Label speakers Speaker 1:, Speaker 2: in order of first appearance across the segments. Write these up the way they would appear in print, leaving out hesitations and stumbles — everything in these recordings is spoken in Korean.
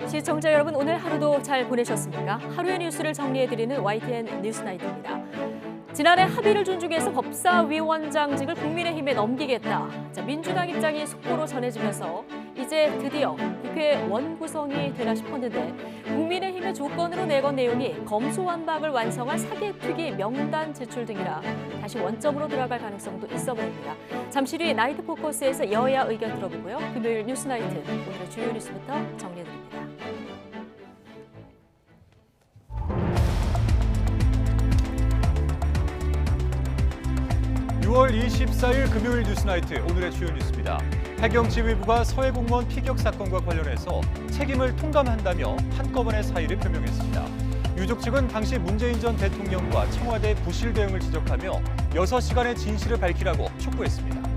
Speaker 1: 시청자 여러분, 오늘 하루도 잘 보내셨습니까? 하루의 뉴스를 정리해드리는 YTN 뉴스나이트입니다. 지난해 합의를 존중해서 법사위원장직을 국민의힘에 넘기겠다. 민주당 입장이 속보로 전해지면서 이제 드디어 국회 원구성이 되나 싶었는데 국민의힘의 조건으로 내건 내용이 검수완박을 완성한 사개특위 명단 제출 등이라 다시 원점으로 들어갈 가능성도 있어 보입니다. 잠시 뒤 나이트 포커스에서 여야 의견 들어보고요. 금요일 뉴스나이트, 오늘의 주요 뉴스부터 정리해드립니다.
Speaker 2: 6월 24일 금요일 뉴스나이트, 오늘의 주요 뉴스입니다. 해경지휘부가 서해 공무원 피격 사건과 관련해서 책임을 통감한다며 한꺼번에 사의를 표명했습니다. 유족 측은 당시 문재인 전 대통령과 청와대 부실 대응을 지적하며 6시간의 진실을 밝히라고 촉구했습니다.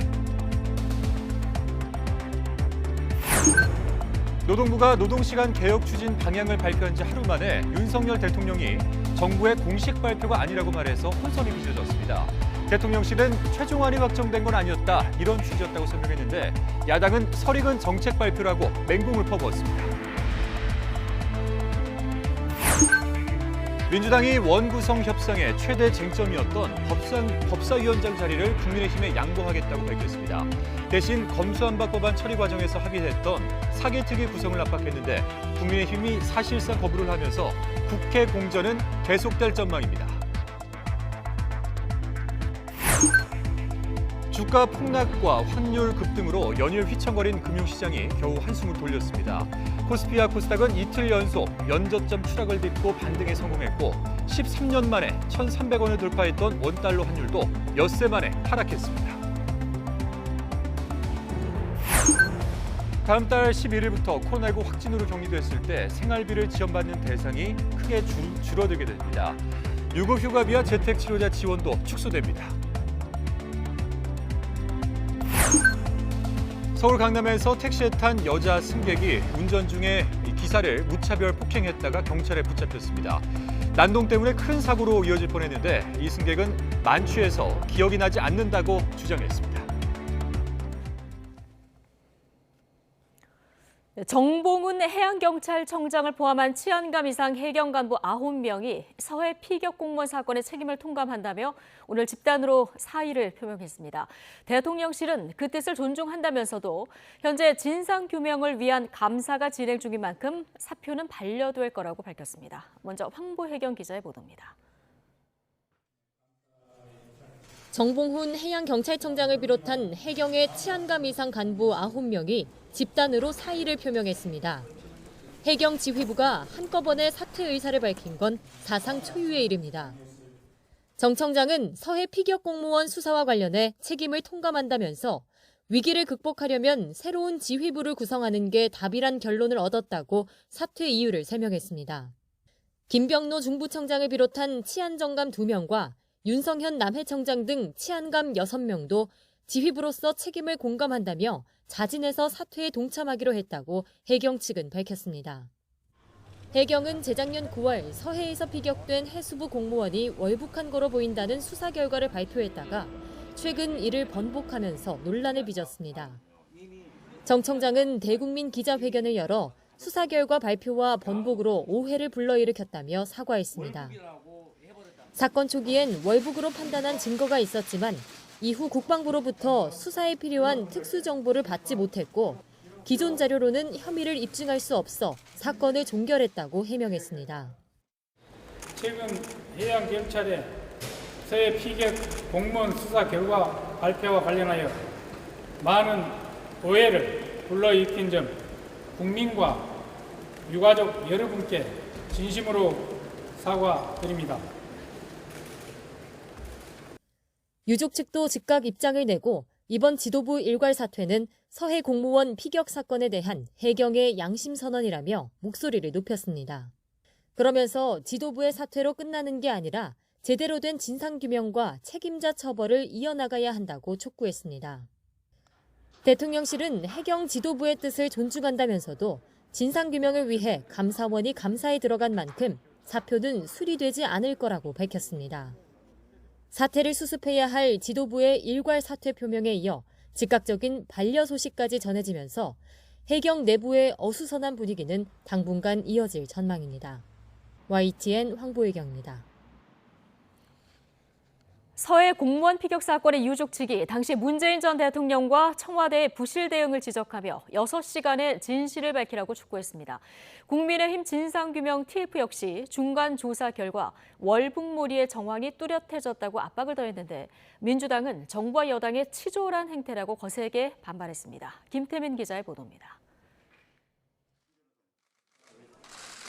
Speaker 2: 노동부가 노동시간 개혁 추진 방향을 발표한 지 하루 만에 윤석열 대통령이 정부의 공식 발표가 아니라고 말해서 혼선이 빚어졌습니다. 대통령실은 최종안이 확정된 건 아니었다, 이런 취지였다고 설명했는데 야당은 설익은 정책 발표라고 맹공을 퍼부었습니다. 민주당이 원구성 협상의 최대 쟁점이었던 법사위원장 자리를 국민의힘에 양보하겠다고 밝혔습니다. 대신 검수완박 법안 처리 과정에서 합의했던 사개특위 구성을 압박했는데 국민의힘이 사실상 거부를 하면서 국회 공전은 계속될 전망입니다. 주가 폭락과 환율 급등으로 연일 휘청거린 금융시장이 겨우 한숨을 돌렸습니다. 코스피와 코스닥은 이틀 연속 연저점 추락을 딛고 반등에 성공했고 13년 만에 1,300원을 돌파했던 원달러 환율도 엿새 만에 하락했습니다. 다음 달 11일부터 코로나19 확진으로 격리됐을 때 생활비를 지원받는 대상이 크게 줄어들게 됩니다. 유급휴가비와 재택치료자 지원도 축소됩니다. 서울 강남에서 택시에 탄 여자 승객이 운전 중에 기사를 무차별 폭행했다가 경찰에 붙잡혔습니다. 난동 때문에 큰 사고로 이어질 뻔했는데 이 승객은 만취해서 기억이 나지 않는다고 주장했습니다.
Speaker 1: 정봉훈 해양경찰청장을 포함한 치안감 이상 해경 간부 9명이 서해 피격 공무원 사건의 책임을 통감한다며 오늘 집단으로 사의를 표명했습니다. 대통령실은 그 뜻을 존중한다면서도 현재 진상규명을 위한 감사가 진행 중인 만큼 사표는 반려될 거라고 밝혔습니다. 먼저 황보혜경 기자의 보도입니다.
Speaker 3: 정봉훈 해양경찰청장을 비롯한 해경의 치안감 이상 간부 9명이 집단으로 사의를 표명했습니다. 해경 지휘부가 한꺼번에 사퇴 의사를 밝힌 건 사상 초유의 일입니다. 정 청장은 서해 피격 공무원 수사와 관련해 책임을 통감한다면서 위기를 극복하려면 새로운 지휘부를 구성하는 게 답이란 결론을 얻었다고 사퇴 이유를 설명했습니다. 김병노 중부청장을 비롯한 치안정감 2명과 윤성현 남해청장 등 치안감 6명도 지휘부로서 책임을 공감한다며 자진해서 사퇴에 동참하기로 했다고 해경 측은 밝혔습니다. 해경은 재작년 9월 서해에서 피격된 해수부 공무원이 월북한 거로 보인다는 수사 결과를 발표했다가 최근 이를 번복하면서 논란을 빚었습니다. 정 청장은 대국민 기자회견을 열어 수사 결과 발표와 번복으로 오해를 불러일으켰다며 사과했습니다. 사건 초기엔 월북으로 판단한 증거가 있었지만 이후 국방부로부터 수사에 필요한 특수 정보를 받지 못했고 기존 자료로는 혐의를 입증할 수 없어 사건을 종결했다고 해명했습니다.
Speaker 4: 최근 해양경찰의 서해 피격 공무원 수사 결과 발표와 관련하여 많은 오해를 불러일으킨 점 국민과 유가족 여러분께 진심으로 사과드립니다.
Speaker 3: 유족 측도 즉각 입장을 내고 이번 지도부 일괄 사퇴는 서해 공무원 피격 사건에 대한 해경의 양심 선언이라며 목소리를 높였습니다. 그러면서 지도부의 사퇴로 끝나는 게 아니라 제대로 된 진상규명과 책임자 처벌을 이어나가야 한다고 촉구했습니다. 대통령실은 해경 지도부의 뜻을 존중한다면서도 진상규명을 위해 감사원이 감사에 들어간 만큼 사표는 수리되지 않을 거라고 밝혔습니다. 사태를 수습해야 할 지도부의 일괄 사퇴 표명에 이어 즉각적인 반려 소식까지 전해지면서 해경 내부의 어수선한 분위기는 당분간 이어질 전망입니다. YTN 황보혜경입니다.
Speaker 1: 서해 공무원 피격 사건의 유족 측이 당시 문재인 전 대통령과 청와대의 부실 대응을 지적하며 6시간의 진실을 밝히라고 촉구했습니다. 국민의힘 진상규명 TF 역시 중간 조사 결과 월북몰이의 정황이 뚜렷해졌다고 압박을 더했는데 민주당은 정부와 여당의 치졸한 행태라고 거세게 반발했습니다. 김태민 기자의 보도입니다.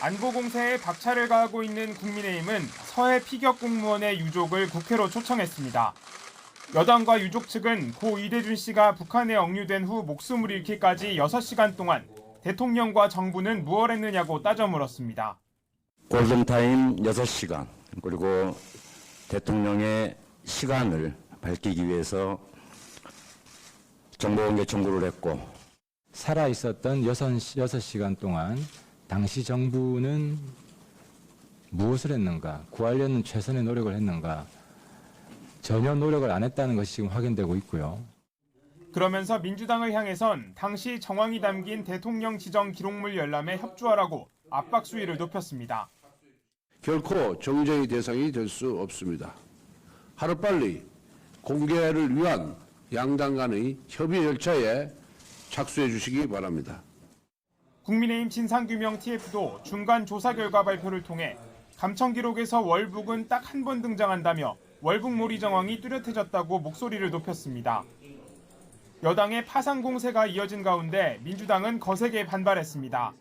Speaker 5: 안보 공세에 박차를 가하고 있는 국민의힘은 서해 피격 공무원의 유족을 국회로 초청했습니다. 여당과 유족 측은 고 이대준 씨가 북한에 억류된 후 목숨을 잃기까지 6시간 동안 대통령과 정부는 무엇 했느냐고 따져 물었습니다.
Speaker 6: 골든타임 6시간 그리고 대통령의 시간을 밝히기 위해서 정보공개 청구를 했고
Speaker 7: 살아있었던 6시간 동안 당시 정부는 무엇을 했는가, 구하려는 최선의 노력을 했는가, 전혀 노력을 안 했다는 것이 지금 확인되고 있고요.
Speaker 5: 그러면서 민주당을 향해선 당시 정황이 담긴 대통령 지정 기록물 열람에 협조하라고 압박 수위를 높였습니다.
Speaker 8: 결코 정쟁의 대상이 될 수 없습니다. 하루빨리 공개를 위한 양당 간의 협의 절차에 착수해 주시기 바랍니다.
Speaker 5: 국민의힘 진상규명 TF도 중간 조사 결과 발표를 통해 감청 기록에서 월북은 딱 한 번 등장한다며 월북몰이 정황이 뚜렷해졌다고 목소리를 높였습니다. 여당의 파상 공세가 이어진 가운데 민주당은 거세게 반발했습니다.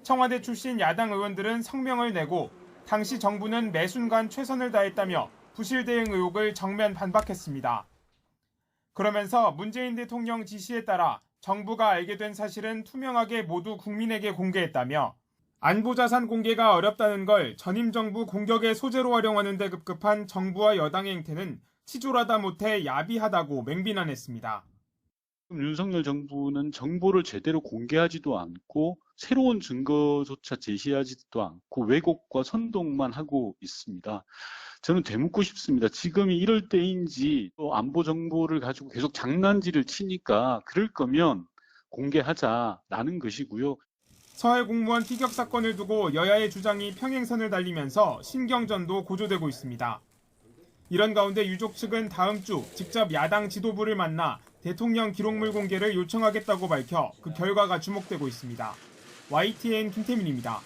Speaker 5: 청와대 출신 야당 의원들은 성명을 내고 당시 정부는 매 순간 최선을 다했다며 부실 대응 의혹을 정면 반박했습니다. 그러면서 문재인 대통령 지시에 따라 정부가 알게 된 사실은 투명하게 모두 국민에게 공개했다며 안보자산 공개가 어렵다는 걸 전임 정부 공격의 소재로 활용하는 데 급급한 정부와 여당의 행태는 치졸하다 못해 야비하다고 맹비난했습니다.
Speaker 9: 윤석열 정부는 정보를 제대로 공개하지도 않고 새로운 증거조차 제시하지도 않고 왜곡과 선동만 하고 있습니다. 저는 되묻고 싶습니다. 지금이 이럴 때인지 또 안보 정보를 가지고 계속 장난질을 치니까 그럴 거면 공개하자라는 것이고요.
Speaker 5: 서해 공무원 피격 사건을 두고 여야의 주장이 평행선을 달리면서 신경전도 고조되고 있습니다. 이런 가운데 유족 측은 다음 주 직접 야당 지도부를 만나 대통령 기록물 공개를 요청하겠다고 밝혀 그 결과가 주목되고 있습니다. YTN 김태민입니다.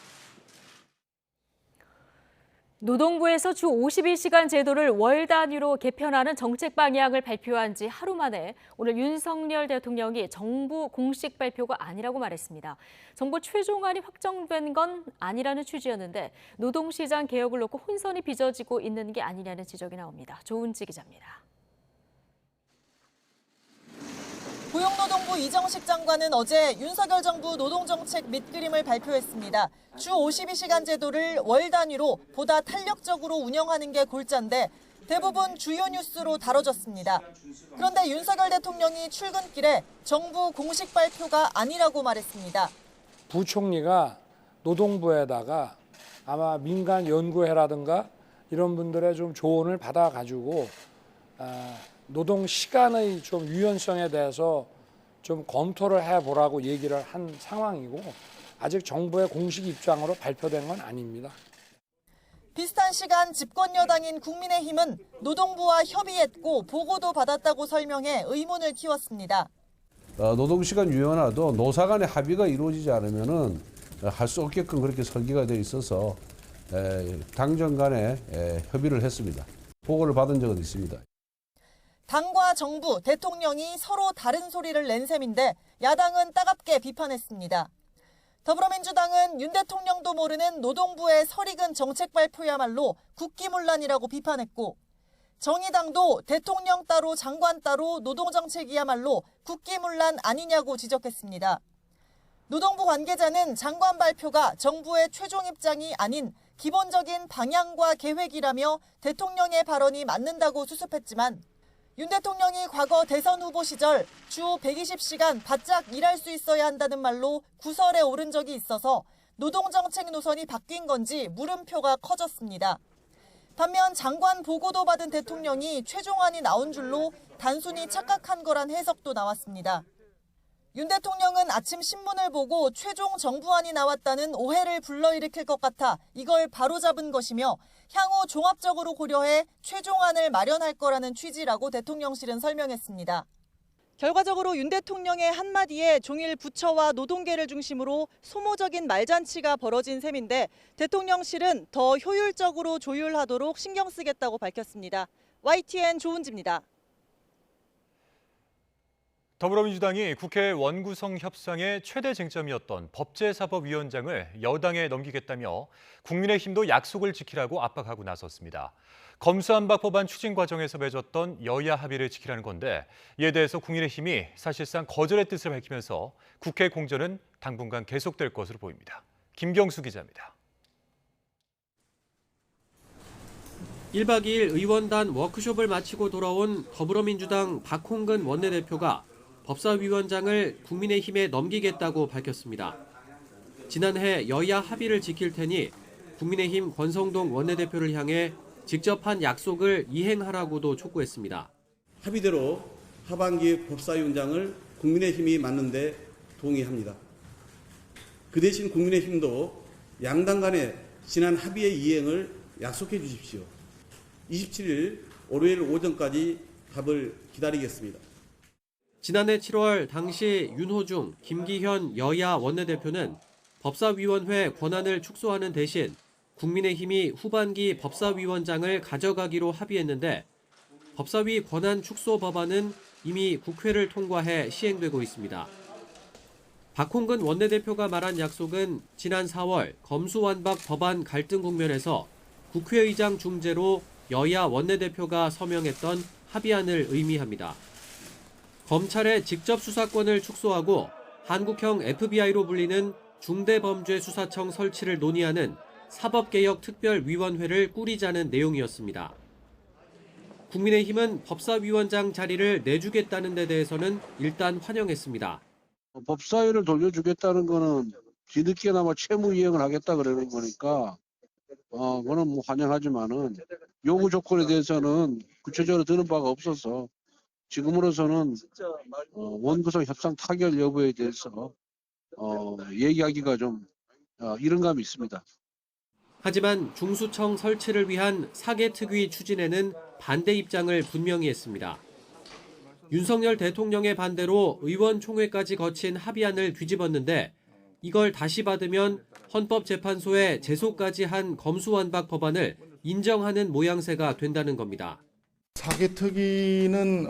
Speaker 1: 노동부에서 주 52시간 제도를 월 단위로 개편하는 정책 방향을 발표한 지 하루 만에 오늘 윤석열 대통령이 정부 공식 발표가 아니라고 말했습니다. 정부 최종안이 확정된 건 아니라는 취지였는데 노동시장 개혁을 놓고 혼선이 빚어지고 있는 게 아니냐는 지적이 나옵니다. 조은지 기자입니다.
Speaker 10: 고용노동부 이정식 장관은 어제 윤석열 정부 노동정책 밑그림을 발표했습니다. 주 52시간 제도를 월 단위로 보다 탄력적으로 운영하는 게 골자인데 대부분 주요 뉴스로 다뤄졌습니다. 그런데 윤석열 대통령이 출근길에 정부 공식 발표가 아니라고 말했습니다.
Speaker 11: 부총리가 노동부에다가 아마 민간 연구회라든가 이런 분들의 좀 조언을 받아가지고 노동 시간의 좀 유연성에 대해서 좀 검토를 해보라고 얘기를 한 상황이고 아직 정부의 공식 입장으로 발표된 건 아닙니다.
Speaker 10: 비슷한 시간 집권 여당인 국민의힘은 노동부와 협의했고 보고도 받았다고 설명해 의문을 키웠습니다.
Speaker 8: 노동시간 유연화도 노사 간의 합의가 이루어지지 않으면은 할 수 없게끔 그렇게 설계가 되어 있어서 당정 간에 협의를 했습니다. 보고를 받은 적은 있습니다.
Speaker 10: 당과 정부, 대통령이 서로 다른 소리를 낸 셈인데 야당은 따갑게 비판했습니다. 더불어민주당은 윤 대통령도 모르는 노동부의 설익은 정책 발표야말로 국기문란이라고 비판했고 정의당도 대통령 따로 장관 따로 노동정책이야말로 국기문란 아니냐고 지적했습니다. 노동부 관계자는 장관 발표가 정부의 최종 입장이 아닌 기본적인 방향과 계획이라며 대통령의 발언이 맞는다고 수습했지만 윤 대통령이 과거 대선 후보 시절 주 120시간 바짝 일할 수 있어야 한다는 말로 구설에 오른 적이 있어서 노동정책 노선이 바뀐 건지 물음표가 커졌습니다. 반면 장관 보고도 받은 대통령이 최종안이 나온 줄로 단순히 착각한 거란 해석도 나왔습니다. 윤 대통령은 아침 신문을 보고 최종 정부안이 나왔다는 오해를 불러일으킬 것 같아 이걸 바로잡은 것이며 향후 종합적으로 고려해 최종안을 마련할 거라는 취지라고 대통령실은 설명했습니다. 결과적으로 윤 대통령의 한마디에 종일 부처와 노동계를 중심으로 소모적인 말잔치가 벌어진 셈인데 대통령실은 더 효율적으로 조율하도록 신경 쓰겠다고 밝혔습니다. YTN 조은지입니다.
Speaker 2: 더불어민주당이 국회 원구성 협상의 최대 쟁점이었던 법제사법위원장을 여당에 넘기겠다며 국민의힘도 약속을 지키라고 압박하고 나섰습니다. 검수안박 법안 추진 과정에서 맺었던 여야 합의를 지키라는 건데 이에 대해서 국민의힘이 사실상 거절의 뜻을 밝히면서 국회 공전은 당분간 계속될 것으로 보입니다. 김경수 기자입니다.
Speaker 12: 1박 2일 의원단 워크숍을 마치고 돌아온 더불어민주당 박홍근 원내대표가 법사위원장을 국민의힘에 넘기겠다고 밝혔습니다. 지난해 여야 합의를 지킬 테니 국민의힘 권성동 원내대표를 향해 직접 한 약속을 이행하라고도 촉구했습니다.
Speaker 13: 합의대로 하반기 법사위원장을 국민의힘이 맡는데 동의합니다. 그 대신 국민의힘도 양당 간의 지난 합의의 이행을 약속해 주십시오. 27일 월요일 오전까지 답을 기다리겠습니다.
Speaker 12: 지난해 7월 당시 윤호중, 김기현 여야 원내대표는 법사위원회 권한을 축소하는 대신 국민의힘이 후반기 법사위원장을 가져가기로 합의했는데 법사위 권한 축소 법안은 이미 국회를 통과해 시행되고 있습니다. 박홍근 원내대표가 말한 약속은 지난 4월 검수완박 법안 갈등 국면에서 국회의장 중재로 여야 원내대표가 서명했던 합의안을 의미합니다. 검찰의 직접 수사권을 축소하고 한국형 FBI로 불리는 중대범죄수사청 설치를 논의하는 사법개혁특별위원회를 꾸리자는 내용이었습니다. 국민의힘은 법사위원장 자리를 내주겠다는 데 대해서는 일단 환영했습니다.
Speaker 14: 법사위를 돌려주겠다는 거는 뒤늦게나마 채무 이행을 하겠다 그러는 거니까 그거는 뭐 환영하지만은 요구 조건에 대해서는 구체적으로 드는 바가 없어서 지금으로서는 원구성 협상 타결 여부에 대해서 얘기하기가 좀 이른 감이 있습니다.
Speaker 12: 하지만 중수청 설치를 위한 사개특위 추진에는 반대 입장을 분명히 했습니다. 윤석열 대통령의 반대로 의원총회까지 거친 합의안을 뒤집었는데 이걸 다시 받으면 헌법재판소에 제소까지 한 검수완박 법안을 인정하는 모양새가 된다는 겁니다.
Speaker 15: 사개특위는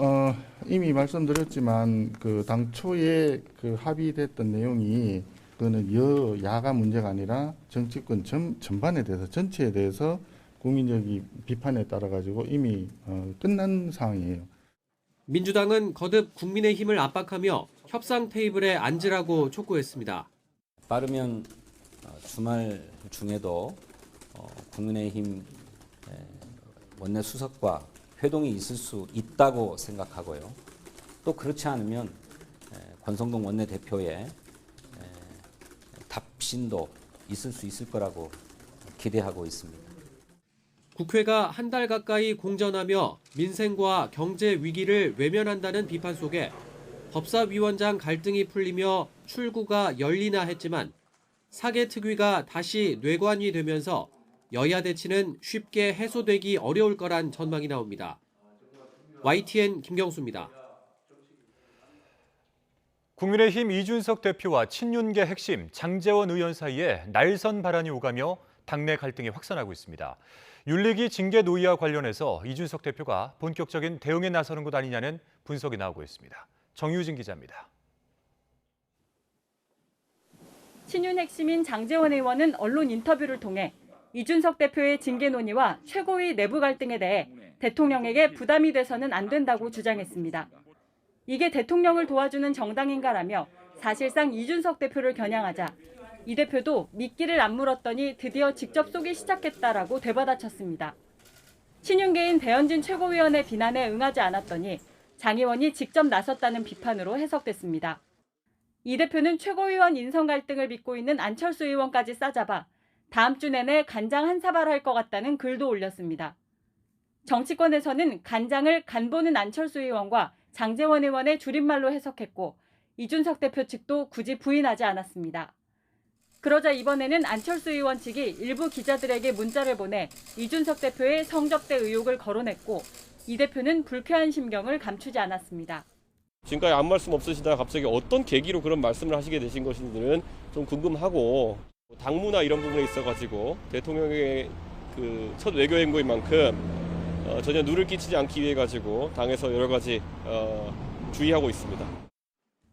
Speaker 15: 이미 말씀드렸지만 그 당초에 그 합의됐던 내용이 그거는 여야가 문제가 아니라 정치권 전반에 대해서 전체에 대해서 국민적인 비판에 따라 가지고 이미 끝난 상황이에요.
Speaker 12: 민주당은 거듭 국민의힘을 압박하며 협상 테이블에 앉으라고 촉구했습니다.
Speaker 16: 빠르면 주말 중에도 국민의힘 원내 수석과 회동이 있을 수 있다고 생각하고요. 또 그렇지 않으면 권성동 원내대표의 답신도 있을 수 있을 거라고 기대하고 있습니다.
Speaker 12: 국회가 한 달 가까이 공전하며 민생과 경제 위기를 외면한다는 비판 속에 법사위원장 갈등이 풀리며 출구가 열리나 했지만 사개특위가 다시 뇌관이 되면서 여야 대치는 쉽게 해소되기 어려울 거란 전망이 나옵니다. YTN 김경수입니다.
Speaker 2: 국민의힘 이준석 대표와 친윤계 핵심 장제원 의원 사이에 날선 바람이 오가며 당내 갈등이 확산하고 있습니다. 윤리기 징계 논의와 관련해서 이준석 대표가 본격적인 대응에 나서는 것 아니냐는 분석이 나오고 있습니다. 정유진 기자입니다.
Speaker 17: 친윤 핵심인 장제원 의원은 언론 인터뷰를 통해 이준석 대표의 징계 논의와 최고위 내부 갈등에 대해 대통령에게 부담이 돼서는 안 된다고 주장했습니다. 이게 대통령을 도와주는 정당인가라며 사실상 이준석 대표를 겨냥하자 이 대표도 미끼를 안 물었더니 드디어 직접 쏘기 시작했다라고 되받아쳤습니다. 친윤계인 배현진 최고위원의 비난에 응하지 않았더니 장 의원이 직접 나섰다는 비판으로 해석됐습니다. 이 대표는 최고위원 인선 갈등을 빚고 있는 안철수 의원까지 싸잡아 다음 주 내내 간장 한 사발 할 것 같다는 글도 올렸습니다. 정치권에서는 간장을 간 보는 안철수 의원과 장제원 의원의 줄임말로 해석했고 이준석 대표 측도 굳이 부인하지 않았습니다. 그러자 이번에는 안철수 의원 측이 일부 기자들에게 문자를 보내 이준석 대표의 성접대 의혹을 거론했고 이 대표는 불쾌한 심경을 감추지 않았습니다.
Speaker 18: 지금까지 아무 말씀 없으시다가 갑자기 어떤 계기로 그런 말씀을 하시게 되신 것인지는 좀 궁금하고 당무나 이런 부분에 있어가지고 대통령의 그 첫 외교 행보인 만큼 전혀 누를 끼치지 않기 위해 가지고 당에서 여러 가지 주의하고 있습니다.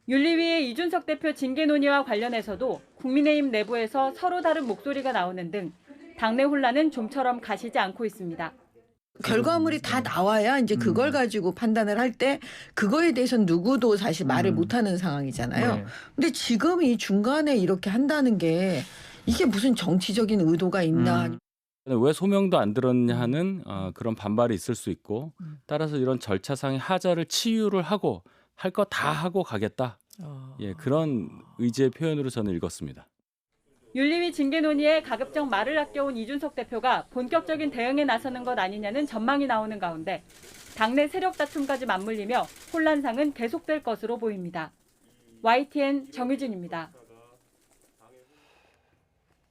Speaker 17: 윤리위의 이준석 대표 징계 논의와 관련해서도 국민의힘 내부에서 서로 다른 목소리가 나오는 등 당내 혼란은 좀처럼 가시지 않고 있습니다.
Speaker 19: 결과물이 다 나와야 이제 그걸 가지고 판단을 할 때 그거에 대해서는 누구도 사실 말을 못하는 상황이잖아요.
Speaker 20: 네.
Speaker 19: 근데 지금 이 중간에 이렇게 한다는 게 이게 무슨 정치적인 의도가 있나.
Speaker 20: 왜 소명도 안 들었냐 하는 그런 반발이 있을 수 있고 따라서 이런 절차상의 하자를 치유를 하고 할 거 다 하고 가겠다. 예, 그런 의지의 표현으로 저는 읽었습니다.
Speaker 17: 윤리위 징계 논의에 가급적 말을 아껴온 이준석 대표가 본격적인 대응에 나서는 것 아니냐는 전망이 나오는 가운데 당내 세력 다툼까지 맞물리며 혼란상은 계속될 것으로 보입니다. YTN 정유진입니다.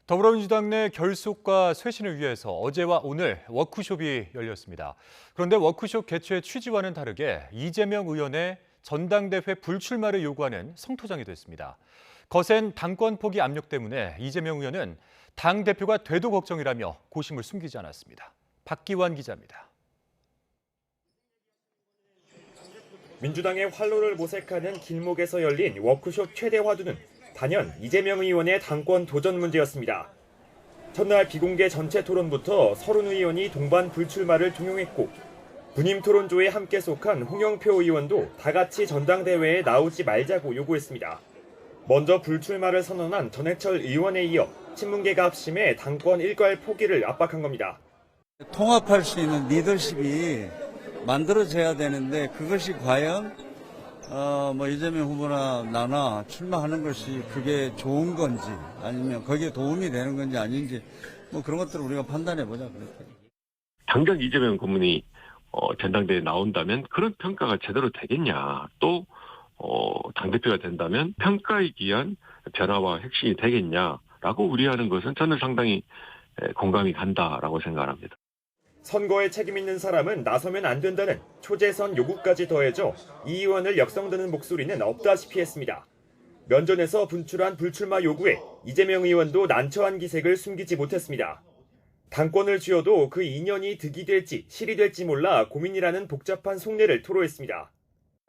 Speaker 2: 더불어민주당 내 결속과 쇄신을 위해서 어제와 오늘 워크숍이 열렸습니다. 그런데 워크숍 개최 취지와는 다르게 이재명 의원의 전당대회 불출마를 요구하는 성토장이 됐습니다. 거센 당권 포기 압력 때문에 이재명 의원은 당 대표가 돼도 걱정이라며 고심을 숨기지 않았습니다. 박기환 기자입니다.
Speaker 21: 민주당의 활로를 모색하는 길목에서 열린 워크숍 최대 화두는 단연 이재명 의원의 당권 도전 문제였습니다. 첫날 비공개 전체 토론부터 서른 의원이 동반 불출마를 종용했고 분임 토론조에 함께 속한 홍영표 의원도 다 같이 전당대회에 나오지 말자고 요구했습니다. 먼저 불출마를 선언한 전해철 의원에 이어 친문계가 합심해 당권 일괄 포기를 압박한 겁니다.
Speaker 22: 통합할 수 있는 리더십이 만들어져야 되는데 그것이 과연 이재명 후보나 나나 출마하는 것이 그게 좋은 건지 아니면 거기에 도움이 되는 건지 아닌지 그런 것들을 우리가 판단해 보자 그랬더니.
Speaker 23: 당장 이재명 고문이 전당대회에 나온다면 그런 평가가 제대로 되겠냐, 또 당대표가 된다면 평가에 기한 변화와 혁신이 되겠냐라고 우려하는 것은 저는 상당히 공감이 간다라고 생각합니다.
Speaker 21: 선거에 책임 있는 사람은 나서면 안 된다는 초재선 요구까지 더해져 이 의원을 역성드는 목소리는 없다시피 했습니다. 면전에서 분출한 불출마 요구에 이재명 의원도 난처한 기색을 숨기지 못했습니다. 당권을 쥐어도 그 인연이 득이 될지 실이 될지 몰라 고민이라는 복잡한 속내를 토로했습니다.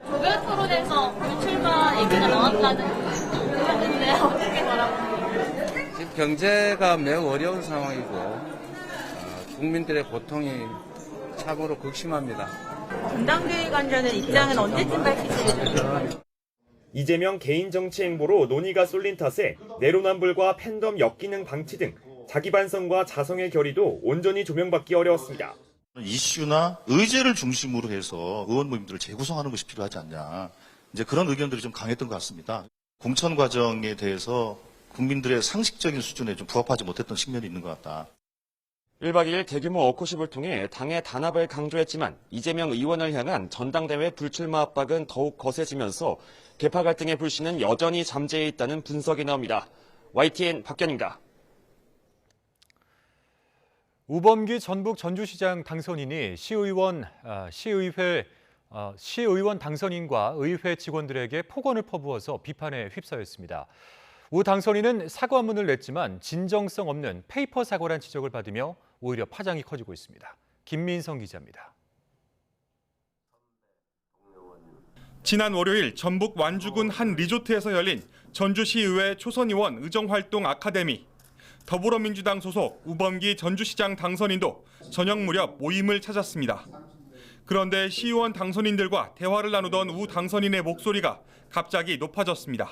Speaker 24: 조별 토론에서 불출마 얘기가 나왔다는데 어떻게 바라보세요?
Speaker 25: 지금 경제가 매우 어려운 상황이고 국민들의 고통이 참으로 극심합니다.
Speaker 24: 전당대회 관련된 입장은 언제쯤 밝히실까요?
Speaker 21: 이재명 개인 정치 행보로 논의가 쏠린 탓에 내로남불과 팬덤 역기능 방치 등 자기 반성과 자성의 결의도 온전히 조명받기 어려웠습니다.
Speaker 26: 이슈나 의제를 중심으로 해서 의원 모임들을 재구성하는 것이 필요하지 않냐. 이제 그런 의견들이 좀 강했던 것 같습니다. 공천 과정에 대해서 국민들의 상식적인 수준에 좀 부합하지 못했던 측면이 있는 것 같다.
Speaker 27: 1박 2일 대규모 워크숍을 통해 당의 단합을 강조했지만 이재명 의원을 향한 전당대회 불출마 압박은 더욱 거세지면서 계파 갈등의 불씨는 여전히 잠재해 있다는 분석이 나옵니다. YTN 박견입니다.
Speaker 2: 우범기 전북 전주시장 당선인이 시의원 당선인과 의회 직원들에게 폭언을 퍼부어서 비판에 휩싸였습니다. 우 당선인은 사과문을 냈지만 진정성 없는 페이퍼 사과란 지적을 받으며 오히려 파장이 커지고 있습니다. 김민성 기자입니다.
Speaker 5: 지난 월요일 전북 완주군 한 리조트에서 열린 전주시의회 초선의원 의정활동 아카데미. 더불어민주당 소속 우범기 전주시장 당선인도 저녁 무렵 모임을 찾았습니다. 그런데 시의원 당선인들과 대화를 나누던 우 당선인의 목소리가 갑자기 높아졌습니다.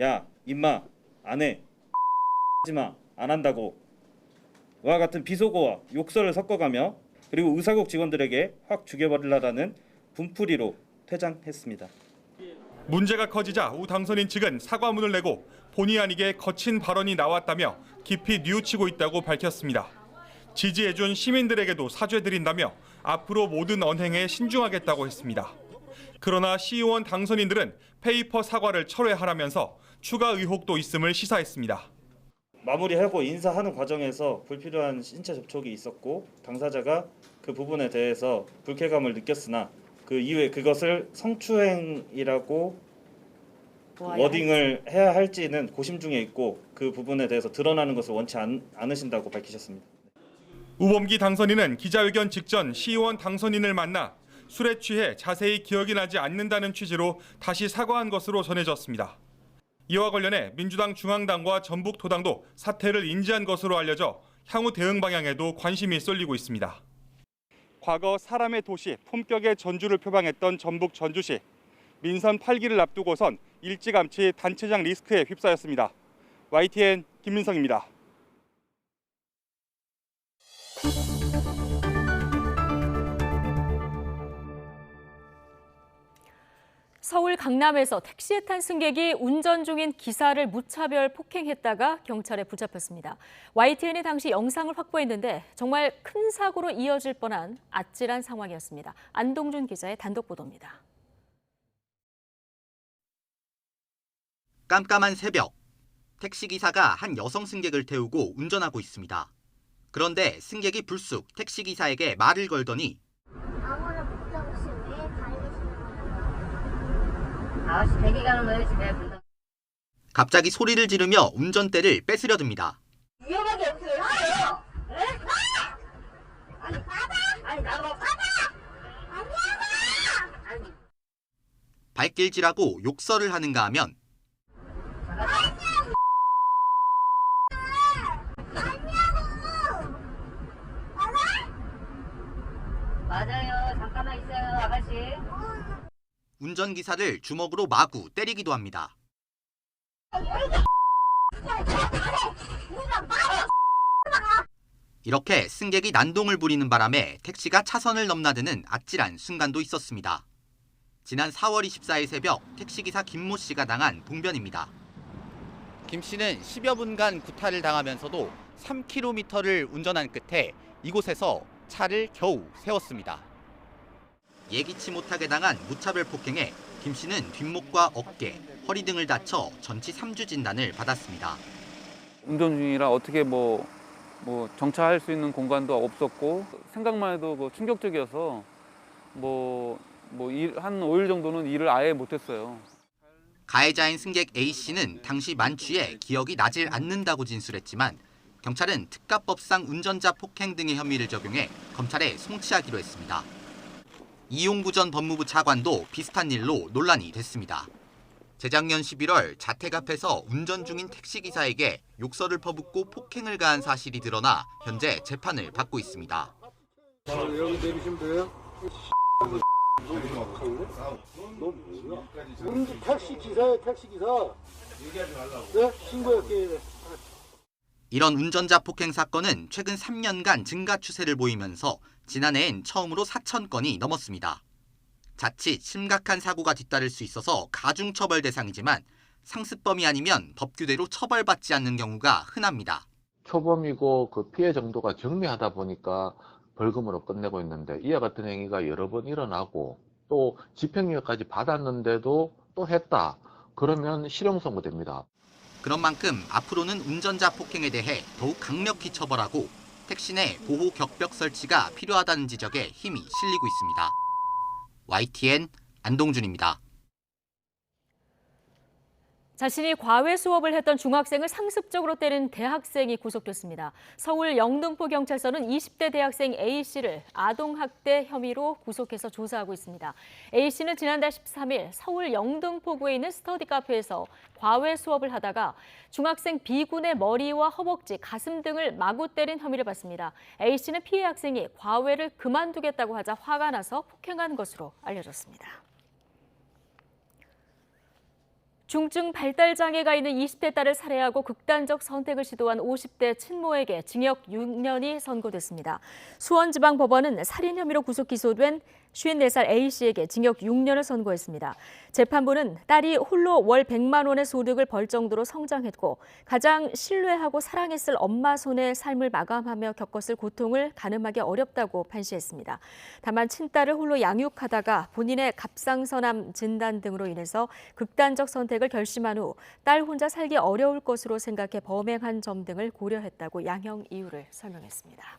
Speaker 28: 야, 임마, 안 해. 하지마, 안 한다고. 와 같은 비속어와 욕설을 섞어가며 그리고 의사국 직원들에게 확 죽여버리려다는 분풀이로 퇴장했습니다.
Speaker 5: 문제가 커지자 우 당선인 측은 사과문을 내고 본의 아니게 거친 발언이 나왔다며 깊이 뉘우치고 있다고 밝혔습니다. 지지해준 시민들에게도 사죄드린다며 앞으로 모든 언행에 신중하겠다고 했습니다. 그러나 시의원 당선인들은 페이퍼 사과를 철회하라면서 추가 의혹도 있음을 시사했습니다.
Speaker 28: 마무리하고 인사하는 과정에서 불필요한 신체 접촉이 있었고 당사자가 그 부분에 대해서 불쾌감을 느꼈으나 그 이후에 그것을 성추행이라고 워딩을 해야 할지는 고심 중에 있고 그 부분에 대해서 드러나는 것을 원치 않으신다고 밝히셨습니다.
Speaker 5: 우범기 당선인은 기자회견 직전 시의원 당선인을 만나 술에 취해 자세히 기억이 나지 않는다는 취지로 다시 사과한 것으로 전해졌습니다. 이와 관련해 민주당 중앙당과 전북도당도 사태를 인지한 것으로 알려져 향후 대응 방향에도 관심이 쏠리고 있습니다. 과거 사람의 도시, 품격의 전주를 표방했던 전북 전주시. 민선 8기를 앞두고선 일찌감치 단체장 리스크에 휩싸였습니다. YTN 김민성입니다.
Speaker 1: 서울 강남에서 택시에 탄 승객이 운전 중인 기사를 무차별 폭행했다가 경찰에 붙잡혔습니다. YTN이 당시 영상을 확보했는데 정말 큰 사고로 이어질 뻔한 아찔한 상황이었습니다. 안동준 기자의 단독 보도입니다.
Speaker 3: 깜깜한 새벽, 택시기사가 한 여성 승객을 태우고 운전하고 있습니다. 그런데 승객이 불쑥 택시기사에게 말을 걸더니
Speaker 4: 아무나 못 잡으시 왜 달리시는 거예요? 아저씨 대기 가는 거예요 집에 분당.
Speaker 3: 갑자기 소리를 지르며 운전대를 뺏으려 듭니다.
Speaker 4: 위험하게 없어요. 하요. 네? 아니 받아. 아니 나가 받아. 아니 하고.
Speaker 3: 발길질하고 욕설을 하는가 하면
Speaker 4: 맞아요. 잠깐만 있어요, 아가씨.
Speaker 3: 운전기사를 주먹으로 마구 때리기도 합니다. 이렇게 승객이 난동을 부리는 바람에 택시가 차선을 넘나드는 아찔한 순간도 있었습니다. 지난 4월 24일 새벽 택시기사 김모 씨가 당한 봉변입니다. 김 씨는 10여 분간 구타를 당하면서도 3km를 운전한 끝에 이곳에서 차를 겨우 세웠습니다. 예기치 못하게 당한 무차별 폭행에 김 씨는 뒷목과 어깨, 허리 등을 다쳐 전치 3주 진단을 받았습니다.
Speaker 6: 운전 중이라 어떻게 뭐 정차할 수 있는 공간도 없었고 생각만 해도 충격적이어서 한 5일 정도는 일을 아예 못했어요.
Speaker 3: 가해자인 승객 A 씨는 당시 만취해 기억이 나질 않는다고 진술했지만 경찰은 특가법상 운전자 폭행 등의 혐의를 적용해 검찰에 송치하기로 했습니다. 이용구 전 법무부 차관도 비슷한 일로 논란이 됐습니다. 재작년 11월 자택 앞에서 운전 중인 택시기사에게 욕설을 퍼붓고 폭행을 가한 사실이 드러나 현재 재판을 받고 있습니다.
Speaker 14: 여기 내리시면 돼요? 너 뭐야? 택시 기사야, 택시 기사. 네? 신고할게.
Speaker 3: 이런 운전자 폭행 사건은 최근 3년간 증가 추세를 보이면서 지난해엔 처음으로 4,000건이 넘었습니다. 자칫 심각한 사고가 뒤따를 수 있어서 가중처벌 대상이지만 상습범이 아니면 법규대로 처벌받지 않는 경우가 흔합니다.
Speaker 7: 초범이고 그 피해 정도가 경미하다 보니까 벌금으로 끝내고 있는데 이와 같은 행위가 여러 번 일어나고 또 집행유예까지 받았는데도 또 했다. 그러면 실형 선고됩니다.
Speaker 3: 그런 만큼 앞으로는 운전자 폭행에 대해 더욱 강력히 처벌하고 택시 내 보호 격벽 설치가 필요하다는 지적에 힘이 실리고 있습니다. YTN 안동준입니다.
Speaker 1: 자신이 과외 수업을 했던 중학생을 상습적으로 때린 대학생이 구속됐습니다. 서울 영등포경찰서는 20대 대학생 A씨를 아동학대 혐의로 구속해서 조사하고 있습니다. A씨는 지난달 13일 서울 영등포구에 있는 스터디 카페에서 과외 수업을 하다가 중학생 B군의 머리와 허벅지, 가슴 등을 마구 때린 혐의를 받습니다. A씨는 피해 학생이 과외를 그만두겠다고 하자 화가 나서 폭행한 것으로 알려졌습니다. 중증 발달장애가 있는 20대 딸을 살해하고 극단적 선택을 시도한 50대 친모에게 징역 6년이 선고됐습니다. 수원지방법원은 살인 혐의로 구속 기소된 54살 A씨에게 징역 6년을 선고했습니다. 재판부는 딸이 홀로 월 100만 원의 소득을 벌 정도로 성장했고 가장 신뢰하고 사랑했을 엄마 손에 삶을 마감하며 겪었을 고통을 가늠하기 어렵다고 판시했습니다. 다만 친딸을 홀로 양육하다가 본인의 갑상선암 진단 등으로 인해서 극단적 선택을 결심한 후 딸 혼자 살기 어려울 것으로 생각해 범행한 점 등을 고려했다고 양형 이유를 설명했습니다.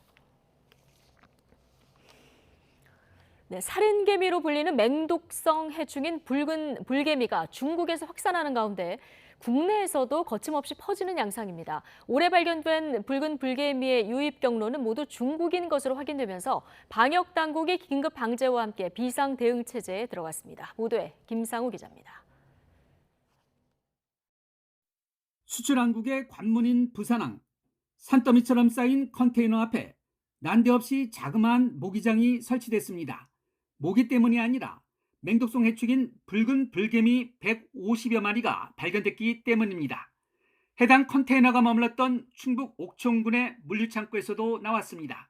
Speaker 1: 네, 살인개미로 불리는 맹독성 해충인 붉은 불개미가 중국에서 확산하는 가운데 국내에서도 거침없이 퍼지는 양상입니다. 올해 발견된 붉은 불개미의 유입 경로는 모두 중국인 것으로 확인되면서 방역 당국이 긴급 방제와 함께 비상 대응 체제에 들어갔습니다. 보도에 김상우 기자입니다.
Speaker 8: 수출왕국의 관문인 부산항. 산더미처럼 쌓인 컨테이너 앞에 난데없이 자그마한 모기장이 설치됐습니다. 모기 때문이 아니라 맹독성 해충인 붉은 불개미 150여 마리가 발견됐기 때문입니다. 해당 컨테이너가 머물렀던 충북 옥천군의 물류창고에서도 나왔습니다.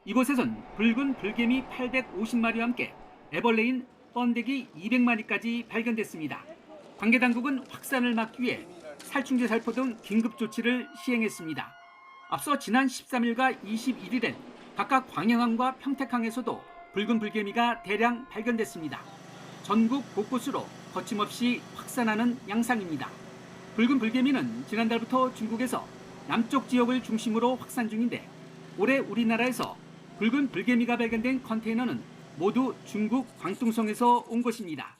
Speaker 8: 이곳에선 붉은 불개미 850마리와 함께 애벌레인 번데기 200마리까지 발견됐습니다. 관계당국은 확산을 막기 위해 살충제 살포 등 긴급 조치를 시행했습니다. 앞서 지난 13일과 21일엔 각각 광양항과 평택항에서도 붉은 불개미가 대량 발견됐습니다. 전국 곳곳으로 거침없이 확산하는 양상입니다. 붉은 불개미는 지난달부터 중국에서 남쪽 지역을 중심으로 확산 중인데 올해 우리나라에서 붉은 불개미가 발견된 컨테이너는 모두 중국 광둥성에서 온 것입니다.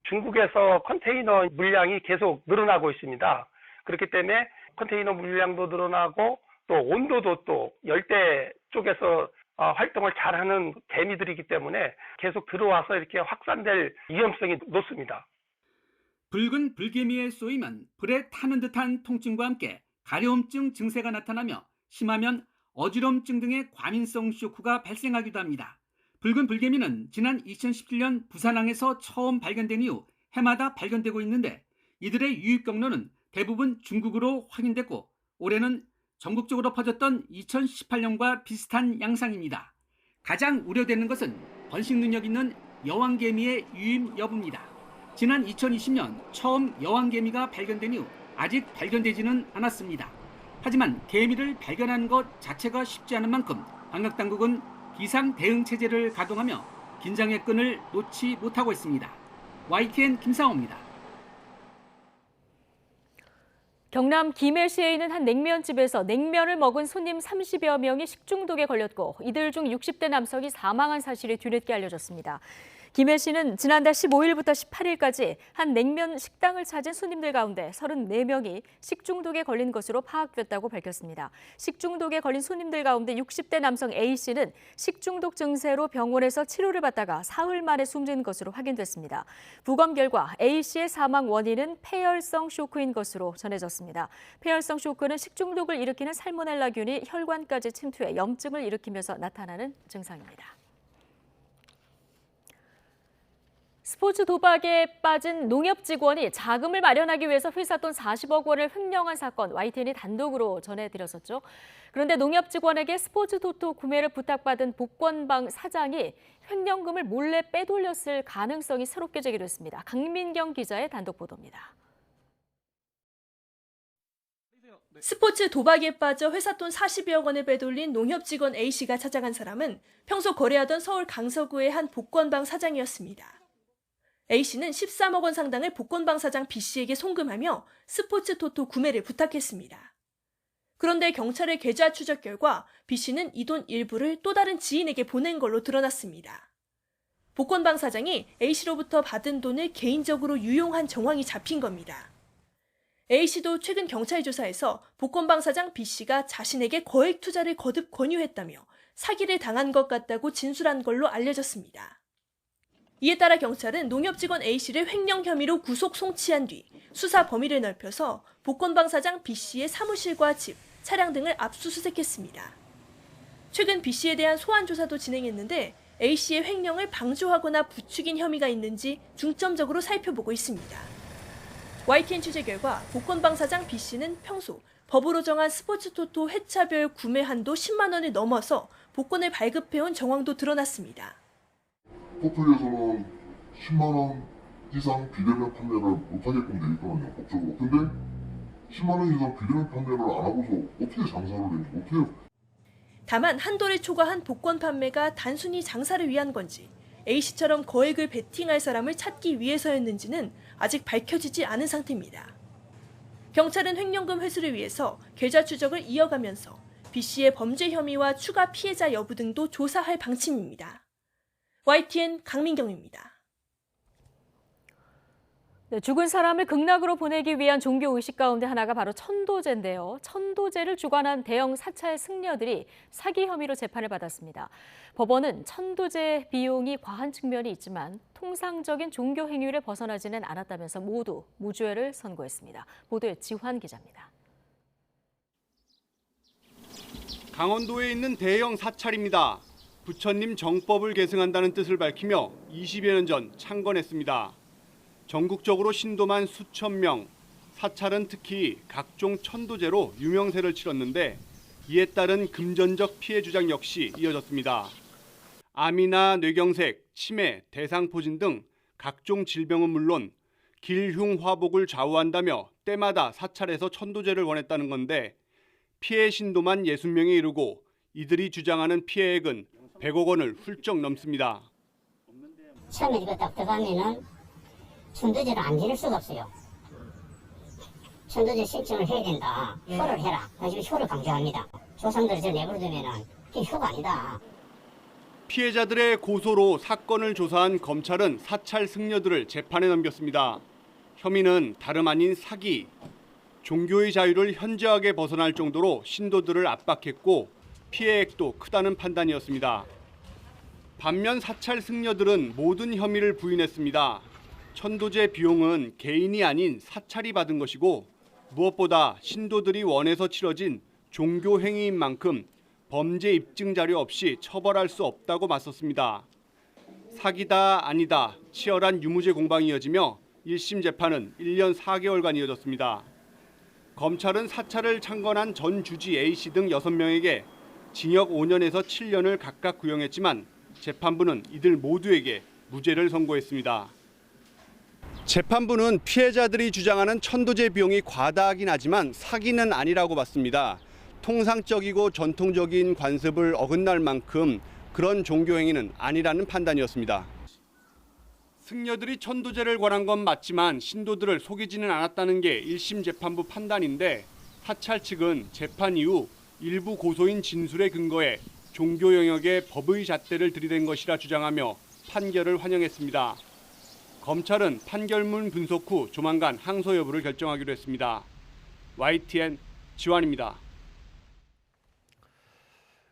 Speaker 9: 중국에서 컨테이너 물량이 계속 늘어나고 있습니다. 그렇기 때문에 컨테이너 물량도 늘어나고 또 온도도 또 열대 쪽에서 활동을 잘하는 개미들이기 때문에 계속 들어와서 이렇게 확산될 위험성이 높습니다.
Speaker 8: 붉은 불개미에 쏘이면 불에 타는 듯한 통증과 함께 가려움증 증세가 나타나며 심하면 어지럼증 등의 과민성 쇼크가 발생하기도 합니다. 붉은 불개미는 지난 2017년 부산항에서 처음 발견된 이후 해마다 발견되고 있는데 이들의 유입 경로는 대부분 중국으로 확인됐고 올해는 전국적으로 퍼졌던 2018년과 비슷한 양상입니다. 가장 우려되는 것은 번식 능력 있는 여왕개미의 유입 여부입니다. 지난 2020년 처음 여왕개미가 발견된 이후 아직 발견되지는 않았습니다. 하지만 개미를 발견하는 것 자체가 쉽지 않은 만큼 방역당국은 비상 대응 체제를 가동하며 긴장의 끈을 놓지 못하고 있습니다. YTN 김상호입니다.
Speaker 1: 경남 김해시에 있는 한 냉면집에서 냉면을 먹은 손님 30여 명이 식중독에 걸렸고 이들 중 60대 남성이 사망한 사실이 뒤늦게 알려졌습니다. 김해시는 지난달 15일부터 18일까지 한 냉면 식당을 찾은 손님들 가운데 34명이 식중독에 걸린 것으로 파악됐다고 밝혔습니다. 식중독에 걸린 손님들 가운데 60대 남성 A씨는 식중독 증세로 병원에서 치료를 받다가 사흘 만에 숨진 것으로 확인됐습니다. 부검 결과 A씨의 사망 원인은 폐열성 쇼크인 것으로 전해졌습니다. 폐열성 쇼크는 식중독을 일으키는 살모넬라균이 혈관까지 침투해 염증을 일으키면서 나타나는 증상입니다. 스포츠 도박에 빠진 농협 직원이 자금을 마련하기 위해서 회사 돈 40억 원을 횡령한 사건 YTN이 단독으로 전해드렸었죠. 그런데 농협 직원에게 스포츠 토토 구매를 부탁받은 복권방 사장이 횡령금을 몰래 빼돌렸을 가능성이 새롭게 제기됐습니다. 강민경 기자의 단독 보도입니다.
Speaker 10: 스포츠 도박에 빠져 회사 돈 40여억 원을 빼돌린 농협 직원 A씨가 찾아간 사람은 평소 거래하던 서울 강서구의 한 복권방 사장이었습니다. A씨는 13억 원 상당을 복권방 사장 B씨에게 송금하며 스포츠 토토 구매를 부탁했습니다. 그런데 경찰의 계좌 추적 결과 B씨는 이 돈 일부를 또 다른 지인에게 보낸 걸로 드러났습니다. 복권방 사장이 A씨로부터 받은 돈을 개인적으로 유용한 정황이 잡힌 겁니다. A씨도 최근 경찰 조사에서 복권방 사장 B씨가 자신에게 거액 투자를 거듭 권유했다며 사기를 당한 것 같다고 진술한 걸로 알려졌습니다. 이에 따라 경찰은 농협 직원 A씨를 횡령 혐의로 구속 송치한 뒤 수사 범위를 넓혀서 복권방 사장 B씨의 사무실과 집, 차량 등을 압수수색했습니다. 최근 B씨에 대한 소환 조사도 진행했는데 A씨의 횡령을 방조하거나 부추긴 혐의가 있는지 중점적으로 살펴보고 있습니다. YTN 취재 결과 복권방 사장 B씨는 평소 법으로 정한 스포츠 토토 회차별 구매 한도 10만 원을 넘어서 복권을 발급해온 정황도 드러났습니다.
Speaker 11: 포털에서는 10만 원 이상 비대면 판매를 못하게끔 돼 있거든요, 법적으로. 근데 10만 원 이상 비대면 판매를 안 하고서 어떻게 장사를 해요? 못해요.
Speaker 10: 다만 한도를 초과한 복권 판매가 단순히 장사를 위한 건지 A씨처럼 거액을 베팅할 사람을 찾기 위해서였는지는 아직 밝혀지지 않은 상태입니다. 경찰은 횡령금 회수를 위해서 계좌 추적을 이어가면서 B씨의 범죄 혐의와 추가 피해자 여부 등도 조사할 방침입니다. YTN 강민경입니다.
Speaker 1: 네, 죽은 사람을 극락으로 보내기 위한 종교의식 가운데 하나가 바로 천도제인데요. 천도제를 주관한 대형 사찰 승려들이 사기 혐의로 재판을 받았습니다. 법원은 천도제 비용이 과한 측면이 있지만 통상적인 종교 행위를 벗어나지는 않았다면서 모두 무죄를 선고했습니다. 보도에 지환 기자입니다.
Speaker 12: 강원도에 있는 대형 사찰입니다. 부처님 정법을 계승한다는 뜻을 밝히며 20여 년 전 창건했습니다. 전국적으로 신도만 수천 명, 사찰은 특히 각종 천도제로 유명세를 치렀는데 이에 따른 금전적 피해 주장 역시 이어졌습니다. 암이나 뇌경색, 치매, 대상포진 등 각종 질병은 물론 길흉화복을 좌우한다며 때마다 사찰에서 천도제를 원했다는 건데 피해 신도만 60명에 이르고 이들이 주장하는 피해액은 100억 원을 훌쩍 넘습니다.
Speaker 13: 처음에 이거 딱 들어가면은 천도제를 안 지를 수가 없어요. 천도제 신청을 해야 된다. 효를 해라. 지금 효를 강조합니다. 조상들을 저 내버려두면은 그게 효가 아니다.
Speaker 12: 피해자들의 고소로 사건을 조사한 검찰은 사찰 승려들을 재판에 넘겼습니다. 혐의는 다름 아닌 사기. 종교의 자유를 현저하게 벗어날 정도로 신도들을 압박했고 피해액도 크다는 판단이었습니다. 반면 사찰 승려들은 모든 혐의를 부인했습니다. 천도제 비용은 개인이 아닌 사찰이 받은 것이고 무엇보다 신도들이 원해서 치러진 종교 행위인 만큼 범죄 입증 자료 없이 처벌할 수 없다고 맞섰습니다. 사기다 아니다 치열한 유무죄 공방이 이어지며 1심 재판은 1년 4개월간 이어졌습니다. 검찰은 사찰을 창건한 전 주지 A씨 등 6명에게 징역 5년에서 7년을 각각 구형했지만 재판부는 이들 모두에게 무죄를 선고했습니다. 재판부는 피해자들이 주장하는 천도제 비용이 과다하긴 하지만 사기는 아니라고 봤습니다. 통상적이고 전통적인 관습을 어긋날 만큼 그런 종교 행위는 아니라는 판단이었습니다. 승려들이 천도제를 권한 건 맞지만 신도들을 속이지는 않았다는 게 1심 재판부 판단인데 사찰 측은 재판 이후 일부 고소인 진술에 근거해 종교 영역에 법의 잣대를 들이댄 것이라 주장하며 판결을 환영했습니다. 검찰은 판결문 분석 후 조만간 항소 여부를 결정하기로 했습니다. YTN 지환입니다.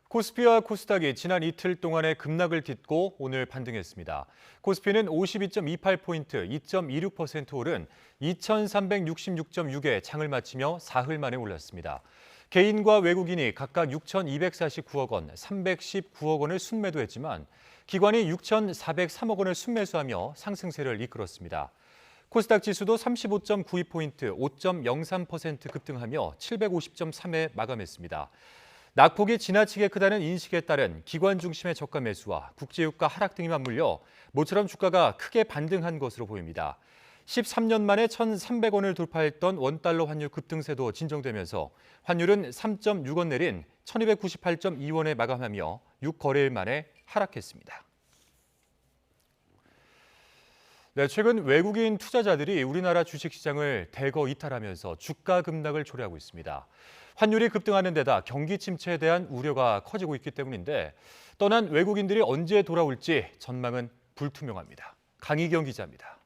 Speaker 2: 코스피와 코스닥이 지난 이틀 동안의 급락을 딛고 오늘 반등했습니다. 코스피는 52.28포인트, 2.26% 오른 2,366.6에 장을 마치며 사흘 만에 올랐습니다. 개인과 외국인이 각각 6,249억 원, 319억 원을 순매도했지만 기관이 6,403억 원을 순매수하며 상승세를 이끌었습니다. 코스닥 지수도 35.92포인트, 5.03% 급등하며 750.3에 마감했습니다. 낙폭이 지나치게 크다는 인식에 따른 기관 중심의 저가 매수와 국제유가 하락 등이 맞물려 모처럼 주가가 크게 반등한 것으로 보입니다. 13년 만에 1,300원을 돌파했던 원달러 환율 급등세도 진정되면서 환율은 3.6원 내린 1,298.2원에 마감하며 6거래일 만에 하락했습니다. 네, 최근 외국인 투자자들이 우리나라 주식시장을 대거 이탈하면서 주가 급락을 초래하고 있습니다. 환율이 급등하는 데다 경기 침체에 대한 우려가 커지고 있기 때문인데 떠난 외국인들이 언제 돌아올지 전망은 불투명합니다. 강희경 기자입니다.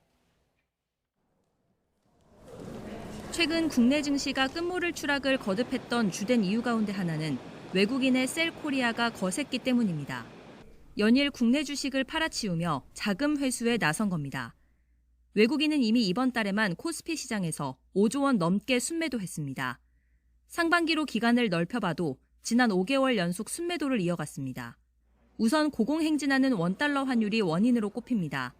Speaker 15: 최근 국내 증시가 끝모를 추락을 거듭했던 주된 이유 가운데 하나는 외국인의 셀코리아가 거셌기 때문입니다. 연일 국내 주식을 팔아치우며 자금 회수에 나선 겁니다. 외국인은 이미 이번 달에만 코스피 시장에서 5조 원 넘게 순매도했습니다. 상반기로 기간을 넓혀봐도 지난 5개월 연속 순매도를 이어갔습니다. 우선 고공행진하는 원달러 환율이 원인으로 꼽힙니다.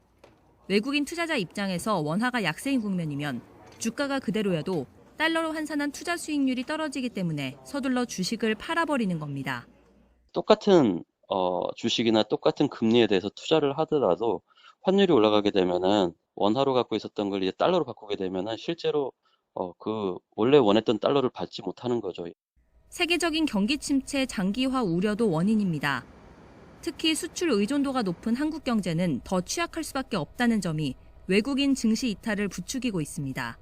Speaker 15: 외국인 투자자 입장에서 원화가 약세인 국면이면 주가가 그대로여도 달러로 환산한 투자 수익률이 떨어지기 때문에 서둘러 주식을 팔아버리는 겁니다.
Speaker 16: 똑같은 주식이나 똑같은 금리에 대해서 투자를 하더라도 환율이 올라가게 되면은 원화로 갖고 있었던 걸 이제 달러로 바꾸게 되면은 실제로 그 원래 원했던 달러를 받지 못하는 거죠.
Speaker 15: 세계적인 경기 침체 장기화 우려도 원인입니다. 특히 수출 의존도가 높은 한국 경제는 더 취약할 수밖에 없다는 점이 외국인 증시 이탈을 부추기고 있습니다.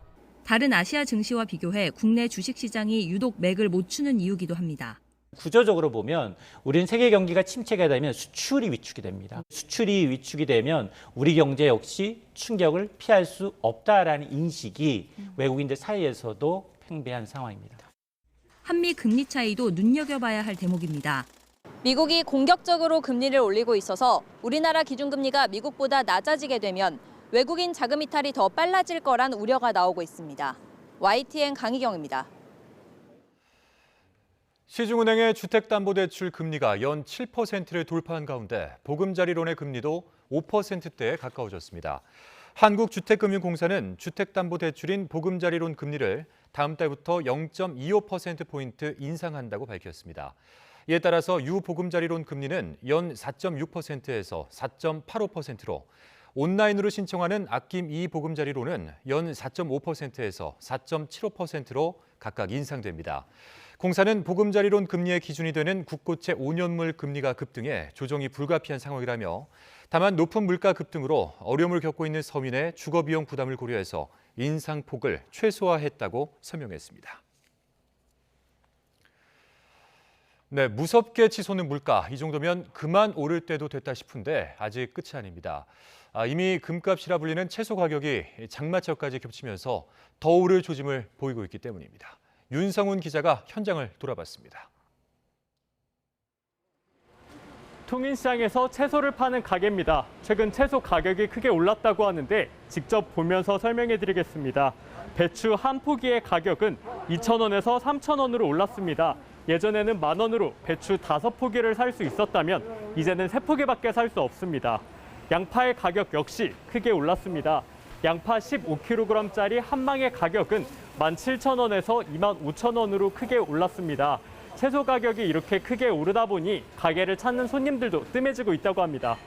Speaker 15: 다른 아시아 증시와 비교해 국내 주식시장이 유독 맥을 못 추는 이유기도 합니다.
Speaker 17: 구조적으로 보면 우리는 세계 경기가 침체가 되면 수출이 위축이 됩니다. 수출이 위축이 되면 우리 경제 역시 충격을 피할 수 없다라는 인식이 외국인들 사이에서도 팽배한 상황입니다.
Speaker 15: 한미 금리 차이도 눈여겨봐야 할 대목입니다.
Speaker 18: 미국이 공격적으로 금리를 올리고 있어서 우리나라 기준금리가 미국보다 낮아지게 되면 외국인 자금 이탈이 더 빨라질 거란 우려가 나오고 있습니다. YTN 강희경입니다.
Speaker 2: 시중은행의 주택담보대출 금리가 연 7%를 돌파한 가운데 보금자리론의 금리도 5%대에 가까워졌습니다. 한국주택금융공사는 주택담보대출인 보금자리론 금리를 다음 달부터 0.25%포인트 인상한다고 밝혔습니다. 이에 따라서 유보금자리론 금리는 연 4.6%에서 4.85%로 온라인으로 신청하는 아낌 2보금자리론은 연 4.5%에서 4.75%로 각각 인상됩니다. 공사는 보금자리론 금리의 기준이 되는 국고채 5년물 금리가 급등해 조정이 불가피한 상황이라며 다만 높은 물가 급등으로 어려움을 겪고 있는 서민의 주거비용 부담을 고려해서 인상폭을 최소화했다고 설명했습니다. 네, 무섭게 치솟는 물가. 이 정도면 그만 오를 때도 됐다 싶은데 아직 끝이 아닙니다. 이미 금값이라 불리는 채소 가격이 장마철까지 겹치면서 더 오를 조짐을 보이고 있기 때문입니다. 윤성훈 기자가 현장을 돌아봤습니다.
Speaker 19: 통인시장에서 채소를 파는 가게입니다. 최근 채소 가격이 크게 올랐다고 하는데 직접 보면서 설명해드리겠습니다. 배추 한 포기의 가격은 2,000원에서 3,000원으로 올랐습니다. 예전에는 10,000원으로 배추 5포기를 살 수 있었다면 이제는 3포기밖에 살 수 없습니다. 양파의 가격 역시 크게 올랐습니다. 양파 15kg짜리 한 망의 가격은 17,000원에서 25,000원으로 크게 올랐습니다. 채소 가격이 이렇게 크게 오르다 보니 가게를 찾는 손님들도 뜸해지고 있다고 합니다.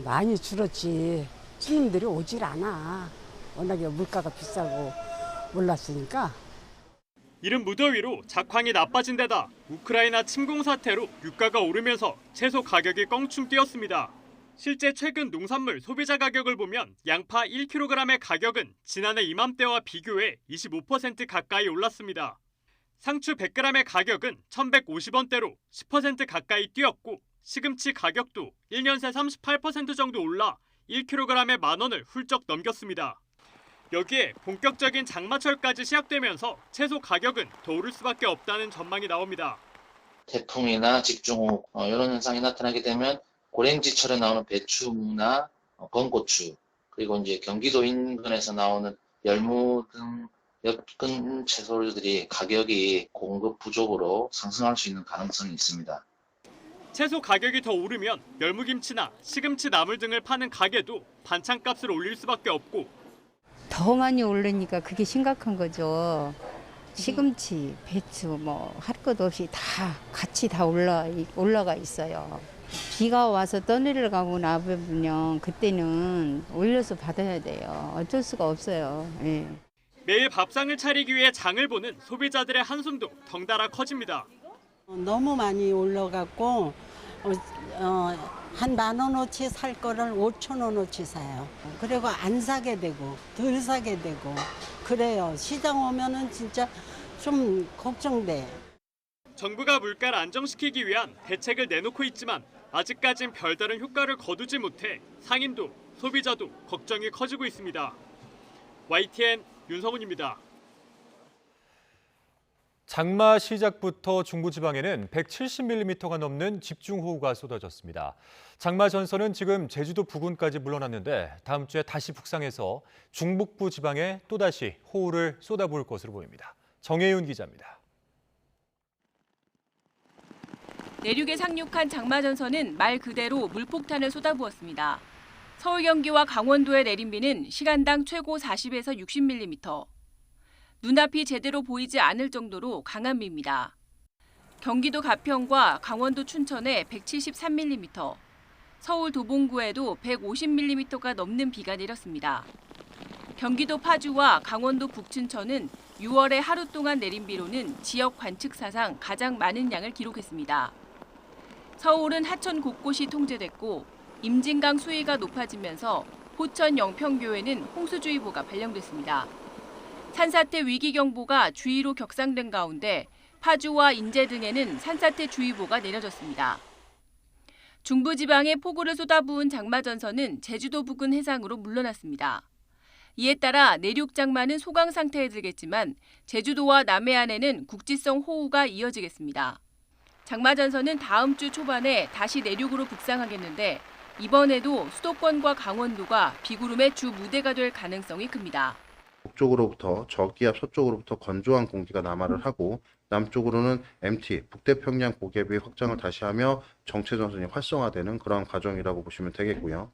Speaker 20: 많이 줄었지. 손님들이 오질 않아. 워낙에 물가가 비싸고 올랐으니까.
Speaker 19: 이른 무더위로 작황이 나빠진 데다 우크라이나 침공 사태로 유가가 오르면서 채소 가격이 껑충 뛰었습니다. 실제 최근 농산물 소비자 가격을 보면 양파 1kg의 가격은 지난해 이맘때와 비교해 25% 가까이 올랐습니다. 상추 100g의 가격은 1,150원대로 10% 가까이 뛰었고 시금치 가격도 1년 새 38% 정도 올라 1kg에 10,000원을 훌쩍 넘겼습니다. 여기에 본격적인 장마철까지 시작되면서 채소 가격은 더 오를 수밖에 없다는 전망이 나옵니다.
Speaker 22: 태풍이나 집중호우 이런 현상이 나타나게 되면 고랭지철에 나오는 배추나 건고추 그리고 이제 경기도 인근에서 나오는 열무 등 엽근 채소들이 가격이 공급 부족으로 상승할 수 있는 가능성이 있습니다.
Speaker 19: 채소 가격이 더 오르면 열무김치나 시금치 나물 등을 파는 가게도 반찬값을 올릴 수밖에 없고
Speaker 23: 더 많이 오르니까 그게 심각한 거죠. 시금치, 배추 뭐 할 것 없이 다 같이 다 올라가 있어요. 비가 와서 떠내려 가고 나면 그때는 올려서 받아야 돼요. 어쩔 수가 없어요. 예.
Speaker 19: 매일 밥상을 차리기 위해 장을 보는 소비자들의 한숨도 덩달아 커집니다.
Speaker 20: 너무 많이 올라갔고 한 10,000원어치 살 거를 5,000원어치 사요. 그리고 안 사게 되고 덜 사게 되고 그래요. 시장 오면은 진짜 좀 걱정돼.
Speaker 19: 정부가 물가를 안정시키기 위한 대책을 내놓고 있지만 아직까진 별다른 효과를 거두지 못해 상인도 소비자도 걱정이 커지고 있습니다. YTN 윤성훈입니다.
Speaker 2: 장마 시작부터 중부지방에는 170mm가 넘는 집중호우가 쏟아졌습니다. 장마 전선은 지금 제주도 부근까지 물러났는데 다음 주에 다시 북상해서 중북부 지방에 또다시 호우를 쏟아부을 것으로 보입니다. 정혜윤 기자입니다.
Speaker 25: 내륙에 상륙한 장마 전선은 말 그대로 물폭탄을 쏟아부었습니다. 서울 경기와 강원도의 내린비는 시간당 최고 40에서 60mm. 눈앞이 제대로 보이지 않을 정도로 강한 비입니다. 경기도 가평과 강원도 춘천에 173mm, 서울 도봉구에도 150mm가 넘는 비가 내렸습니다. 경기도 파주와 강원도 북춘천은 6월에 하루 동안 내린 비로는 지역 관측사상 가장 많은 양을 기록했습니다. 서울은 하천 곳곳이 통제됐고 임진강 수위가 높아지면서 포천 영평교에는 홍수주의보가 발령됐습니다. 산사태 위기경보가 주의로 격상된 가운데 파주와 인제 등에는 산사태 주의보가 내려졌습니다. 중부지방에 폭우를 쏟아부은 장마전선은 제주도 부근 해상으로 물러났습니다. 이에 따라 내륙 장마는 소강 상태에 들겠지만 제주도와 남해안에는 국지성 호우가 이어지겠습니다. 장마전선은 다음 주 초반에 다시 내륙으로 북상하겠는데 이번에도 수도권과 강원도가 비구름의 주 무대가 될 가능성이 큽니다.
Speaker 4: 북쪽으로부터 저기압, 서쪽으로부터 건조한 공기가 남하를 하고 남쪽으로는 MT, 북태평양 고기압이 확장을 다시 하며 정체전선이 활성화되는 그런 과정이라고 보시면 되겠고요.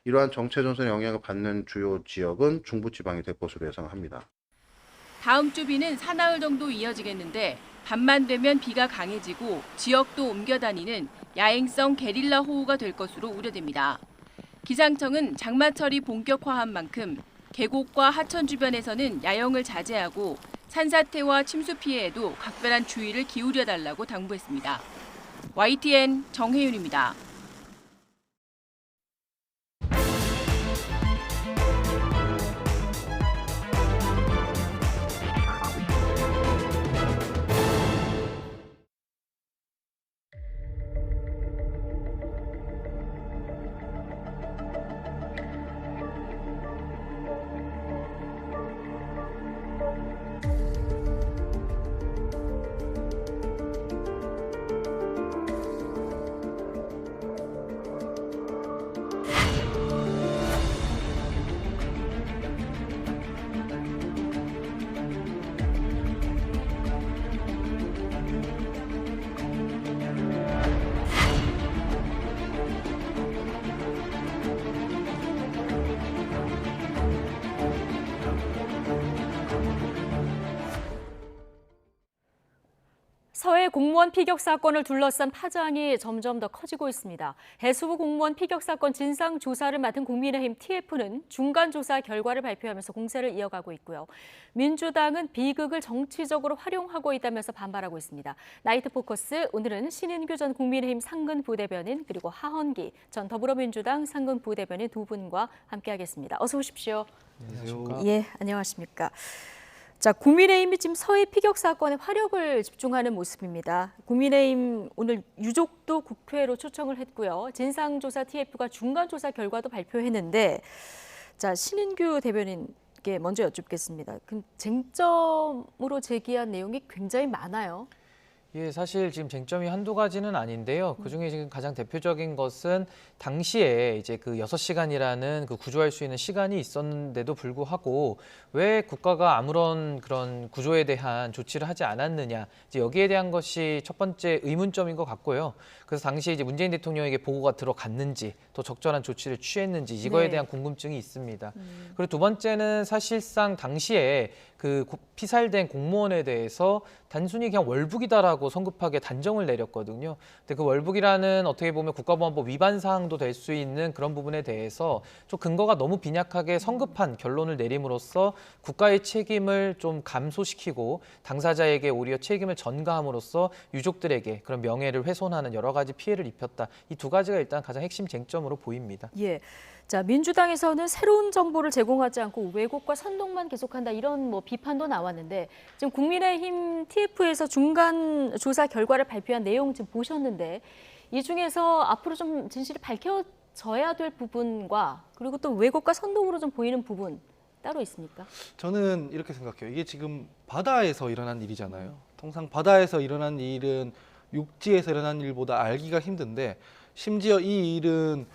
Speaker 4: 이러한 정체전선의 영향을 받는 주요 지역은 중부지방이 될 것으로 예상합니다.
Speaker 25: 다음 주 비는 사나흘 정도 이어지겠는데 밤만 되면 비가 강해지고 지역도 옮겨 다니는 야행성 게릴라 호우가 될 것으로 우려됩니다. 기상청은 장마철이 본격화한 만큼 계곡과 하천 주변에서는 야영을 자제하고 산사태와 침수 피해에도 각별한 주의를 기울여 달라고 당부했습니다. YTN 정혜윤입니다.
Speaker 1: 서해 공무원 피격 사건을 둘러싼 파장이 점점 더 커지고 있습니다. 해수부 공무원 피격 사건 진상 조사를 맡은 국민의힘 TF는 중간 조사 결과를 발표하면서 공세를 이어가고 있고요. 민주당은 비극을 정치적으로 활용하고 있다면서 반발하고 있습니다. 나이트 포커스, 오늘은 신인규 전 국민의힘 상근 부대변인 그리고 하헌기 전 더불어민주당 상근 부대변인 두 분과 함께하겠습니다. 어서 오십시오.
Speaker 5: 안녕하십니까?
Speaker 1: 예, 안녕하십니까? 자, 국민의힘이 지금 서해 피격 사건에 화력을 집중하는 모습입니다. 국민의힘 오늘 유족도 국회로 초청을 했고요. 진상조사 TF가 중간조사 결과도 발표했는데, 자, 신인규 대변인께 먼저 여쭙겠습니다. 쟁점으로 제기한 내용이 굉장히 많아요.
Speaker 5: 예, 사실 지금 쟁점이 한두 가지는 아닌데요. 그중에 지금 가장 대표적인 것은 당시에 이제 그 6시간이라는 그 구조할 수 있는 시간이 있었는데도 불구하고 왜 국가가 아무런 그런 구조에 대한 조치를 하지 않았느냐. 이제 여기에 대한 것이 첫 번째 의문점인 것 같고요. 그래서 당시에 이제 문재인 대통령에게 보고가 들어갔는지 또 적절한 조치를 취했는지 이거에 대한 궁금증이 있습니다. 그리고 두 번째는 사실상 당시에 그 피살된 공무원에 대해서 단순히 그냥 월북이다라고 성급하게 단정을 내렸거든요. 근데 그 월북이라는 어떻게 보면 국가보안법 위반 사항도 될 수 있는 그런 부분에 대해서 좀 근거가 너무 빈약하게 성급한 결론을 내림으로써 국가의 책임을 좀 감소시키고 당사자에게 오히려 책임을 전가함으로써 유족들에게 그런 명예를 훼손하는 여러 가지 피해를 입혔다. 이 두 가지가 일단 가장 핵심 쟁점으로 보입니다.
Speaker 1: 예. 자, 민주당에서는 새로운 정보를 제공하지 않고 왜곡과 선동만 계속한다 이런 비판도 나왔는데 지금 국민의힘 TF에서 중간 조사 결과를 발표한 내용 지금 보셨는데 이 중에서 앞으로 좀 진실이 밝혀져야 될 부분과 그리고 또 왜곡과 선동으로 좀 보이는 부분 따로 있습니까?
Speaker 6: 저는 이렇게 생각해요. 이게 지금 바다에서 일어난 일이잖아요. 통상 바다에서 일어난 일은 육지에서 일어난 일보다 알기가 힘든데 심지어 이 일은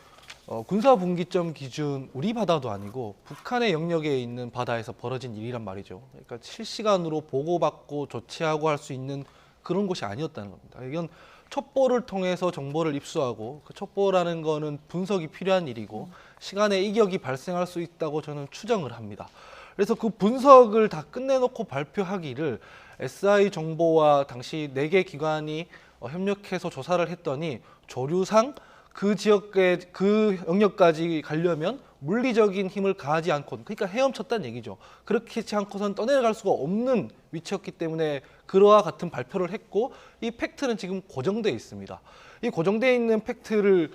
Speaker 6: 군사분기점 기준 우리 바다도 아니고 북한의 영역에 있는 바다에서 벌어진 일이란 말이죠. 그러니까 실시간으로 보고받고 조치하고 할 수 있는 그런 곳이 아니었다는 겁니다. 이건 첩보를 통해서 정보를 입수하고 그 첩보라는 거는 분석이 필요한 일이고 시간의 이격이 발생할 수 있다고 저는 추정을 합니다. 그래서 그 분석을 다 끝내놓고 발표하기를 SI 정보와 당시 4개 기관이 협력해서 조사를 했더니 조류상 그 지역의 그 영역까지 가려면 물리적인 힘을 가하지 않고, 그러니까 헤엄쳤다는 얘기죠. 그렇게 하지 않고선 떠내려갈 수가 없는 위치였기 때문에 그와 같은 발표를 했고, 이 팩트는 지금 고정돼 있습니다. 이 고정돼 있는 팩트를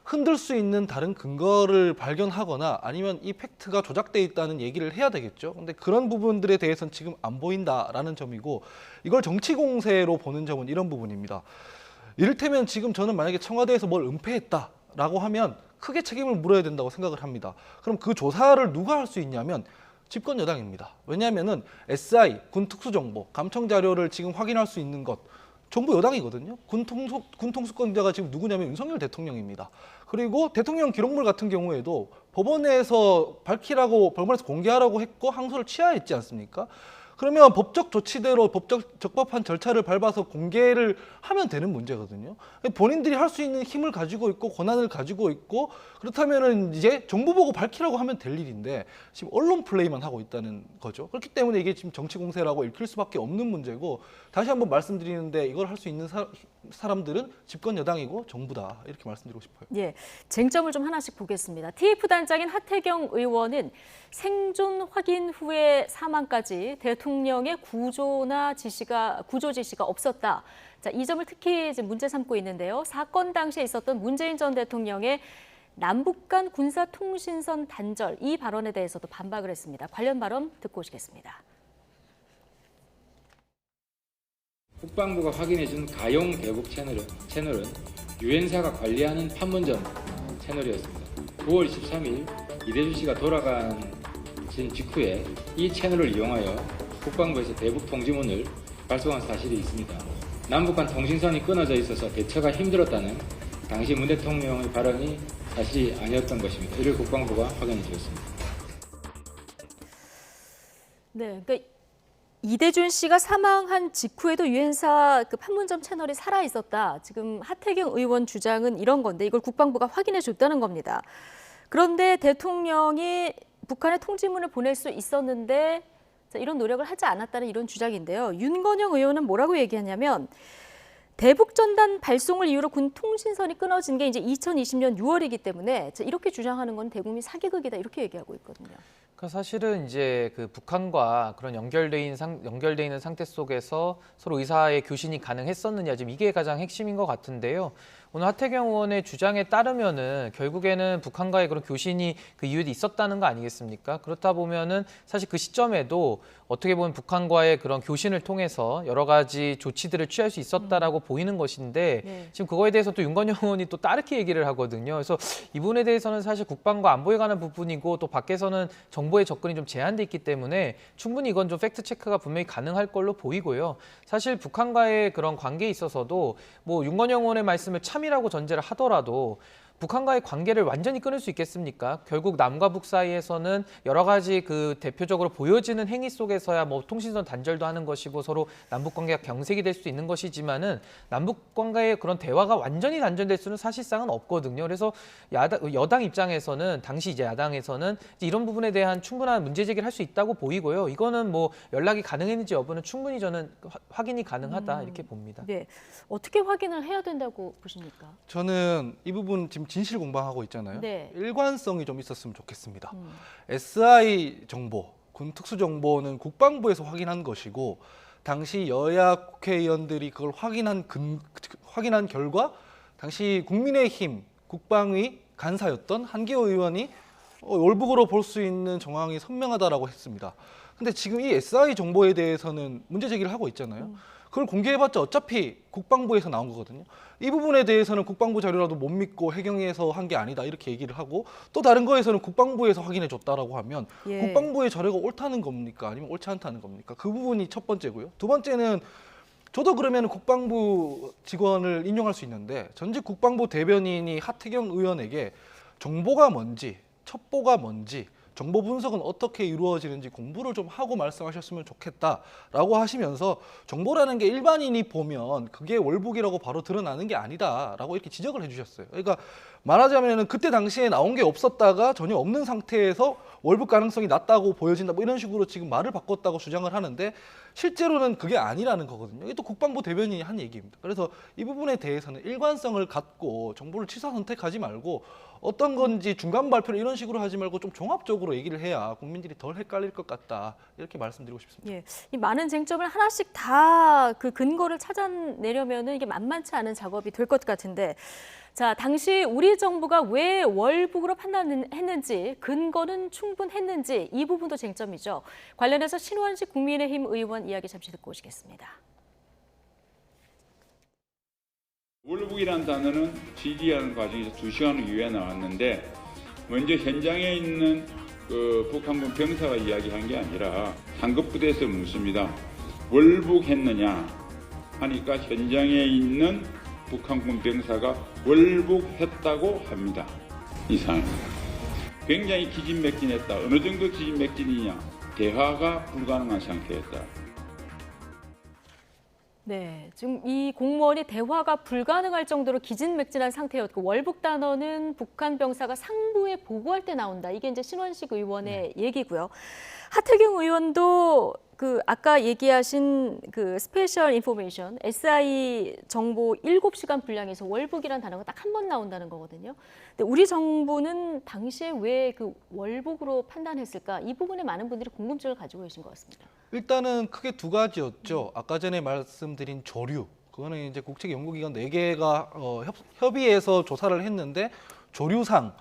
Speaker 6: 흔들 수 있는 다른 근거를 발견하거나 아니면 이 팩트가 조작돼 있다는 얘기를 해야 되겠죠. 근데 그런 부분들에 대해서는 지금 안 보인다라는 점이고, 이걸 정치 공세로 보는 점은 이런 부분입니다. 이를테면 지금 저는 만약에 청와대에서 뭘 은폐했다라고 하면 크게 책임을 물어야 된다고 생각을 합니다. 그럼 그 조사를 누가 할 수 있냐면 집권 여당입니다. 왜냐하면은 SI, 군 특수정보, 감청 자료를 지금 확인할 수 있는 것 정부 여당이거든요. 군 통수권자가 지금 누구냐면 윤석열 대통령입니다. 그리고 대통령 기록물 같은 경우에도 법원에서 밝히라고, 법원에서 공개하라고 했고 항소를 취하했지 않습니까? 그러면 법적 조치대로 적법한 절차를 밟아서 공개를 하면 되는 문제거든요. 본인들이 할 수 있는 힘을 가지고 있고 권한을 가지고 있고, 그렇다면은 이제 정부 보고 밝히라고 하면 될 일인데 지금 언론 플레이만 하고 있다는 거죠. 그렇기 때문에 이게 지금 정치 공세라고 읽힐 수밖에 없는 문제고, 다시 한번 말씀드리는데 이걸 할 수 있는 사람들은 집권 여당이고 정부다, 이렇게 말씀드리고 싶어요.
Speaker 1: 예, 쟁점을 좀 하나씩 보겠습니다. TF단장인 하태경 의원은 생존 확인 후에 사망까지 대통령의 구조 지시가 없었다. 자, 이 점을 특히 이제 문제 삼고 있는데요. 사건 당시에 있었던 문재인 전 대통령의 남북 간 군사통신선 단절, 이 발언에 대해서도 반박을 했습니다. 관련 발언 듣고 오시겠습니다.
Speaker 3: 국방부가 확인해준 가용 대북 채널은 유엔사가 관리하는 판문점 채널이었습니다. 9월 13일 이대주 씨가 돌아간 직후에 이 채널을 이용하여 국방부에서 대북 통지문을 발송한 사실이 있습니다. 남북 간 통신선이 끊어져 있어서 대처가 힘들었다는 당시 문 대통령의 발언이 사실이 아니었던 것입니다. 이를 국방부가 확인해 주었습니다.
Speaker 1: 네, 그러니까 이대준 씨가 사망한 직후에도 유엔사 그 판문점 채널이 살아 있었다. 지금 하태경 의원 주장은 이런 건데 이걸 국방부가 확인해 줬다는 겁니다. 그런데 대통령이 북한에 통지문을 보낼 수 있었는데 이런 노력을 하지 않았다는 이런 주장인데요. 윤건영 의원은 뭐라고 얘기하냐면 대북전단 발송을 이유로 군 통신선이 끊어진 게 이제 2020년 6월이기 때문에 이렇게 주장하는 건 대국민 사기극이다, 이렇게 얘기하고 있거든요.
Speaker 5: 사실은 이제 그 북한과 그런 연결돼 있는 상태 속에서 서로 의사의 교신이 가능했었느냐, 지금 이게 가장 핵심인 것 같은데요. 오늘 하태경 의원의 주장에 따르면은 결국에는 북한과의 그런 교신이 그 이유에 있었다는 거 아니겠습니까? 그렇다 보면은 사실 그 시점에도 어떻게 보면 북한과의 그런 교신을 통해서 여러 가지 조치들을 취할 수 있었다라고 보이는 것인데, 네. 지금 그거에 대해서 또 윤건영 의원이 또 다르게 얘기를 하거든요. 그래서 이 부분에 대해서는 사실 국방과 안보에 관한 부분이고 또 밖에서는 정보의 접근이 좀 제한돼 있기 때문에 충분히 이건 좀 팩트 체크가 분명히 가능할 걸로 보이고요. 사실 북한과의 그런 관계에 있어서도 뭐 윤건영 의원의 말씀을 참이라고 전제를 하더라도 북한과의 관계를 완전히 끊을 수 있겠습니까? 결국 남과 북 사이에서는 여러 가지 그 대표적으로 보여지는 행위 속에서야 뭐 통신선 단절도 하는 것이고 서로 남북 관계가 경색이 될 수 있는 것이지만은 남북 관계의 그런 대화가 완전히 단절될 수는 사실상은 없거든요. 그래서 여당 입장에서는, 당시 이제 야당에서는 이제 이런 부분에 대한 충분한 문제 제기를 할 수 있다고 보이고요. 이거는 뭐 연락이 가능했는지 여부는 충분히 저는 확인이 가능하다, 이렇게 봅니다.
Speaker 1: 네, 어떻게 확인을 해야 된다고 보십니까?
Speaker 6: 저는 이 부분 지금 진실 공방하고 있잖아요.
Speaker 1: 네.
Speaker 6: 일관성이 좀 있었으면 좋겠습니다. SI 정보, 군 특수 정보는 국방부에서 확인한 것이고, 당시 여야 국회의원들이 그걸 확인한 결과 당시 국민의힘 국방위 간사였던 한기호 의원이 월북으로 볼 수 있는 정황이 선명하다라고 했습니다. 근데 지금 이 SI 정보에 대해서는 문제 제기를 하고 있잖아요. 그걸 공개해봤자 어차피 국방부에서 나온 거거든요. 이 부분에 대해서는 국방부 자료라도 못 믿고 해경에서 한 게 아니다, 이렇게 얘기를 하고, 또 다른 거에서는 국방부에서 확인해 줬다라고 하면 국방부의 자료가 옳다는 겁니까? 아니면 옳지 않다는 겁니까? 그 부분이 첫 번째고요. 두 번째는 저도 그러면 국방부 직원을 인용할 수 있는데, 전직 국방부 대변인이 하태경 의원에게 정보가 뭔지, 첩보가 뭔지, 정보 분석은 어떻게 이루어지는지 공부를 좀 하고 말씀하셨으면 좋겠다라고 하시면서, 정보라는 게 일반인이 보면 그게 월북이라고 바로 드러나는 게 아니다라고 이렇게 지적을 해주셨어요. 그러니까 말하자면 그때 당시에 나온 게 없었다가 전혀 없는 상태에서 월북 가능성이 낮다고 보여진다, 뭐 이런 식으로 지금 말을 바꿨다고 주장을 하는데, 실제로는 그게 아니라는 거거든요. 이게 또 국방부 대변인이 한 얘기입니다. 그래서 이 부분에 대해서는 일관성을 갖고 정보를 취사 선택하지 말고 어떤 건지 중간 발표를 이런 식으로 하지 말고 좀 종합적으로 얘기를 해야 국민들이 덜 헷갈릴 것 같다. 이렇게 말씀드리고 싶습니다.
Speaker 1: 예, 이 많은 쟁점을 하나씩 다 그 근거를 찾아내려면은 이게 만만치 않은 작업이 될 것 같은데, 자, 당시 우리 정부가 왜 월북으로 판단했는지, 근거는 충분했는지 이 부분도 쟁점이죠. 관련해서 신원식 국민의힘 의원 이야기 잠시 듣고 오시겠습니다.
Speaker 7: 월북이라는 단어는 지지하는 과정에서 2시간을 이후에 나왔는데 먼저 현장에 있는 그 북한군 병사가 이야기한 게 아니라 상급부대에서 묻습니다. 월북했느냐 하니까 현장에 있는 북한군 병사가 월북했다고 합니다. 이상입니다. 굉장히 기진맥진했다. 어느 정도 기진맥진이냐? 대화가 불가능한 상태였다.
Speaker 1: 네, 지금 이 공무원이 대화가 불가능할 정도로 기진맥진한 상태였고, 월북 단어는 북한 병사가 상부에 보고할 때 나온다. 이게 이제 신원식 의원의 얘기고요. 하태경 의원도 그 아까 얘기하신 그 스페셜 인포메이션 SI 정보 7시간 분량에서 월북이라는 단어가 딱 한 번 나온다는 거거든요. 근데 우리 정부는 당시에 왜 그 월북으로 판단했을까? 이 부분에 많은 분들이 궁금증을 가지고 계신 것 같습니다.
Speaker 6: 일단은 크게 두 가지였죠. 아까 전에 말씀드린 조류. 그거는 이제 국책연구기관 4개가 협의해서 조사를 했는데 조류상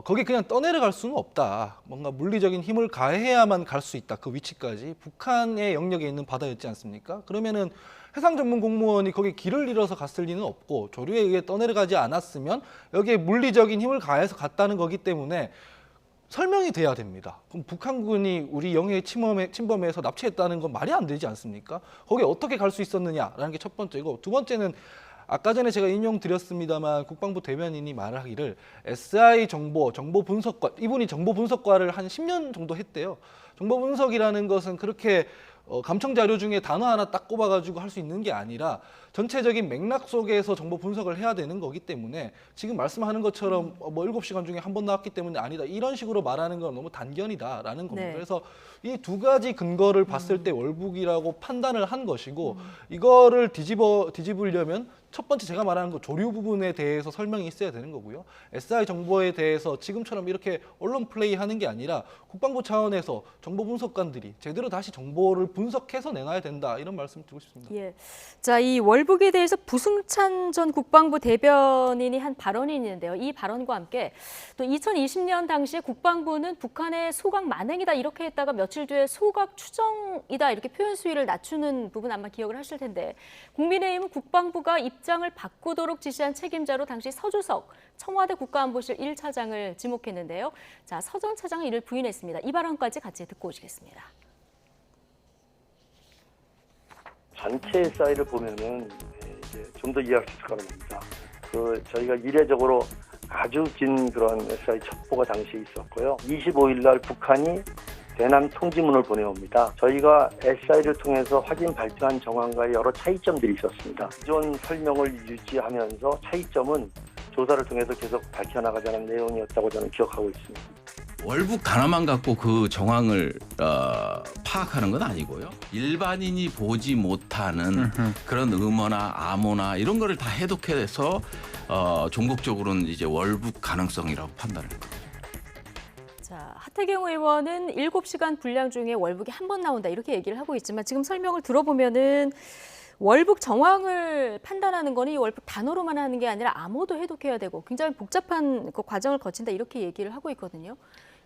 Speaker 6: 거기 그냥 떠내려갈 수는 없다. 뭔가 물리적인 힘을 가해야만 갈 수 있다. 그 위치까지. 북한의 영역에 있는 바다였지 않습니까? 그러면은 해상 전문 공무원이 거기 길을 잃어서 갔을 리는 없고 조류에 의해 떠내려가지 않았으면 여기에 물리적인 힘을 가해서 갔다는 거기 때문에 설명이 돼야 됩니다. 그럼 북한군이 우리 영해에 침범해서 납치했다는 건 말이 안 되지 않습니까? 거기 어떻게 갈 수 있었느냐라는 게 첫 번째고, 두 번째는 아까 전에 제가 인용드렸습니다만 국방부 대변인이 말하기를 SI 정보 분석과, 이분이 정보 분석과를 한 10년 정도 했대요. 정보 분석이라는 것은 그렇게 감청 자료 중에 단어 하나 딱 꼽아가지고 할 수 있는 게 아니라 전체적인 맥락 속에서 정보 분석을 해야 되는 거기 때문에 지금 말씀하는 것처럼 뭐 7시간 중에 한 번 나왔기 때문에 아니다. 이런 식으로 말하는 건 너무 단견이다라는 겁니다.
Speaker 1: 네.
Speaker 6: 그래서 이 두 가지 근거를 봤을 때 월북이라고 판단을 한 것이고, 이거를 뒤집으려면 첫 번째 제가 말하는 거 조류 부분에 대해서 설명이 있어야 되는 거고요. SI 정보에 대해서 지금처럼 이렇게 언론 플레이하는 게 아니라 국방부 차원에서 정보 분석관들이 제대로 다시 정보를 분석해서 내놔야 된다. 이런 말씀 드리고 싶습니다.
Speaker 1: 예. 자, 이 월북에 대해서 부승찬 전 국방부 대변인이 한 발언이 있는데요. 이 발언과 함께 또 2020년 당시에 국방부는 북한의 소각 만행이다 이렇게 했다가 며칠 뒤에 소각 추정이다 이렇게 표현 수위를 낮추는 부분 아마 기억을 하실 텐데, 국민의힘은 국방부가 입장을 바꾸도록 지시한 책임자로 당시 서주석 청와대 국가안보실 1차장을 지목했는데요. 자, 서 전 차장은 이를 부인했습니다. 이 발언까지 같이 듣고 오시겠습니다.
Speaker 9: 전체 SI를 보면은 이제 좀 더 이해할 수 있을 거라고 봅니다. 저희가 이례적으로 아주 긴 그런 SI 첩보가 당시에 있었고요. 25일 날 북한이 대남 통지문을 보내옵니다. 저희가 SI를 통해서 확인 발표한 정황과의 여러 차이점들이 있었습니다. 기존 설명을 유지하면서 차이점은 조사를 통해서 계속 밝혀나가자는 내용이었다고 저는 기억하고 있습니다.
Speaker 14: 월북 단어만 갖고 그 정황을 파악하는 건 아니고요. 일반인이 보지 못하는 그런 음어나 암호나 이런 거를 다 해독해서 종국적으로는 이제 월북 가능성이라고 판단을 합니다.
Speaker 1: 자, 하태경 의원은 7시간 분량 중에 월북이 한 번 나온다 이렇게 얘기를 하고 있지만, 지금 설명을 들어보면은 월북 정황을 판단하는 거는 이 월북 단어로만 하는 게 아니라 암호도 해독해야 되고 굉장히 복잡한 그 과정을 거친다 이렇게 얘기를 하고 있거든요.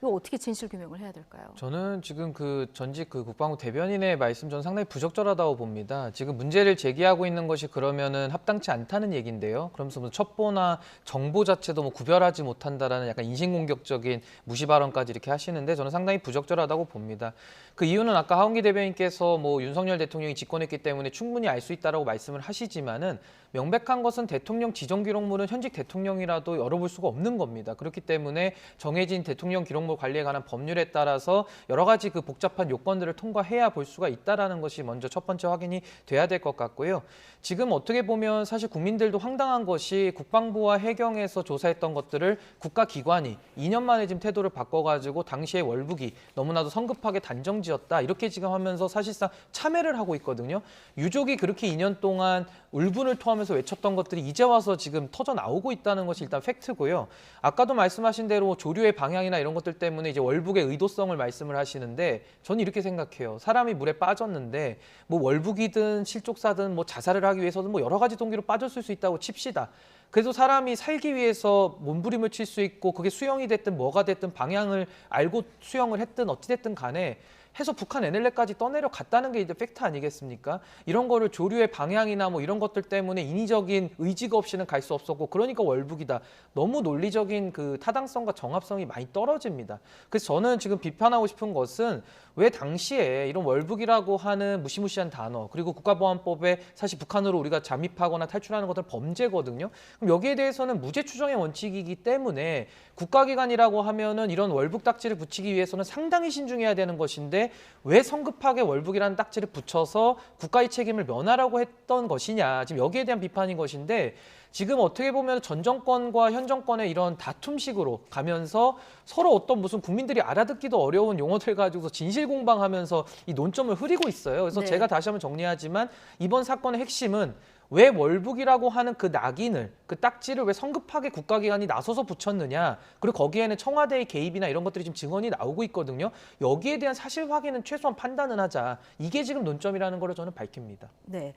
Speaker 1: 이거 어떻게 진실 규명을 해야 될까요?
Speaker 5: 저는 지금 그 전직 그 국방부 대변인의 말씀 전 상당히 부적절하다고 봅니다. 지금 문제를 제기하고 있는 것이 그러면은 합당치 않다는 얘기인데요. 그러면서 뭐 첩보나 정보 자체도 뭐 구별하지 못한다라는 약간 인신공격적인 무시 발언까지 이렇게 하시는데 저는 상당히 부적절하다고 봅니다. 그 이유는 아까 하은기 대변인께서 뭐 윤석열 대통령이 집권했기 때문에 충분히 알 수 있다라고 말씀을 하시지만은 명백한 것은 대통령 지정 기록물은 현직 대통령이라도 열어볼 수가 없는 겁니다. 그렇기 때문에 정해진 대통령 기록물 관리에 관한 법률에 따라서 여러 가지 그 복잡한 요건들을 통과해야 볼 수가 있다라는 것이 먼저 첫 번째 확인이 돼야 될 것 같고요. 지금 어떻게 보면 사실 국민들도 황당한 것이 국방부와 해경에서 조사했던 것들을 국가기관이 2년 만에 지금 태도를 바꿔가지고 당시의 월북이 너무나도 성급하게 단정 지었다 이렇게 지금 하면서 사실상 참회를 하고 있거든요. 유족이 그렇게 2년 동안 울분을 토하면서 외쳤던 것들이 이제 와서 지금 터져 나오고 있다는 것이 일단 팩트고요. 아까도 말씀하신 대로 조류의 방향이나 이런 것들 때문에 이제 월북의 의도성을 말씀을 하시는데 저는 이렇게 생각해요. 사람이 물에 빠졌는데 뭐 월북이든 실족사든 뭐 자살을 하기 위해서든 뭐 여러 가지 동기로 빠졌을 수 있다고 칩시다. 그래도 사람이 살기 위해서 몸부림을 칠 수 있고 그게 수영이 됐든 뭐가 됐든 방향을 알고 수영을 했든 어찌됐든 간에 해서 북한 NLL까지 떠내려 갔다는 게 이제 팩트 아니겠습니까? 이런 거를 조류의 방향이나 뭐 이런 것들 때문에 인위적인 의지가 없이는 갈 수 없었고 그러니까 월북이다. 너무 논리적인 그 타당성과 정합성이 많이 떨어집니다. 그래서 저는 지금 비판하고 싶은 것은 왜 당시에 이런 월북이라고 하는 무시무시한 단어 그리고 국가보안법에 사실 북한으로 우리가 잠입하거나 탈출하는 것들 범죄거든요. 그럼 여기에 대해서는 무죄 추정의 원칙이기 때문에 국가기관이라고 하면은 이런 월북 딱지를 붙이기 위해서는 상당히 신중해야 되는 것인데 왜 성급하게 월북이라는 딱지를 붙여서 국가의 책임을 면하라고 했던 것이냐. 지금 여기에 대한 비판인 것인데 지금 어떻게 보면 전 정권과 현 정권의 이런 다툼식으로 가면서 서로 어떤 무슨 국민들이 알아듣기도 어려운 용어들 가지고서 진실 공방하면서 이 논점을 흐리고 있어요. 그래서
Speaker 1: 네.
Speaker 5: 제가 다시 한번 정리하지만 이번 사건의 핵심은 왜 월북이라고 하는 그 낙인을, 그 딱지를 왜 성급하게 국가기관이 나서서 붙였느냐. 그리고 거기에는 청와대의 개입이나 이런 것들이 지금 증언이 나오고 있거든요. 여기에 대한 사실 확인은 최소한 판단은 하자. 이게 지금 논점이라는 걸 저는 밝힙니다.
Speaker 1: 네.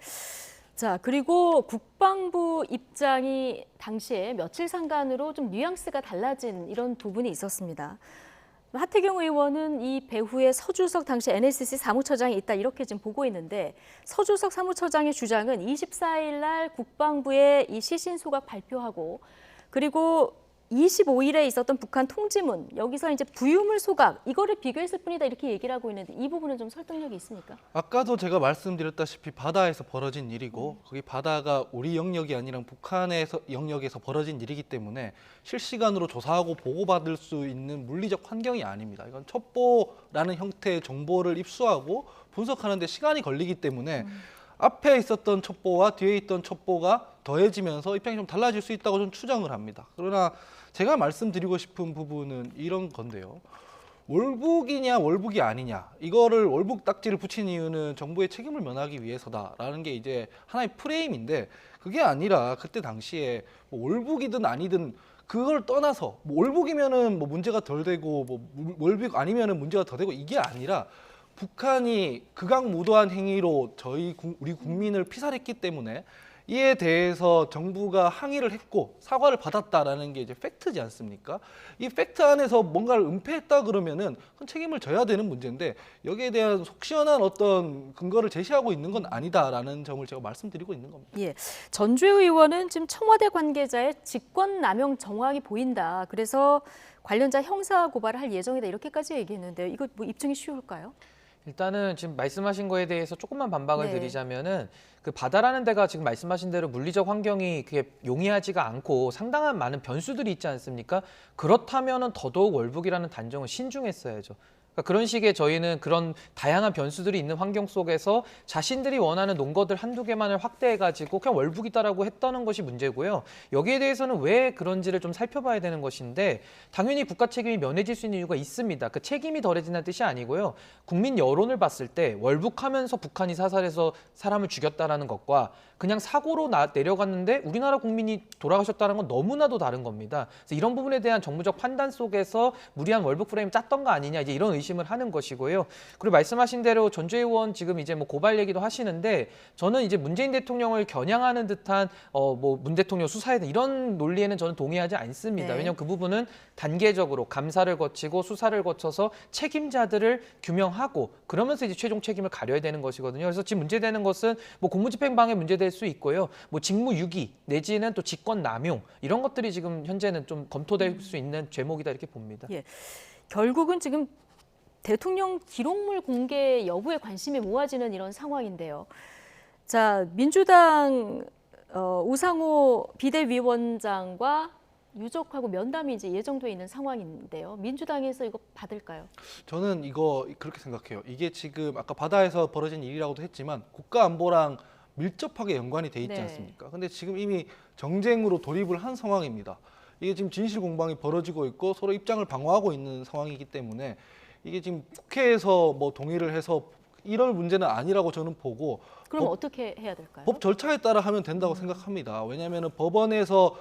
Speaker 1: 자, 그리고 국방부 입장이 당시에 며칠 상간으로 좀 뉘앙스가 달라진 이런 부분이 있었습니다. 하태경 의원은 이 배후에 서주석 당시 NSC 사무처장이 있다 이렇게 지금 보고 있는데 서주석 사무처장의 주장은 24일 날 국방부에 이 시신 소각 발표하고 그리고 25일에 있었던 북한 통지문 여기서 이제 부유물 소각 이거를 비교했을 뿐이다 이렇게 얘기를 하고 있는데 이 부분은 좀 설득력이 있습니까?
Speaker 6: 아까도 제가 말씀드렸다시피 바다에서 벌어진 일이고 거기 바다가 우리 영역이 아니라 북한에서 영역에서 벌어진 일이기 때문에 실시간으로 조사하고 보고받을 수 있는 물리적 환경이 아닙니다. 이건 첩보라는 형태의 정보를 입수하고 분석하는 데 시간이 걸리기 때문에 앞에 있었던 첩보와 뒤에 있던 첩보가 더해지면서 입장이 좀 달라질 수 있다고 좀 추정을 합니다. 그러나 제가 말씀드리고 싶은 부분은 이런 건데요. 월북이냐 월북이 아니냐 이거를 월북 딱지를 붙인 이유는 정부의 책임을 면하기 위해서다라는 게 이제 하나의 프레임인데 그게 아니라 그때 당시에 뭐 월북이든 아니든 그걸 떠나서 뭐 월북이면은 뭐 문제가 덜 되고 뭐 월북 아니면은 문제가 더 되고 이게 아니라 북한이 극악무도한 행위로 우리 국민을 피살했기 때문에 이에 대해서 정부가 항의를 했고 사과를 받았다라는 게 이제 팩트지 않습니까? 이 팩트 안에서 뭔가를 은폐했다 그러면은 그건 책임을 져야 되는 문제인데 여기에 대한 속 시원한 어떤 근거를 제시하고 있는 건 아니다라는 점을 제가 말씀드리고 있는 겁니다.
Speaker 1: 예, 전주혜 의원은 지금 청와대 관계자의 직권남용 정황이 보인다. 그래서 관련자 형사 고발을 할 예정이다. 이렇게까지 얘기했는데요. 이거 뭐 입증이 쉬울까요?
Speaker 5: 일단은 지금 말씀하신 거에 대해서 조금만 반박을
Speaker 1: 네.
Speaker 5: 드리자면은 그 바다라는 데가 지금 말씀하신 대로 물리적 환경이 그게 용이하지가 않고 상당한 많은 변수들이 있지 않습니까? 그렇다면은 더더욱 월북이라는 단정을 신중했어야죠. 그러니까 그런 식의 저희는 그런 다양한 변수들이 있는 환경 속에서 자신들이 원하는 논거들 한두 개만을 확대해가지고 그냥 월북이다라고 했다는 것이 문제고요. 여기에 대해서는 왜 그런지를 좀 살펴봐야 되는 것인데 당연히 국가 책임이 면해질 수 있는 이유가 있습니다. 그 책임이 덜해진다는 뜻이 아니고요. 국민 여론을 봤을 때 월북하면서 북한이 사살해서 사람을 죽였다라는 것과 그냥 사고로 내려갔는데 우리나라 국민이 돌아가셨다는 건 너무나도 다른 겁니다. 그래서 이런 부분에 대한 정부적 판단 속에서 무리한 월북 프레임 짰던 거 아니냐 이제 이런 의심을 하는 것이고요. 그리고 말씀하신 대로 전주혜 의원 지금 이제 뭐 고발 얘기도 하시는데 저는 이제 문재인 대통령을 겨냥하는 듯한 뭐 문 대통령 수사에 이런 논리에는 저는 동의하지 않습니다.
Speaker 1: 네.
Speaker 5: 왜냐하면 그 부분은 단계적으로 감사를 거치고 수사를 거쳐서 책임자들을 규명하고 그러면서 이제 최종 책임을 가려야 되는 것이거든요. 그래서 지금 문제되는 것은 뭐 공무집행방해 문제될 수 있고요. 뭐 직무유기 내지는 또 직권남용 이런 것들이 지금 현재는 좀 검토될 수 있는 죄목이다 이렇게 봅니다.
Speaker 1: 예, 결국은 지금 대통령 기록물 공개 여부에 관심이 모아지는 이런 상황인데요. 자, 민주당 우상호 비대위원장과 유족하고 면담이 이제 예정돼 있는 상황인데요. 민주당에서 이거 받을까요?
Speaker 6: 저는 이거 그렇게 생각해요. 이게 지금 아까 바다에서 벌어진 일이라고도 했지만 국가 안보랑 밀접하게 연관이 돼 있지
Speaker 1: 네.
Speaker 6: 않습니까? 근데 지금 이미 정쟁으로 돌입을 한 상황입니다. 이게 지금 진실 공방이 벌어지고 있고 서로 입장을 방어하고 있는 상황이기 때문에 이게 지금 국회에서 뭐 동의를 해서 이럴 문제는 아니라고 저는 보고
Speaker 1: 그럼 어떻게 해야 될까요?
Speaker 6: 법 절차에 따라 하면 된다고 생각합니다. 왜냐하면 법원에서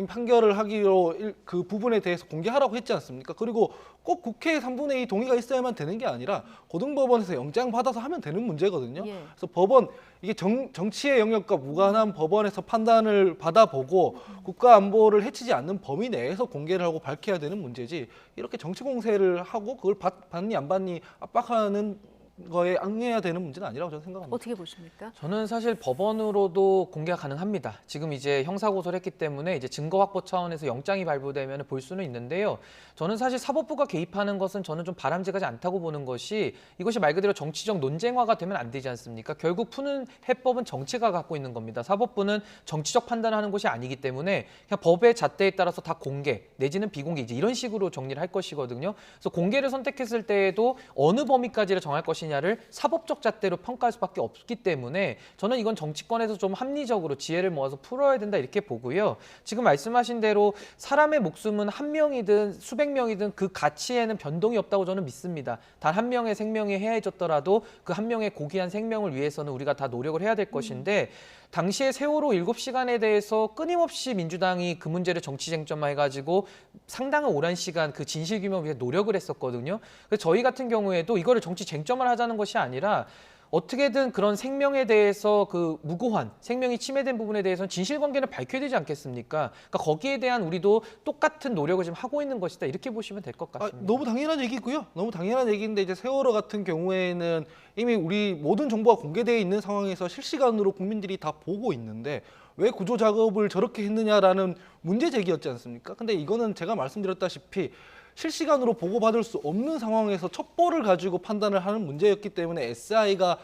Speaker 6: 판결을 하기로 그 부분에 대해서 공개하라고 했지 않습니까? 그리고 꼭 국회 3분의 2 동의가 있어야만 되는 게 아니라 고등법원에서 영장 받아서 하면 되는 문제거든요.
Speaker 1: 예.
Speaker 6: 그래서 법원 이게 정치의 영역과 무관한 법원에서 판단을 받아보고 국가 안보를 해치지 않는 범위 내에서 공개를 하고 밝혀야 되는 문제지 이렇게 정치 공세를 하고 그걸 받니 안 받니 압박하는 거에 응해야 되는 문제는 아니라고 저는 생각합니다.
Speaker 1: 어떻게 보십니까?
Speaker 5: 저는 사실 법원으로도 공개가 가능합니다. 지금 이제 형사 고소를 했기 때문에 이제 증거 확보 차원에서 영장이 발부되면 볼 수는 있는데요. 저는 사실 사법부가 개입하는 것은 저는 좀 바람직하지 않다고 보는 것이 이것이 말 그대로 정치적 논쟁화가 되면 안 되지 않습니까? 결국 푸는 해법은 정치가 갖고 있는 겁니다. 사법부는 정치적 판단을 하는 것이 아니기 때문에 그냥 법의 잣대에 따라서 다 공개 내지는 비공개 이제 이런 식으로 정리를 할 것이거든요. 그래서 공개를 선택했을 때에도 어느 범위까지를 정할 것이냐를 사법적 잣대로 평가할 수밖에 없기 때문에 저는 이건 정치권에서 좀 합리적으로 지혜를 모아서 풀어야 된다 이렇게 보고요. 지금 말씀하신 대로 사람의 목숨은 한 명이든 수백 명이든 그 가치에는 변동이 없다고 저는 믿습니다. 단 한 명의 생명이 해해졌더라도 그 한 명의 고귀한 생명을 위해서는 우리가 다 노력을 해야 될 것인데 당시에 세월호 7시간에 대해서 끊임없이 민주당이 그 문제를 정치 쟁점화해가지고 상당한 오랜 시간 그 진실규명을 위해 노력을 했었거든요. 그래서 저희 같은 경우에도 이거를 정치 쟁점을 하자는 것이 아니라 어떻게든 그런 생명에 대해서 그 무고한 생명이 침해된 부분에 대해서는 진실관계를 밝혀야 되지 않겠습니까? 그러니까 거기에 대한 우리도 똑같은 노력을 지금 하고 있는 것이다 이렇게 보시면 될 것 같습니다.
Speaker 6: 너무 당연한 얘기고요. 너무 당연한 얘기인데 이제 세월호 같은 경우에는 이미 우리 모든 정보가 공개되어 있는 상황에서 실시간으로 국민들이 다 보고 있는데 왜 구조 작업을 저렇게 했느냐라는 문제 제기였지 않습니까? 근데 이거는 제가 말씀드렸다시피 실시간으로 보고받을 수 없는 상황에서 첩보를 가지고 판단을 하는 문제였기 때문에 SI가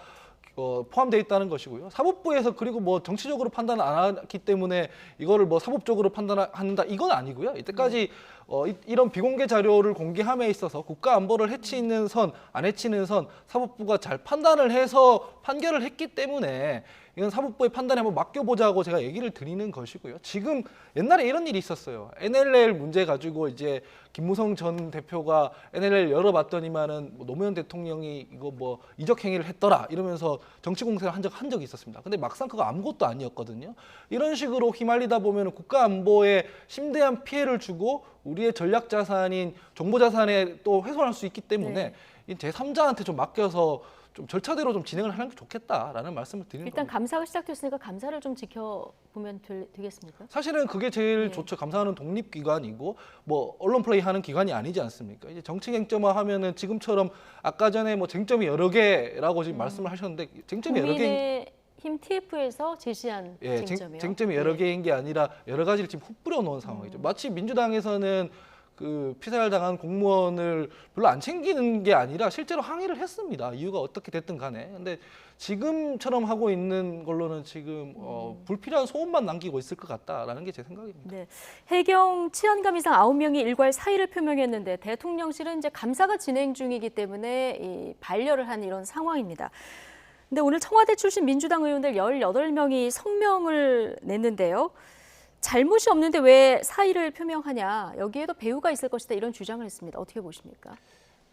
Speaker 6: 포함되어 있다는 것이고요. 사법부에서 그리고 뭐 정치적으로 판단을 안 했기 때문에 이거를 뭐 사법적으로 판단한다 이건 아니고요. 이때까지 이런 비공개 자료를 공개함에 있어서 국가 안보를 해치는 선, 안 해치는 선 사법부가 잘 판단을 해서 판결을 했기 때문에 이건 사법부의 판단에 한번 맡겨보자고 제가 얘기를 드리는 것이고요. 지금 옛날에 이런 일이 있었어요. NLL 문제 가지고 이제 김무성 전 대표가 NLL 열어봤더니만은 뭐 노무현 대통령이 이거 뭐 이적 행위를 했더라 이러면서 정치 공세를 한 적이 있었습니다. 근데 막상 그거 아무것도 아니었거든요. 이런 식으로 휘말리다 보면 국가 안보에 심대한 피해를 주고 우리의 전략 자산인 정보 자산에 또 훼손할 수 있기 때문에 이 제3자한테 좀 맡겨서 좀 절차대로 좀 진행을 하는 게 좋겠다라는 말씀을 드리는
Speaker 1: 일단
Speaker 6: 겁니다.
Speaker 1: 감사가 시작됐으니까 감사를 좀 지켜보면 되겠습니까?
Speaker 6: 사실은 그게 제일 좋죠. 감사하는 독립기관이고 뭐 언론 플레이하는 기관이 아니지 않습니까? 이제 정치 쟁점화하면은 지금처럼 아까 전에 뭐 쟁점이 여러 개라고 지금 말씀을 하셨는데 쟁점이 여러 개.
Speaker 1: 국민의힘 TF에서 제시한 쟁점이요.
Speaker 6: 쟁점이 여러 개인 게 아니라 여러 가지를 지금 흩뿌려 놓은 상황이죠. 마치 민주당에서는 그 피살 당한 공무원을 별로 안 챙기는 게 아니라 실제로 항의를 했습니다. 이유가 어떻게 됐든 간에. 근데 지금처럼 하고 있는 걸로는 지금 불필요한 소음만 남기고 있을 것 같다라는 게 제 생각입니다.
Speaker 1: 네. 해경 치안감 이상 9명이 일괄 사의를 표명했는데 대통령실은 이제 감사가 진행 중이기 때문에 이 반려를 한 이런 상황입니다. 근데 오늘 청와대 출신 민주당 의원들 18명이 성명을 냈는데요. 잘못이 없는데 왜 사의를 표명하냐. 여기에도 배후가 있을 것이다 이런 주장을 했습니다. 어떻게 보십니까?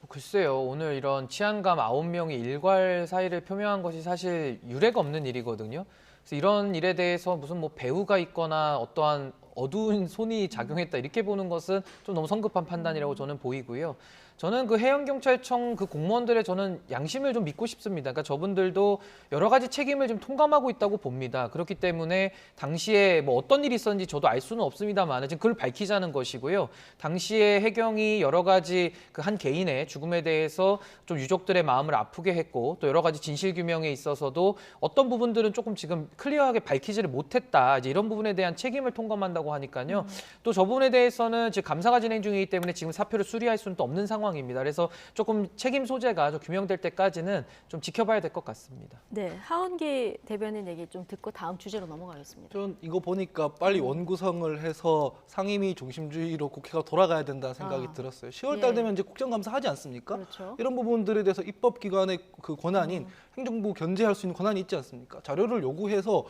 Speaker 5: 글쎄요. 오늘 이런 치안감 9명이 일괄 사의를 표명한 것이 사실 유례가 없는 일이거든요. 그래서 이런 일에 대해서 무슨 뭐 배후가 있거나 어떠한 어두운 손이 작용했다 이렇게 보는 것은 좀 너무 성급한 판단이라고 저는 보이고요. 저는 그 해양경찰청 그 공무원들의 저는 양심을 좀 믿고 싶습니다. 그러니까 저분들도 여러 가지 책임을 좀 통감하고 있다고 봅니다. 그렇기 때문에 당시에 뭐 어떤 일이 있었는지 저도 알 수는 없습니다만 지금 그걸 밝히자는 것이고요. 당시에 해경이 여러 가지 그 한 개인의 죽음에 대해서 좀 유족들의 마음을 아프게 했고 또 여러 가지 진실규명에 있어서도 어떤 부분들은 조금 지금 클리어하게 밝히지를 못했다. 이제 이런 부분에 대한 책임을 통감한다고 하니까요. 또 저 부분에 대해서는 지금 감사가 진행 중이기 때문에 지금 사표를 수리할 수는 또 없는 상황입니다. 그래서 조금 책임 소재가 좀 규명될 때까지는 좀 지켜봐야 될 것 같습니다.
Speaker 1: 네, 하은기 대변인 얘기 좀 듣고 다음 주제로 넘어가겠습니다.
Speaker 6: 전 이거 보니까 빨리 원구성을 해서 상임위 중심주의로 국회가 돌아가야 된다는 생각이 들었어요. 10월 달 되면 이제 국정감사 하지 않습니까?
Speaker 1: 그렇죠.
Speaker 6: 이런 부분들에 대해서 입법기관의 그 권한인 행정부 견제할 수 있는 권한이 있지 않습니까? 자료를 요구해서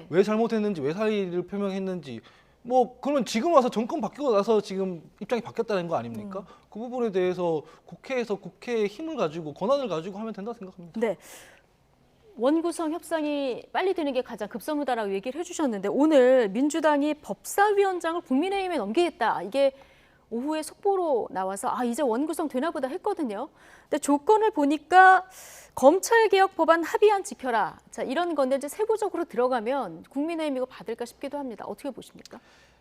Speaker 6: 왜 잘못했는지, 왜 사의를 표명했는지 뭐 그러면 지금 와서 정권 바뀌고 나서 지금 입장이 바뀌었다는 거 아닙니까? 그 부분에 대해서 국회에서 국회의 힘을 가지고 권한을 가지고 하면 된다고 생각합니다.
Speaker 1: 네. 원구성 협상이 빨리 되는 게 가장 급선무다라고 얘기를 해주셨는데 오늘 민주당이 법사위원장을 국민의힘에 넘기겠다. 이게 오후에 속보로 나와서 이제 원구성 되나 보다 했거든요. 근데 조건을 보니까 검찰개혁 법안 합의안 지켜라. 자, 이런 건데 이제 세부적으로 들어가면 국민의힘 이거 받을까 싶기도 합니다. 어떻게 보십니까?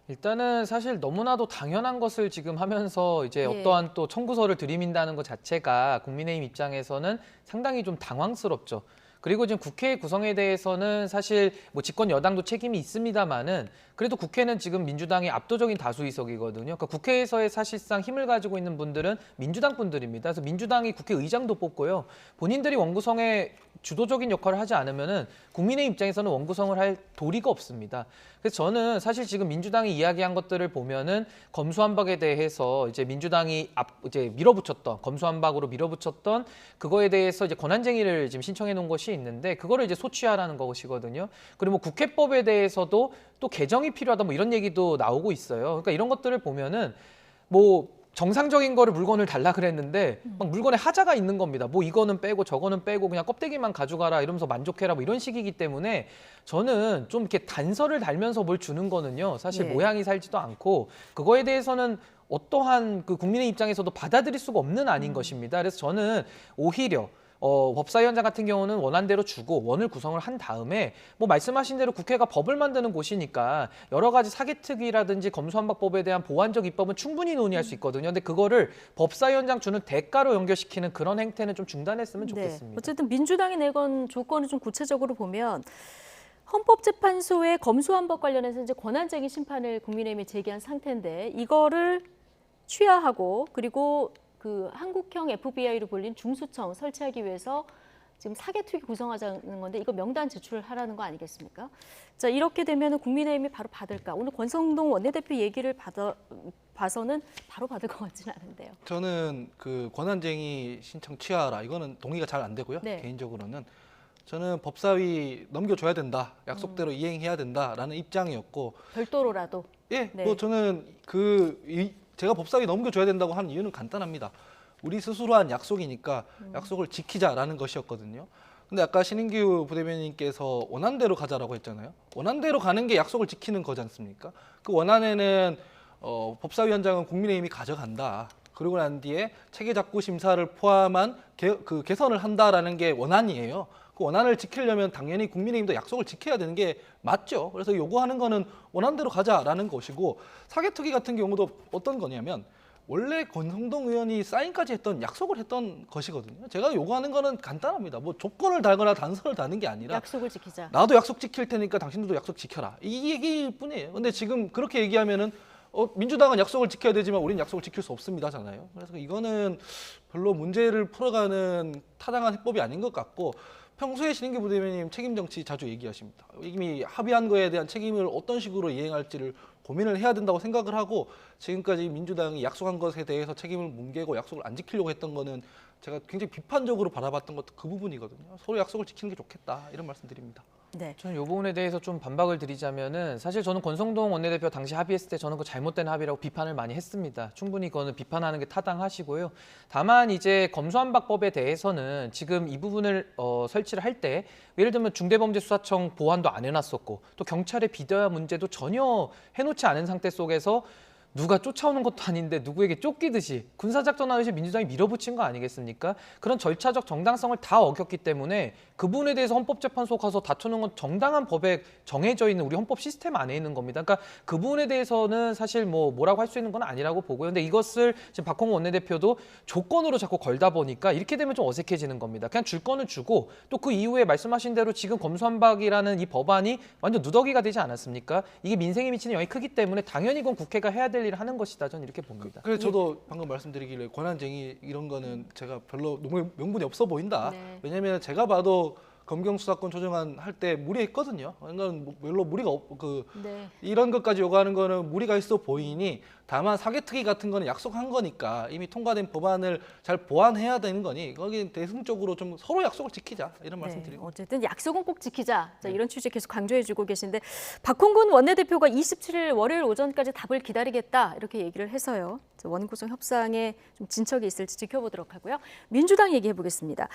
Speaker 5: 일단은 사실 너무나도 당연한 것을 지금 하면서 이제 어떠한 또 청구서를 들이민다는 것 자체가 국민의힘 입장에서는 상당히 좀 당황스럽죠. 그리고 지금 국회 구성에 대해서는 사실 뭐 집권 여당도 책임이 있습니다만은 그래도 국회는 지금 민주당이 압도적인 다수 의석이거든요. 그러니까 국회에서의 사실상 힘을 가지고 있는 분들은 민주당 분들입니다. 그래서 민주당이 국회의장도 뽑고요. 본인들이 원구성에 주도적인 역할을 하지 않으면은 국민의 입장에서는 원구성을 할 도리가 없습니다. 그래서 저는 사실 지금 민주당이 이야기한 것들을 보면은 검수완박에 대해서 이제 민주당이 이제 밀어붙였던 검수완박으로 밀어붙였던 그거에 대해서 이제 권한쟁의를 지금 신청해 놓은 것이 있는데 그거를 이제 소취하라는 것이거든요. 그리고 뭐 국회법에 대해서도 또 개정이 필요하다 뭐 이런 얘기도 나오고 있어요. 그러니까 이런 것들을 보면은 뭐 정상적인 거를 물건을 달라 그랬는데 막 물건에 하자가 있는 겁니다. 뭐 이거는 빼고 저거는 빼고 그냥 껍데기만 가져가라 이러면서 만족해라 뭐 이런 식이기 때문에 저는 좀 이렇게 단서를 달면서 뭘 주는 거는요. 사실 모양이 살지도 않고 그거에 대해서는 어떠한 그 국민의 입장에서도 받아들일 수가 없는 안인 것입니다. 그래서 저는 오히려 법사위원장 같은 경우는 원안대로 주고 원을 구성을 한 다음에 뭐 말씀하신 대로 국회가 법을 만드는 곳이니까 여러 가지 사개특위라든지 검수완박법에 대한 보완적 입법은 충분히 논의할 수 있거든요. 근데 그거를 법사위원장 주는 대가로 연결시키는 그런 행태는 좀 중단했으면 좋겠습니다.
Speaker 1: 어쨌든 민주당이 내건 조건을 좀 구체적으로 보면 헌법재판소의 검수완박 관련해서 이제 권한쟁의 심판을 국민의힘이 제기한 상태인데 이거를 취하하고 그리고 그 한국형 FBI로 불린 중수청 설치하기 위해서 지금 사개특위 구성하자는 건데 이거 명단 제출을 하라는 거 아니겠습니까? 자, 이렇게 되면 국민의힘이 바로 받을까? 오늘 권성동 원내대표 얘기를 봐서는 바로 받을 것 같지는 않은데요.
Speaker 6: 저는 그 권한쟁의 신청 취하하라 이거는 동의가 잘 안 되고요. 개인적으로는 저는 법사위 넘겨줘야 된다. 약속대로 이행해야 된다라는 입장이었고
Speaker 1: 별도로라도.
Speaker 6: 뭐 저는 제가 법사위 넘겨줘야 된다고 한 이유는 간단합니다. 우리 스스로 한 약속이니까 약속을 지키자라는 것이었거든요. 근데 아까 신인규 부대변인께서 원안대로 가자라고 했잖아요. 원안대로 가는 게 약속을 지키는 거지 않습니까? 그 원안에는 법사위원장은 국민의힘이 가져간다. 그러고 난 뒤에 체계작구 심사를 포함한 개선을 한다라는 게 원안이에요. 그 원안을 지키려면 당연히 국민의힘도 약속을 지켜야 되는 게 맞죠. 그래서 요구하는 거는 원안대로 가자라는 것이고 사개특위 같은 경우도 어떤 거냐면 원래 권성동 의원이 사인까지 했던 약속을 했던 것이거든요. 제가 요구하는 거는 간단합니다. 뭐 조건을 달거나 단서를 다는 게 아니라
Speaker 1: 약속을 지키자.
Speaker 6: 나도 약속 지킬 테니까 당신들도 약속 지켜라. 이 얘기일 뿐이에요. 근데 지금 그렇게 얘기하면은 민주당은 약속을 지켜야 되지만 우리는 약속을 지킬 수 없습니다잖아요. 그래서 이거는 별로 문제를 풀어가는 타당한 해법이 아닌 것 같고 평소에 신인규 부대변인 책임 정치 자주 얘기하십니다. 이미 합의한 거에 대한 책임을 어떤 식으로 이행할지를 고민을 해야 된다고 생각을 하고 지금까지 민주당이 약속한 것에 대해서 책임을 뭉개고 약속을 안 지키려고 했던 거는 제가 굉장히 비판적으로 바라봤던 것도 그 부분이거든요. 서로 약속을 지키는 게 좋겠다 이런 말씀드립니다.
Speaker 5: 저는 이 부분에 대해서 좀 반박을 드리자면은 사실 저는 권성동 원내대표 당시 합의했을 때 저는 그 잘못된 합의라고 비판을 많이 했습니다. 충분히 그거는 비판하는 게 타당하시고요. 다만 이제 검수완박법에 대해서는 지금 이 부분을 설치를 할 때 예를 들면 중대범죄수사청 보완도 안 해놨었고 또 경찰의 비대화 문제도 전혀 해놓지 않은 상태 속에서 누가 쫓아오는 것도 아닌데 누구에게 쫓기듯이 군사작전하듯이 민주당이 밀어붙인 거 아니겠습니까? 그런 절차적 정당성을 다 어겼기 때문에 그 부분에 대해서 헌법재판소 가서 다투는 건 정당한 법에 정해져 있는 우리 헌법 시스템 안에 있는 겁니다. 그러니까 그 부분에 대해서는 사실 뭐라고 할 수 있는 건 아니라고 보고요. 근데 이것을 지금 박홍구 원내대표도 조건으로 자꾸 걸다 보니까 이렇게 되면 좀 어색해지는 겁니다. 그냥 줄 거는 주고 또 그 이후에 말씀하신 대로 지금 검수완박이라는 이 법안이 완전 누더기가 되지 않았습니까? 이게 민생에 미치는 영향이 크기 때문에 당연히 이건 국회가 해야 될 일을 하는 것이다. 저는 이렇게 봅니다.
Speaker 6: 그래서 저도 방금 말씀드리길래 권한쟁의 이런 거는 제가 별로 명분이 없어 보인다. 왜냐하면 제가 봐도 검경 수사권 조정안 할 때 무리했거든요. 이건 별로 무리가
Speaker 1: 네.
Speaker 6: 이런 것까지 요구하는 거는 무리가 있어 보이니 다만 사개특위 같은 거는 약속한 거니까 이미 통과된 법안을 잘 보완해야 되는 거니 거기 대승적으로 좀 서로 약속을 지키자 이런 말씀드리고.
Speaker 1: 어쨌든 약속은 꼭 지키자. 자, 이런 취지 계속 강조해주고 계신데 박홍근 원내대표가 27일 월요일 오전까지 답을 기다리겠다 이렇게 얘기를 해서요. 원구성 협상에 좀 진척이 있을지 지켜보도록 하고요. 민주당 얘기해 보겠습니다.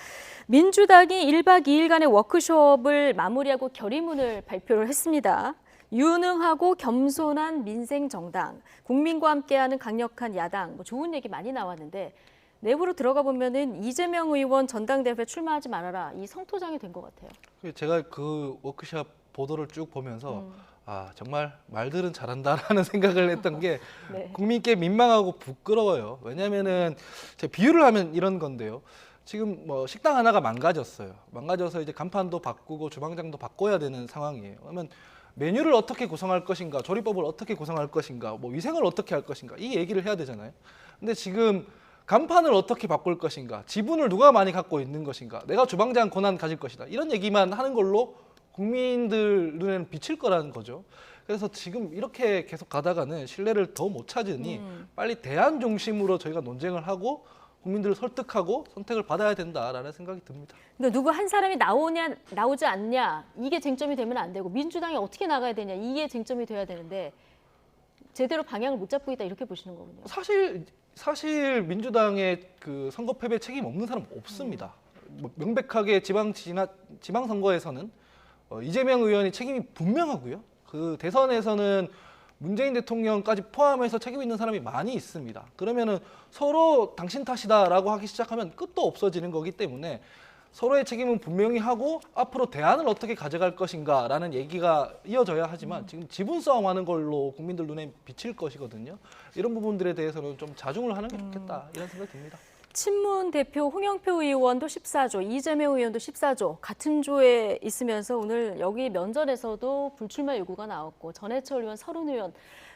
Speaker 1: 민주당이 1박 2일간의 워크숍을 마무리하고 결의문을 발표를 했습니다. 유능하고 겸손한 민생정당, 국민과 함께하는 강력한 야당, 뭐 좋은 얘기 많이 나왔는데 내부로 들어가 보면은 이재명 의원 전당대회 출마하지 말아라 이 성토장이 된 것 같아요.
Speaker 6: 제가 그 워크숍 보도를 쭉 보면서 아 정말 말들은 잘한다라는 생각을 했던 게
Speaker 1: 네.
Speaker 6: 국민께 민망하고 부끄러워요. 왜냐하면은 제가 비유를 하면 이런 건데요. 지금 뭐 식당 하나가 망가졌어요. 망가져서 이제 간판도 바꾸고 주방장도 바꿔야 되는 상황이에요. 그러면 메뉴를 어떻게 구성할 것인가, 조리법을 어떻게 구성할 것인가, 뭐 위생을 어떻게 할 것인가 이 얘기를 해야 되잖아요. 근데 지금 간판을 어떻게 바꿀 것인가, 지분을 누가 많이 갖고 있는 것인가, 내가 주방장 권한 가질 것이다 이런 얘기만 하는 걸로 국민들 눈에는 비칠 거라는 거죠. 그래서 지금 이렇게 계속 가다가는 신뢰를 더 못 찾으니 빨리 대안 중심으로 저희가 논쟁을 하고 국민들을 설득하고 선택을 받아야 된다라는 생각이 듭니다.
Speaker 1: 그러니까 누구 한 사람이 나오지 않냐 이게 쟁점이 되면 안 되고 민주당이 어떻게 나가야 되냐 이게 쟁점이 돼야 되는데 제대로 방향을 못 잡고 있다 이렇게 보시는 거군요.
Speaker 6: 사실 민주당의 그 선거 패배 책임 없는 사람 없습니다. 뭐 명백하게 지방선거에서는 이재명 의원이 책임이 분명하고요. 그 대선에서는 문재인 대통령까지 포함해서 책임 있는 사람이 많이 있습니다. 그러면은 서로 당신 탓이다라고 하기 시작하면 끝도 없어지는 거기 때문에 서로의 책임은 분명히 하고 앞으로 대안을 어떻게 가져갈 것인가라는 얘기가 이어져야 하지만 지금 지분 싸움하는 걸로 국민들 눈에 비칠 것이거든요. 이런 부분들에 대해서는 좀 자중을 하는 게 좋겠다 이런 생각이 듭니다.
Speaker 1: 친문 대표 홍영표 의원도 14조, 이재명 의원도 14조 같은 조에 있으면서 오늘 여기 면전에서도 불출마 요구가 나왔고 전해철 의원, 서른 의원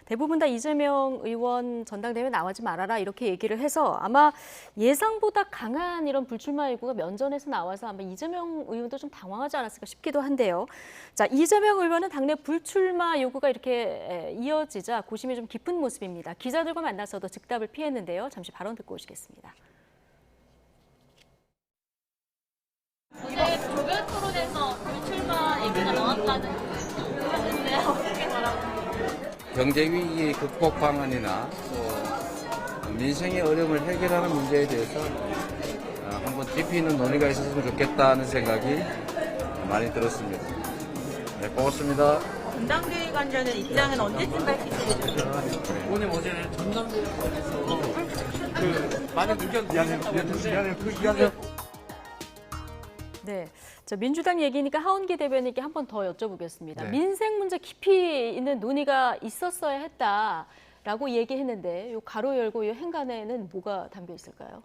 Speaker 1: 대부분 다 이재명 의원 전당대회 나오지 말아라 이렇게 얘기를 해서 아마 예상보다 강한 이런 불출마 요구가 면전에서 나와서 아마 이재명 의원도 좀 당황하지 않았을까 싶기도 한데요. 자, 이재명 의원은 당내 불출마 요구가 이렇게 이어지자 고심이 좀 깊은 모습입니다. 기자들과 만나서도 즉답을 피했는데요. 잠시 발언 듣고 오시겠습니다.
Speaker 8: 어제 조별 토론에서 불출마 얘기가 나왔다는 하는데 어떻게 말하고
Speaker 10: 경제 위기 극복 방안이나 또 민생의 어려움을 해결하는 문제에 대해서 한번 깊이 있는 논의가 있었으면 좋겠다는 생각이 많이 들었습니다. 네, 고맙습니다.
Speaker 8: 전당대회 관련된 입장은 언제쯤 밝히시겠어요?
Speaker 10: 오늘 어제 전당대회에서 많은 의견
Speaker 1: 네, 자, 민주당 얘기니까 하원기 대변인께 한 번 더 여쭤보겠습니다.
Speaker 6: 네.
Speaker 1: 민생 문제 깊이 있는 논의가 있었어야 했다라고 얘기했는데 요 가로 열고 이 행간에는 뭐가 담겨 있을까요?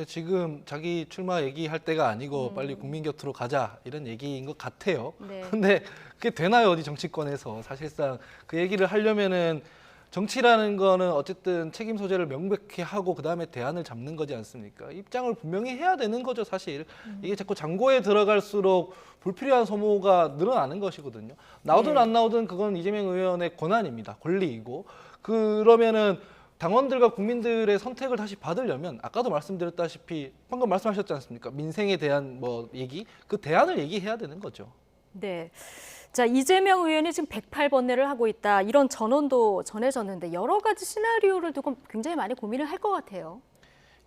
Speaker 6: 지금 자기 출마 얘기할 때가 아니고 빨리 국민 곁으로 가자 이런 얘기인 것 같아요.
Speaker 1: 네.
Speaker 6: 근데 그게 되나요 어디 정치권에서. 사실상 그 얘기를 하려면은 정치라는 거는 어쨌든 책임 소재를 명백히 하고 그다음에 대안을 잡는 거지 않습니까? 입장을 분명히 해야 되는 거죠, 사실. 이게 자꾸 장고에 들어갈수록 불필요한 소모가 늘어나는 것이거든요. 나오든
Speaker 1: 네.
Speaker 6: 안 나오든 그건 이재명 의원의 권한입니다. 권리이고. 그러면은 당원들과 국민들의 선택을 다시 받으려면 아까도 말씀드렸다시피 방금 말씀하셨지 않습니까? 민생에 대한 뭐 얘기, 그 대안을 얘기해야 되는 거죠.
Speaker 1: 네. 자, 이재명 의원이 지금 108번뇌를 하고 있다. 이런 전언도 전해졌는데 여러 가지 시나리오를 두고 굉장히 많이 고민을 할 것 같아요.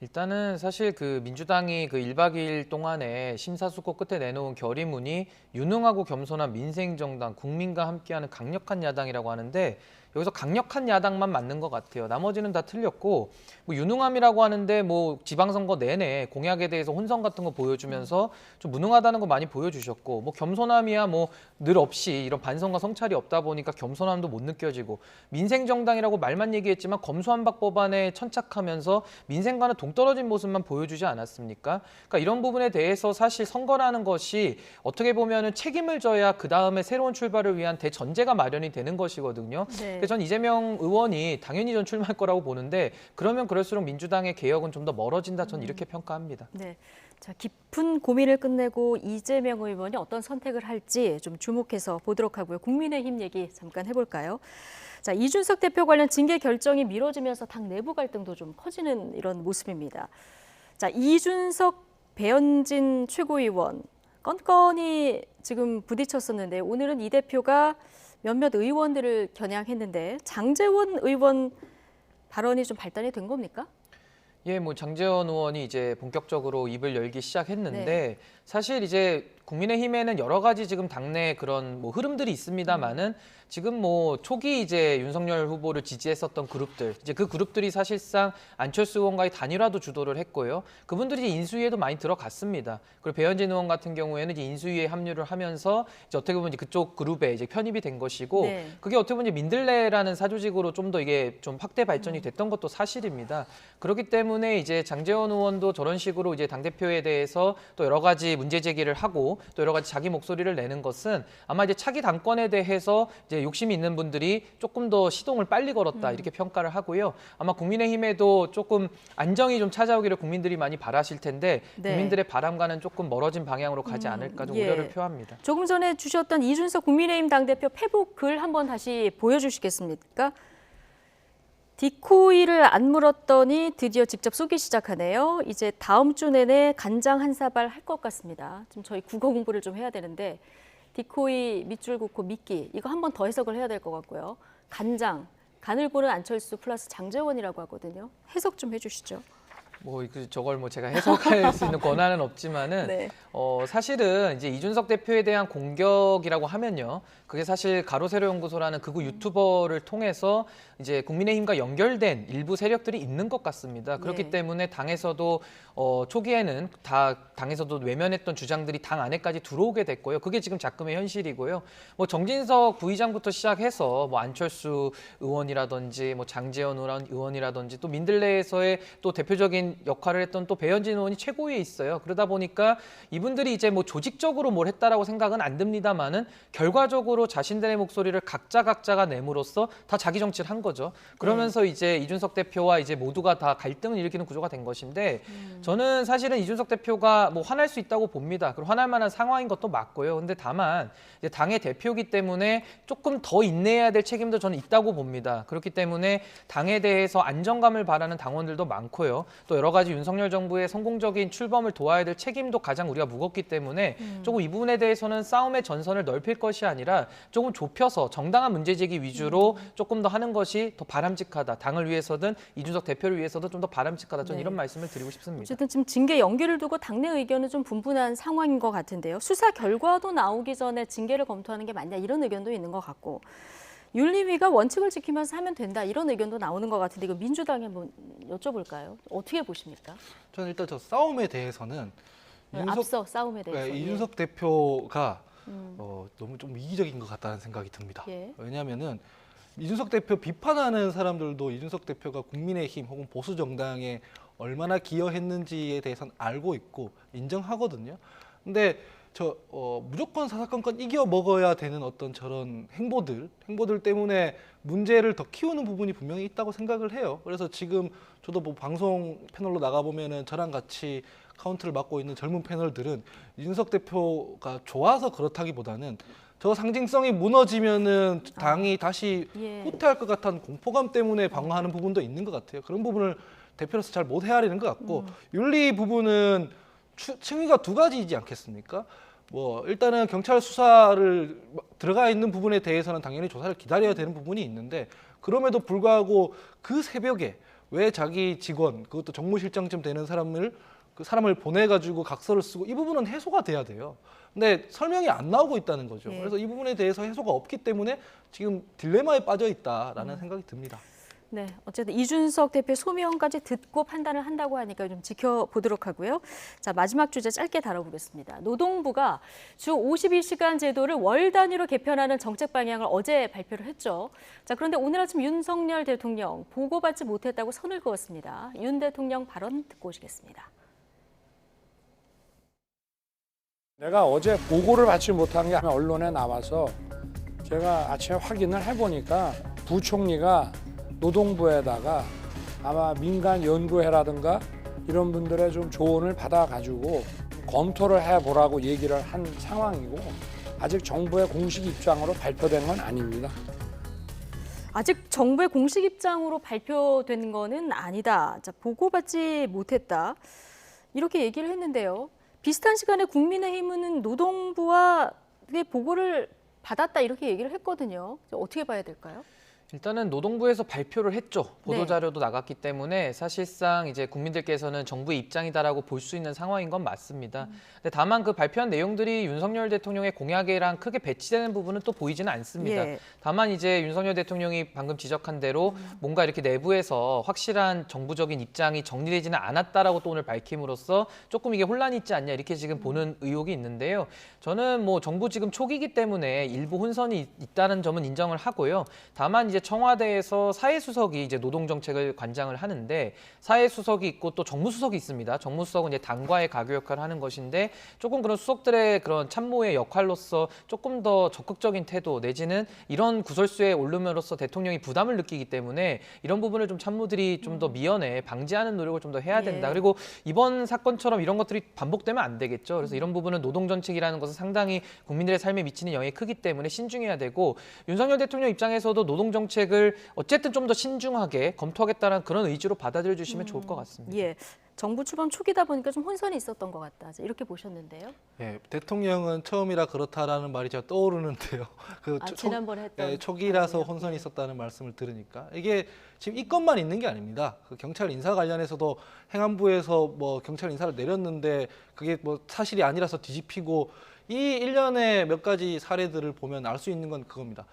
Speaker 5: 일단은 사실 그 민주당이 그 1박 2일 동안에 심사숙고 끝에 내놓은 결의문이 유능하고 겸손한 민생정당, 국민과 함께하는 강력한 야당이라고 하는데 여기서 강력한 야당만 맞는 것 같아요. 나머지는 다 틀렸고 뭐 유능함이라고 하는데 뭐 지방선거 내내 공약에 대해서 혼선 같은 거 보여주면서 좀 무능하다는 거 많이 보여주셨고 뭐 겸손함이야 뭐 늘 없이 이런 반성과 성찰이 없다 보니까 겸손함도 못 느껴지고 민생정당이라고 말만 얘기했지만 검수완박 법안에 천착하면서 민생과는 동떨어진 모습만 보여주지 않았습니까? 그러니까 이런 부분에 대해서 사실 선거라는 것이 어떻게 보면은 책임을 져야 그 다음에 새로운 출발을 위한 대전제가 마련이 되는 것이거든요.
Speaker 1: 네.
Speaker 5: 그래서 전 이재명 의원이 당연히 전 출마할 거라고 보는데 그러면 그럴수록 민주당의 개혁은 좀 더 멀어진다. 전 이렇게 평가합니다.
Speaker 1: 네. 자, 깊은 고민을 끝내고 이재명 의원이 어떤 선택을 할지 좀 주목해서 보도록 하고요. 국민의힘 얘기 잠깐 해볼까요? 자, 이준석 대표 관련 징계 결정이 미뤄지면서 당 내부 갈등도 좀 커지는 이런 모습입니다. 자, 이준석, 배현진 최고위원 건건이 지금 부딪혔었는데 오늘은 이 대표가 몇몇 의원들을 겨냥했는데 장제원 의원 발언이 좀 발단이 된 겁니까?
Speaker 5: 예, 뭐 장제원 의원이 이제 본격적으로 입을 열기 시작했는데
Speaker 1: 네.
Speaker 5: 사실 이제 국민의힘에는 여러 가지 지금 당내 그런 뭐 흐름들이 있습니다만은 지금 뭐 초기 이제 윤석열 후보를 지지했었던 그룹들 이제 그 그룹들이 사실상 안철수 의원과의 단일화도 주도를 했고요. 그분들이 이제 인수위에도 많이 들어갔습니다. 그리고 배현진 의원 같은 경우에는 이제 인수위에 합류를 하면서 이제 어떻게 보면 이제 그쪽 그룹에 이제 편입이 된 것이고
Speaker 1: 네.
Speaker 5: 그게 어떻게 보면 이제 민들레라는 사조직으로 좀 더 이게 좀 확대 발전이 됐던 것도 사실입니다. 그렇기 때문에 이제 장제원 의원도 저런 식으로 이제 당대표에 대해서 또 여러 가지 문제 제기를 하고 또 여러 가지 자기 목소리를 내는 것은 아마 이제 차기 당권에 대해서 이제 욕심이 있는 분들이 조금 더 시동을 빨리 걸었다 이렇게 평가를 하고요. 아마 국민의힘에도 조금 안정이 좀 찾아오기를 국민들이 많이 바라실 텐데
Speaker 1: 네.
Speaker 5: 국민들의 바람과는 조금 멀어진 방향으로 가지 않을까 좀
Speaker 1: 예.
Speaker 5: 우려를 표합니다.
Speaker 1: 조금 전에 주셨던 이준석 국민의힘 당대표 페북 글 한번 다시 보여주시겠습니까? 디코이를 안 물었더니 드디어 직접 쏘기 시작하네요. 이제 다음 주 내내 간장 한 사발 할 것 같습니다. 좀 저희 국어 공부를 좀 해야 되는데 디코이 밑줄 긋고 미끼 이거 한 번 더 해석을 해야 될 것 같고요. 간장, 간을 보는 안철수 플러스 장제원이라고 하거든요. 해석 좀 해주시죠.
Speaker 5: 뭐 저걸 뭐 제가 해석할 수 있는 권한은 없지만은
Speaker 1: 네.
Speaker 5: 사실은 이제 이준석 대표에 대한 공격이라고 하면요. 그게 사실 가로세로 연구소라는 극우 유튜버를 통해서 이제 국민의힘과 연결된 일부 세력들이 있는 것 같습니다. 그렇기
Speaker 1: 네.
Speaker 5: 때문에 당에서도 초기에는 다 당에서도 외면했던 주장들이 당 안에까지 들어오게 됐고요. 그게 지금 작금의 현실이고요. 뭐 정진석 부의장부터 시작해서 뭐 안철수 의원이라든지 뭐 장제원 의원이라든지 또 민들레에서의 또 대표적인 역할을 했던 또 배현진 의원이 최고위에 있어요. 그러다 보니까 이분들이 이제 뭐 조직적으로 뭘 했다라고 생각은 안 듭니다만은 결과적으로 자신들의 목소리를 각자가 내므로써 다 자기 정치를 한 거죠. 그러면서 이제 이준석 대표와 이제 모두가 다 갈등을 일으키는 구조가 된 것인데 저는 사실은 이준석 대표가 뭐 화날 수 있다고 봅니다. 그리고 화날 만한 상황인 것도 맞고요. 근데 다만 이제 당의 대표이기 때문에 조금 더 인내해야 될 책임도 저는 있다고 봅니다. 그렇기 때문에 당에 대해서 안정감을 바라는 당원들도 많고요. 또 여러 가지 윤석열 정부의 성공적인 출범을 도와야 될 책임도 가장 우리가 무겁기 때문에 조금 이 부분에 대해서는 싸움의 전선을 넓힐 것이 아니라 조금 좁혀서 정당한 문제 제기 위주로 조금 더 하는 것이 더 바람직하다. 당을 위해서든 이준석 대표를 위해서도 좀 더 바람직하다. 저는
Speaker 1: 네.
Speaker 5: 이런 말씀을 드리고 싶습니다.
Speaker 1: 어쨌든 지금 징계 연기를 두고 당내 의견은 좀 분분한 상황인 것 같은데요. 수사 결과도 나오기 전에 징계를 검토하는 게 맞냐 이런 의견도 있는 것 같고 윤리위가 원칙을 지키면서 하면 된다 이런 의견도 나오는 것 같은데 이거 민주당에 한번 여쭤볼까요? 어떻게 보십니까?
Speaker 6: 저는 일단 저 싸움에 대해서는
Speaker 1: 앞서 싸움에 대해서.
Speaker 6: 네, 이준석 대표가 너무 좀 이기적인 것 같다는 생각이 듭니다.
Speaker 1: 예.
Speaker 6: 왜냐하면은 이준석 대표 비판하는 사람들도 이준석 대표가 국민의힘 혹은 보수 정당에 얼마나 기여했는지에 대해서는 알고 있고 인정하거든요. 근데 무조건 사사건건 이겨 먹어야 되는 어떤 저런 행보들 때문에 문제를 더 키우는 부분이 분명히 있다고 생각을 해요. 그래서 지금 저도 뭐 방송 패널로 나가 보면은 저랑 같이 카운트를 맡고 있는 젊은 패널들은 이준석 대표가 좋아서 그렇다기보다는 저 상징성이 무너지면은 당이 다시 후퇴할 것 같은 공포감 때문에 방어하는 부분도 있는 것 같아요. 그런 부분을 대표로서 잘 못 헤아리는 것 같고 윤리 부분은 층위가 두 가지이지 않겠습니까? 뭐 일단은 경찰 수사를 들어가 있는 부분에 대해서는 당연히 조사를 기다려야 되는 부분이 있는데 그럼에도 불구하고 그 새벽에 왜 자기 직원 그것도 정무실장쯤 되는 사람을 보내가지고 각서를 쓰고 이 부분은 해소가 돼야 돼요. 근데 설명이 안 나오고 있다는 거죠. 그래서 이 부분에 대해서 해소가 없기 때문에 지금 딜레마에 빠져 있다라는 생각이 듭니다.
Speaker 1: 네, 어쨌든 이준석 대표 소명까지 듣고 판단을 한다고 하니까 좀 지켜보도록 하고요. 자, 마지막 주제 짧게 다뤄보겠습니다. 노동부가 주 52시간 제도를 월 단위로 개편하는 정책 방향을 어제 발표를 했죠. 자, 그런데 오늘 아침 윤석열 대통령 보고받지 못했다고 선을 그었습니다. 윤 대통령 발언 듣고 오시겠습니다.
Speaker 11: 내가 어제 보고를 받지 못한 게 언론에 나와서 제가 아침에 확인을 해보니까 부총리가 노동부에다가 아마 민간 연구회라든가 이런 분들의 좀 조언을 받아가지고 검토를 해보라고 얘기를 한 상황이고 아직 정부의 공식 입장으로 발표된 건 아닙니다.
Speaker 1: 아직 정부의 공식 입장으로 발표된 거는 아니다. 자, 보고받지 못했다. 이렇게 얘기를 했는데요. 비슷한 시간에 국민의힘은 노동부와 보고를 받았다 이렇게 얘기를 했거든요. 어떻게 봐야 될까요?
Speaker 5: 일단은 노동부에서 발표를 했죠. 보도
Speaker 1: 네.
Speaker 5: 자료도 나갔기 때문에 사실상 이제 국민들께서는 정부의 입장이다라고 볼 수 있는 상황인 건 맞습니다. 근데 다만 그 발표한 내용들이 윤석열 대통령의 공약이랑 크게 배치되는 부분은 또 보이지는 않습니다.
Speaker 1: 예.
Speaker 5: 다만 이제 윤석열 대통령이 방금 지적한 대로 뭔가 이렇게 내부에서 확실한 정부적인 입장이 정리되지는 않았다라고 또 오늘 밝힘으로써 조금 이게 혼란이 있지 않냐 이렇게 지금 보는 의혹이 있는데요. 저는 뭐 정부 지금 초기이기 때문에 일부 혼선이 있다는 점은 인정을 하고요. 다만 이제 청와대에서 사회수석이 이제 노동정책을 관장을 하는데 사회수석이 있고 또 정무수석이 있습니다. 정무수석은 이제 당과의 가교 역할을 하는 것인데 조금 그런 수석들의 그런 참모의 역할로서 조금 더 적극적인 태도 내지는 이런 구설수에 오름으로써 대통령이 부담을 느끼기 때문에 이런 부분을 좀 참모들이 좀 더 미연에 방지하는 노력을 좀 더 해야 된다.
Speaker 1: 예.
Speaker 5: 그리고 이번 사건처럼 이런 것들이 반복되면 안 되겠죠. 그래서 이런 부분은 노동정책이라는 것은 상당히 국민들의 삶에 미치는 영향이 크기 때문에 신중해야 되고 윤석열 대통령 입장에서도 노동정책을 어쨌든 좀 더 신중하게 검토하겠다는 그런 의지로 받아들여 주시면 좋을 것 같습니다.
Speaker 1: 예. 정부 출범 초기다 보니까 좀 혼선이 있었던 것 같다. 이렇게 보셨는데요.
Speaker 6: 예, 대통령은 처음이라 그렇다라는 말이 제가 떠오르는데요.
Speaker 1: 지난번에 했던
Speaker 6: 초기라서 혼선이 있었다는 말씀을 들으니까 이게 지금 이 건만 있는 게 아닙니다. 그 경찰 인사 관련해서도 행안부에서 뭐 경찰 인사를 내렸는데 그게 뭐 사실이 아니라서 뒤집히고 이 일련의 몇 가지 사례들을 보면 알 수 있는 건 그겁니다.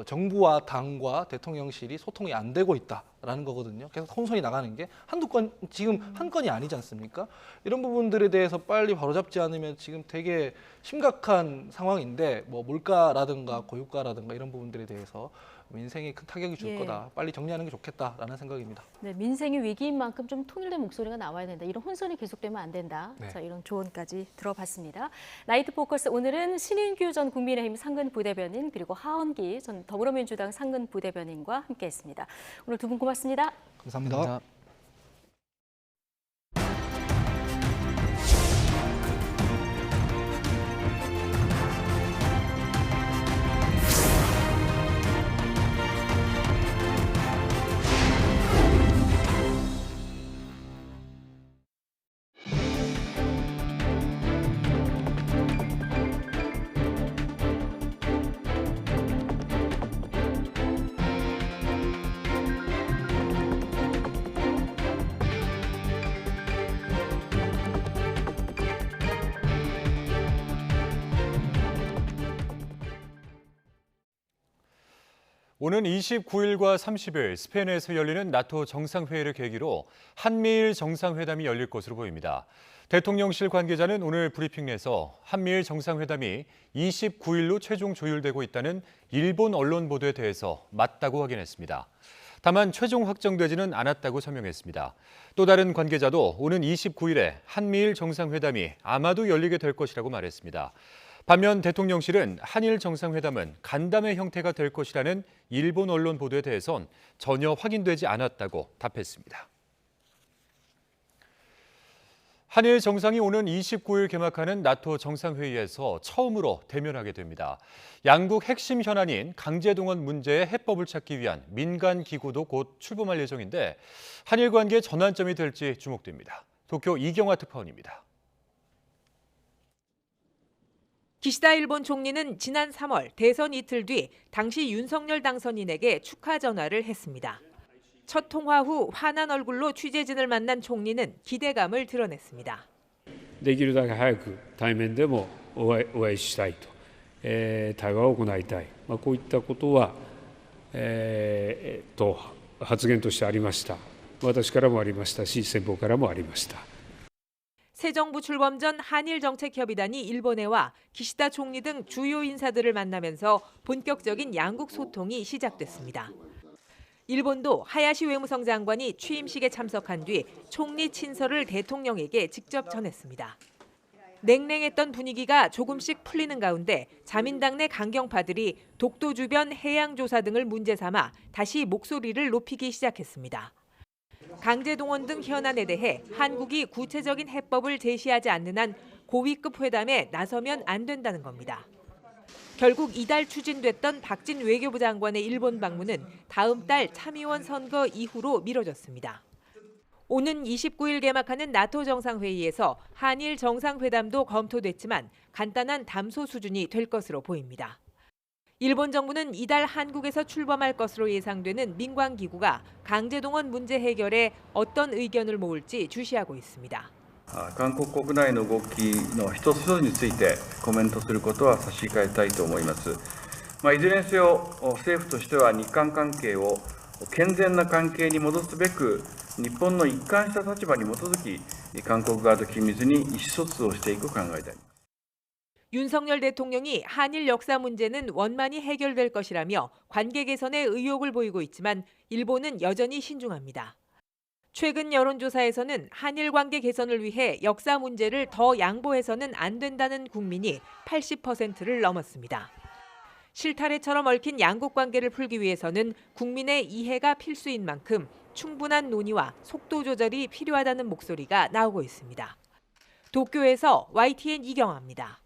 Speaker 6: 정부와 당과 대통령실이 소통이 안 되고 있다라는 거거든요. 계속 혼선이 나가는 게 한두 건, 지금 한 건이 아니지 않습니까? 이런 부분들에 대해서 빨리 바로잡지 않으면 지금 되게 심각한 상황인데 뭐 물가라든가 고유가라든가 이런 부분들에 대해서 민생에 큰 타격이 줄
Speaker 1: 예.
Speaker 6: 거다. 빨리 정리하는 게 좋겠다라는 생각입니다.
Speaker 1: 네, 민생이 위기인 만큼 좀 통일된 목소리가 나와야 된다. 이런 혼선이 계속되면 안 된다.
Speaker 6: 네.
Speaker 1: 자, 이런 조언까지 들어봤습니다. 나이트 포커스 오늘은 신인규 전 국민의힘 상근 부대변인 그리고 하원기 전 더불어민주당 상근 부대변인과 함께했습니다. 오늘 두 분 고맙습니다.
Speaker 6: 감사합니다.
Speaker 2: 오는 29일과 30일 스페인에서 열리는 나토 정상회의를 계기로 한미일 정상회담이 열릴 것으로 보입니다. 대통령실 관계자는 오늘 브리핑 내서 한미일 정상회담이 29일로 최종 조율되고 있다는 일본 언론 보도에 대해서 맞다고 확인했습니다. 다만 최종 확정되지는 않았다고 설명했습니다. 또 다른 관계자도 오는 29일에 한미일 정상회담이 아마도 열리게 될 것이라고 말했습니다. 반면 대통령실은 한일 정상회담은 간담회 형태가 될 것이라는 일본 언론 보도에 대해선 전혀 확인되지 않았다고 답했습니다. 한일 정상이 오는 29일 개막하는 나토 정상회의에서 처음으로 대면하게 됩니다. 양국 핵심 현안인 강제동원 문제의 해법을 찾기 위한 민간 기구도 곧 출범할 예정인데 한일 관계의 전환점이 될지 주목됩니다. 도쿄 이경화 특파원입니다.
Speaker 12: 기시다 일본 총리는 지난 3월 대선 이틀 뒤 당시 윤석열 당선인에게 축하 전화를 했습니다. 첫 통화 후 환한 얼굴로 취재진을 만난 총리는 기대감을 드러냈습니다.
Speaker 13: できるだけ早く対面でもお会いしたいと、対話を行いたい、こういったことは、発言としてありました。私からもありましたし、先方からもありました。
Speaker 12: 새 정부 출범 전 한일 정책협의단이 일본에 와 기시다 총리 등 주요 인사들을 만나면서 본격적인 양국 소통이 시작됐습니다. 일본도 하야시 외무성 장관이 취임식에 참석한 뒤 총리 친서를 대통령에게 직접 전했습니다. 냉랭했던 분위기가 조금씩 풀리는 가운데 자민당 내 강경파들이 독도 주변 해양 조사 등을 문제 삼아 다시 목소리를 높이기 시작했습니다. 강제동원 등 현안에 대해 한국이 구체적인 해법을 제시하지 않는 한 고위급 회담에 나서면 안 된다는 겁니다. 결국 이달 추진됐던 박진 외교부 장관의 일본 방문은 다음 달 참의원 선거 이후로 미뤄졌습니다. 오는 29일 개막하는 나토 정상회의에서 한일 정상회담도 검토됐지만 간단한 담소 수준이 될 것으로 보입니다. 일본 정부는 이달 한국에서 출범할 것으로 예상되는 민관기구가 강제동원 문제 해결에 어떤 의견을 모을지 주시하고 있습니다.
Speaker 15: 韓国国内の動きの一つ一つについてコメントすることは差し控えたいと思います。いずれにせよ政府としては日韓関係を健全な関係に戻すべく日本の一貫した立場に基づき韓国側と緊密に意思疎通をしていく考えであります。
Speaker 12: 윤석열 대통령이 한일 역사 문제는 원만히 해결될 것이라며 관계 개선에 의욕을 보이고 있지만 일본은 여전히 신중합니다. 최근 여론조사에서는 한일 관계 개선을 위해 역사 문제를 더 양보해서는 안 된다는 국민이 80%를 넘었습니다. 실타래처럼 얽힌 양국 관계를 풀기 위해서는 국민의 이해가 필수인 만큼 충분한 논의와 속도 조절이 필요하다는 목소리가 나오고 있습니다. 도쿄에서 YTN 이경아입니다.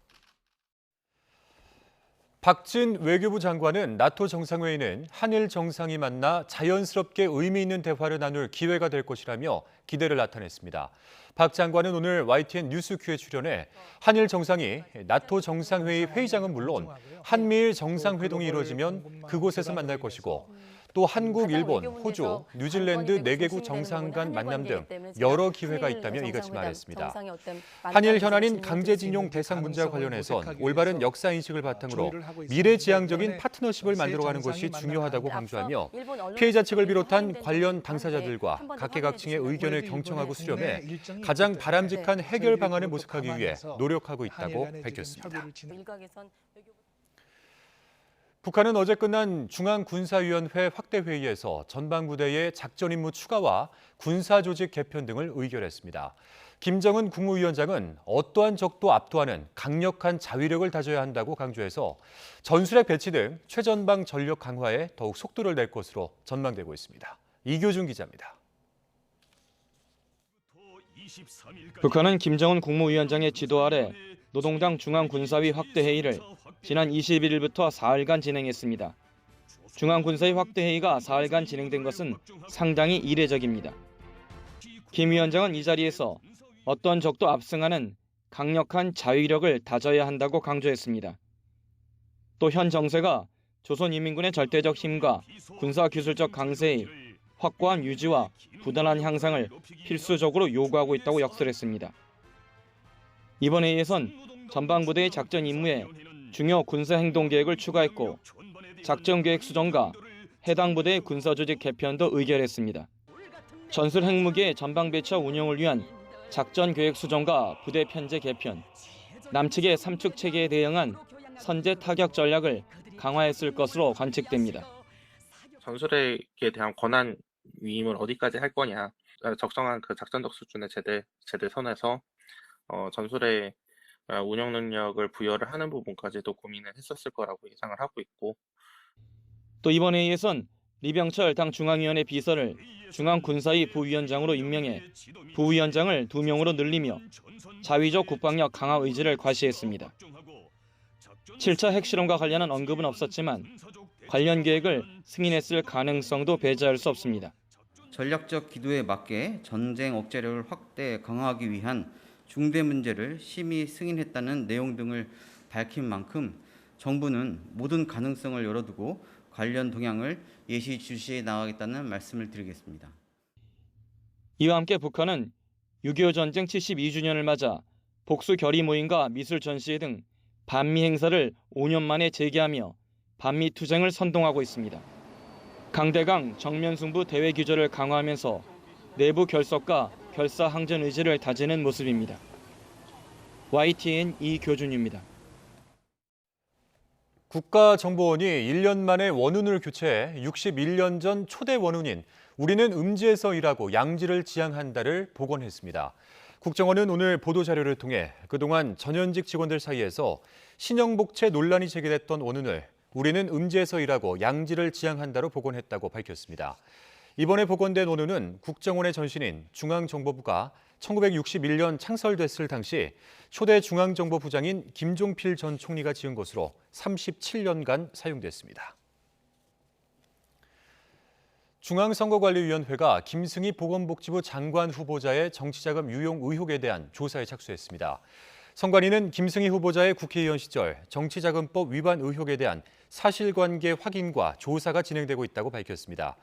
Speaker 2: 박진 외교부 장관은 나토 정상회의는 한일 정상이 만나 자연스럽게 의미 있는 대화를 나눌 기회가 될 것이라며 기대를 나타냈습니다. 박 장관은 오늘 YTN 뉴스큐에 출연해 한일 정상이 나토 정상회의 회의장은 물론 한미일 정상회동이 이루어지면 그곳에서 만날 것이고 또 한국, 일본, 호주, 뉴질랜드 4개국 정상 간 만남 등 여러 기회가 있다며 이같이 말했습니다. 한일 현안인 강제징용 대상 문제와 관련해선 올바른 역사인식을 바탕으로 미래지향적인 파트너십을 만들어가는 것이 중요하다고 강조하며 피해자 측을 비롯한 관련 당사자들과 각계각층의 의견을 경청하고 수렴해 가장 바람직한 해결 방안을 모색하기 위해 노력하고 있다고 밝혔습니다. 북한은 어제 끝난 중앙군사위원회 확대회의에서 전방부대의 작전 임무 추가와 군사조직 개편 등을 의결했습니다. 김정은 국무위원장은 어떠한 적도 압도하는 강력한 자위력을 다져야 한다고 강조해서 전술핵 배치 등 최전방 전력 강화에 더욱 속도를 낼 것으로 전망되고 있습니다. 이교준 기자입니다.
Speaker 16: 북한은 김정은 국무위원장의 지도 아래 노동당 중앙군사위 확대회의를 지난 21일부터 4일간 진행했습니다. 중앙군사위 확대회의가 4일간 진행된 것은 상당히 이례적입니다. 김 위원장은 이 자리에서 어떤 적도 압승하는 강력한 자위력을 다져야 한다고 강조했습니다. 또 현 정세가 조선인민군의 절대적 힘과 군사기술적 강세의 확고한 유지와 부단한 향상을 필수적으로 요구하고 있다고 역설했습니다. 이번 회의에선 전방부대의 작전 임무에 중요 군사행동계획을 추가했고 작전계획 수정과 해당 부대의 군사조직 개편도 의결했습니다. 전술 핵무기의 전방 배치와 운용을 위한 작전계획 수정과 부대 편제 개편, 남측의 삼축 체계에 대응한 선제 타격 전략을 강화했을 것으로 관측됩니다.
Speaker 17: 전술핵에 대한 권한 위임을 어디까지 할 거냐, 적정한 그 작전적 수준의 제대 선에서 전술핵 운영 능력을 부여를 하는 부분까지도 고민을 했었을 거라고 예상을 하고 있고.
Speaker 16: 또 이번 회의에선 리병철 당 중앙위원회 비서를 중앙군사위 부위원장으로 임명해 부위원장을 2명으로 늘리며 자위적 국방력 강화 의지를 과시했습니다. 7차 핵실험과 관련한 언급은 없었지만 관련 계획을 승인했을 가능성도 배제할 수 없습니다.
Speaker 21: 전략적 기도에 맞게 전쟁 억제력을 확대 강화하기 위한 중대 문제를 심의 승인했다는 내용 등을 밝힌 만큼 정부는 모든 가능성을 열어두고 관련 동향을 예시주시해 나가겠다는 말씀을 드리겠습니다.
Speaker 16: 이와 함께 북한은 6.25 전쟁 72주년을 맞아 복수 결의 모임과 미술 전시회 등 반미 행사를 5년 만에 재개하며 반미 투쟁을 선동하고 있습니다. 강대강 정면 승부 대외 규제를 강화하면서 내부 결속과 결사 항전 의지를 다지는 모습입니다. YTN 이교준입니다.
Speaker 2: 국가정보원이 1년 만에 원훈을 교체해 61년 전 초대 원훈인 우리는 음지에서 일하고 양지를 지향한다를 복원했습니다. 국정원은 오늘 보도자료를 통해 그동안 전현직 직원들 사이에서 신형복채 논란이 제기됐던 원인을 우리는 음지에서 일하고 양지를 지향한다로 복원했다고 밝혔습니다. 이번에 복원된 원인은 국정원의 전신인 중앙정보부가 1961년 창설됐을 당시 초대 중앙정보부장인 김종필 전 총리가 지은 것으로 37년간 사용됐습니다. 중앙선거관리위원회가 김승희 보건복지부 장관 후보자의 정치자금 유용 의혹에 대한 조사에 착수했습니다. 선관위는 김승희 후보자의 국회의원 시절 정치자금법 위반 의혹에 대한 사실관계 확인과 조사가 진행되고 있다고 밝혔습니다.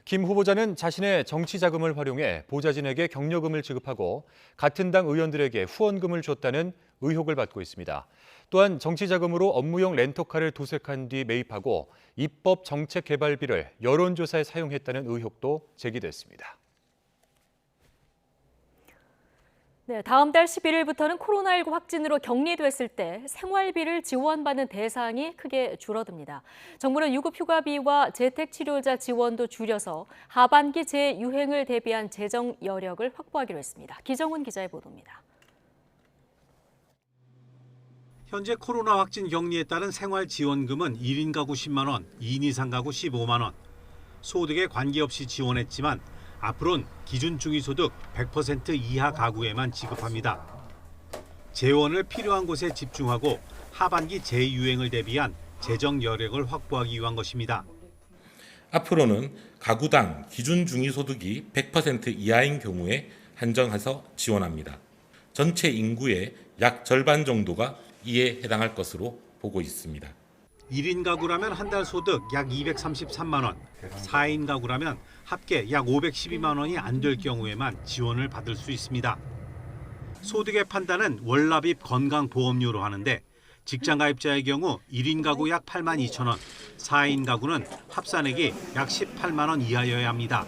Speaker 2: 김 후보자는 자신의 정치자금을 활용해 보좌진에게 격려금을 지급하고 같은 당 의원들에게 후원금을 줬다는 의혹을 받고 있습니다. 또한 정치자금으로 업무용 렌터카를 도색한 뒤 매입하고 입법 정책 개발비를 여론조사에 사용했다는 의혹도 제기됐습니다.
Speaker 1: 네, 다음 달 11일부터는 코로나19 확진으로 격리됐을 때 생활비를 지원받는 대상이 크게 줄어듭니다. 정부는 유급휴가비와 재택치료자 지원도 줄여서 하반기 재유행을 대비한 재정 여력을 확보하기로 했습니다. 기정훈 기자의 보도입니다.
Speaker 18: 현재 코로나 확진 격리에 따른 생활지원금은 1인 가구 10만 원, 2인 이상 가구 15만 원. 소득에 관계없이 지원했지만 앞으로는 기준 중위소득 100% 이하 가구에만 지급합니다. 재원을 필요한 곳에 집중하고 하반기 재유행을 대비한 재정 여력을 확보하기 위한 것입니다.
Speaker 20: 앞으로는 가구당 기준 중위소득이 100% 이하인 경우에 한정해서 지원합니다. 전체 인구의 약 절반 정도가 이에 해당할 것으로 보고 있습니다.
Speaker 18: 1인 가구라면 한 달 소득 약 233만 원, 4인 가구라면 합계 약 512만 원이 안 될 경우에만 지원을 받을 수 있습니다. 소득의 판단은 월납입 건강보험료로 하는데 직장 가입자의 경우 1인 가구 약 8만 2천 원, 4인 가구는 합산액이 약 18만 원 이하여야 합니다.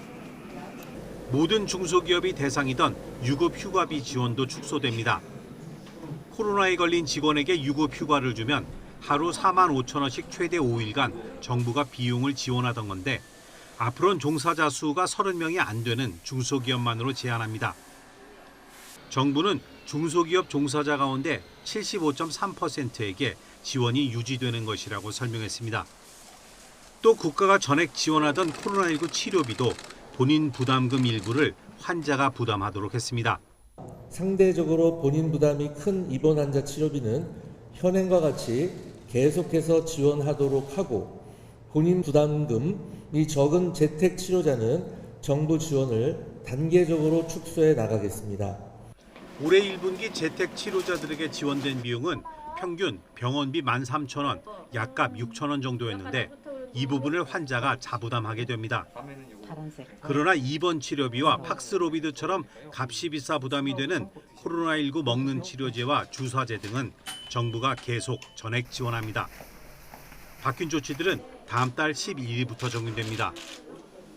Speaker 18: 모든 중소기업이 대상이던 유급휴가비 지원도 축소됩니다. 코로나에 걸린 직원에게 유급휴가를 주면 하루 4만 5천 원씩 최대 5일간 정부가 비용을 지원하던 건데 앞으로는 종사자 수가 30명이 안 되는 중소기업만으로 제한합니다. 정부는 중소기업 종사자 가운데 75.3%에게 지원이 유지되는 것이라고 설명했습니다. 또 국가가 전액 지원하던 코로나19 치료비도 본인 부담금 일부를 환자가 부담하도록 했습니다.
Speaker 22: 상대적으로 본인 부담이 큰 입원 환자 치료비는 현행과 같이 계속해서 지원하도록 하고 본인 부담금이 적은 재택 치료자는 정부 지원을 단계적으로 축소해 나가겠습니다.
Speaker 18: 올해 1분기 재택 치료자들에게 지원된 비용은 평균 병원비 13,000원, 약값 6,000원 정도였는데 이 부분을 환자가 자부담하게 됩니다. 그러나 입원 치료비와 팍스로비드처럼 값이 비싸 부담이 되는 코로나19 먹는 치료제와 주사제 등은 정부가 계속 전액 지원합니다. 바뀐 조치들은 다음 달 12일부터 적용됩니다.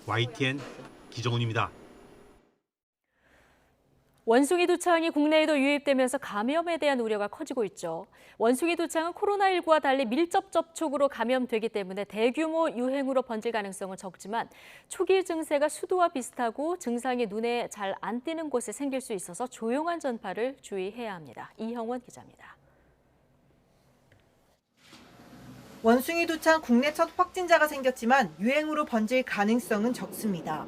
Speaker 18: YTN 기정훈입니다.
Speaker 1: 원숭이 두창이 국내에도 유입되면서 감염에 대한 우려가 커지고 있죠. 원숭이 두창은 코로나19와 달리 밀접 접촉으로 감염되기 때문에 대규모 유행으로 번질 가능성은 적지만 초기 증세가 수두와 비슷하고 증상이 눈에 잘 안 띄는 곳에 생길 수 있어서 조용한 전파를 주의해야 합니다. 이형원 기자입니다.
Speaker 23: 원숭이 두창 국내 첫 확진자가 생겼지만 유행으로 번질 가능성은 적습니다.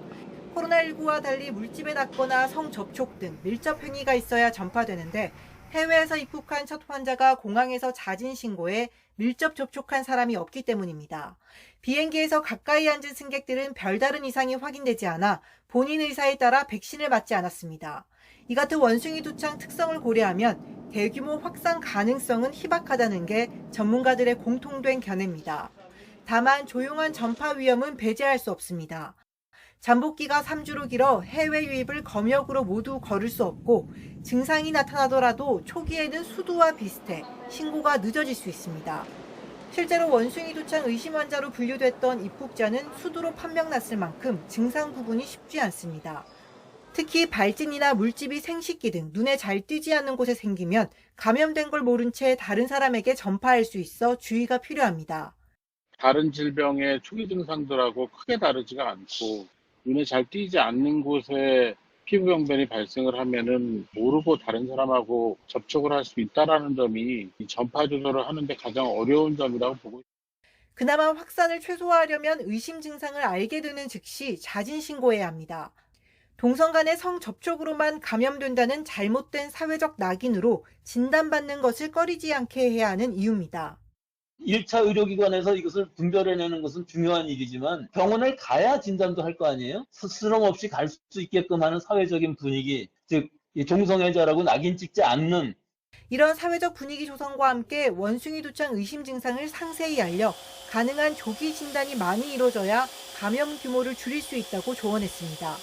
Speaker 23: 코로나19와 달리 물집에 닿거나 성접촉 등 밀접 행위가 있어야 전파되는데 해외에서 입국한 첫 환자가 공항에서 자진 신고해 밀접 접촉한 사람이 없기 때문입니다. 비행기에서 가까이 앉은 승객들은 별다른 이상이 확인되지 않아 본인 의사에 따라 백신을 맞지 않았습니다. 이 같은 원숭이 두창 특성을 고려하면 대규모 확산 가능성은 희박하다는 게 전문가들의 공통된 견해입니다. 다만 조용한 전파 위험은 배제할 수 없습니다. 잠복기가 3주로 길어 해외 유입을 검역으로 모두 거를 수 없고 증상이 나타나더라도 초기에는 수두와 비슷해 신고가 늦어질 수 있습니다. 실제로 원숭이 두창 의심 환자로 분류됐던 입국자는 수두로 판명났을 만큼 증상 구분이 쉽지 않습니다. 특히 발진이나 물집이 생식기 등 눈에 잘 띄지 않는 곳에 생기면 감염된 걸 모른 채 다른 사람에게 전파할 수 있어 주의가 필요합니다.
Speaker 24: 다른 질병의 초기 증상들하고 크게 다르지가 않고 눈에 잘 띄지 않는 곳에
Speaker 3: 피부병변이 발생을 하면은 모르고 다른 사람하고 접촉을 할 수 있다라는 점이 이 전파 조절을 하는데 가장 어려운 점이라고 보고 있습니다.
Speaker 23: 그나마 확산을 최소화하려면 의심 증상을 알게 되는 즉시 자진 신고해야 합니다. 동성 간의 성접촉으로만 감염된다는 잘못된 사회적 낙인으로 진단받는 것을 꺼리지 않게 해야 하는 이유입니다.
Speaker 4: 1차 의료기관에서 이것을 분별해내는 것은 중요한 일이지만 병원을 가야 진단도 할 거 아니에요? 스스럼 없이 갈 수 있게끔 하는 사회적인 분위기, 즉 동성애자라고 낙인 찍지 않는
Speaker 23: 이런 사회적 분위기 조성과 함께 원숭이 두창 의심 증상을 상세히 알려 가능한 조기 진단이 많이 이루어져야 감염 규모를 줄일 수 있다고 조언했습니다.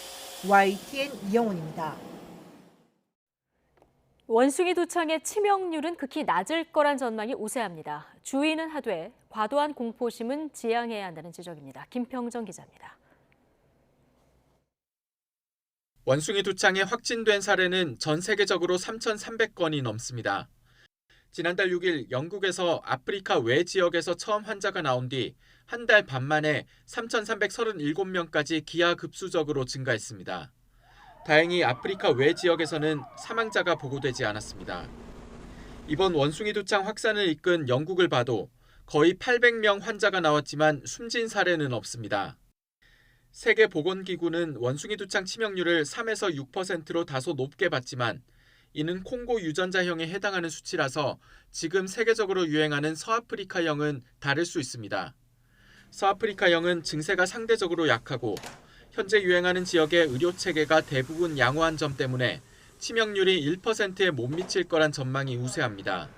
Speaker 23: YTN 이영훈입니다.
Speaker 1: 원숭이 두창의 치명률은 극히 낮을 거란 전망이 우세합니다. 주의는 하되 과도한 공포심은 지양해야 한다는 지적입니다. 김평정 기자입니다.
Speaker 19: 원숭이 두창에 확진된 사례는 전 세계적으로 3,300건이 넘습니다. 지난달 6일 영국에서 아프리카 외 지역에서 처음 환자가 나온 뒤 한 달 반 만에 3,337명까지 기하급수적으로 증가했습니다. 다행히 아프리카 외 지역에서는 사망자가 보고되지 않았습니다. 이번 원숭이 두창 확산을 이끈 영국을 봐도 거의 800명 환자가 나왔지만 숨진 사례는 없습니다. 세계보건기구는 원숭이 두창 치명률을 3에서 6%로 다소 높게 봤지만 이는 콩고 유전자형에 해당하는 수치라서 지금 세계적으로 유행하는 서아프리카형은 다를 수 있습니다. 서아프리카형은 증세가 상대적으로 약하고 현재 유행하는 지역의 의료체계가 대부분 양호한 점 때문에 치명률이 1%에 못 미칠 거란 전망이 우세합니다.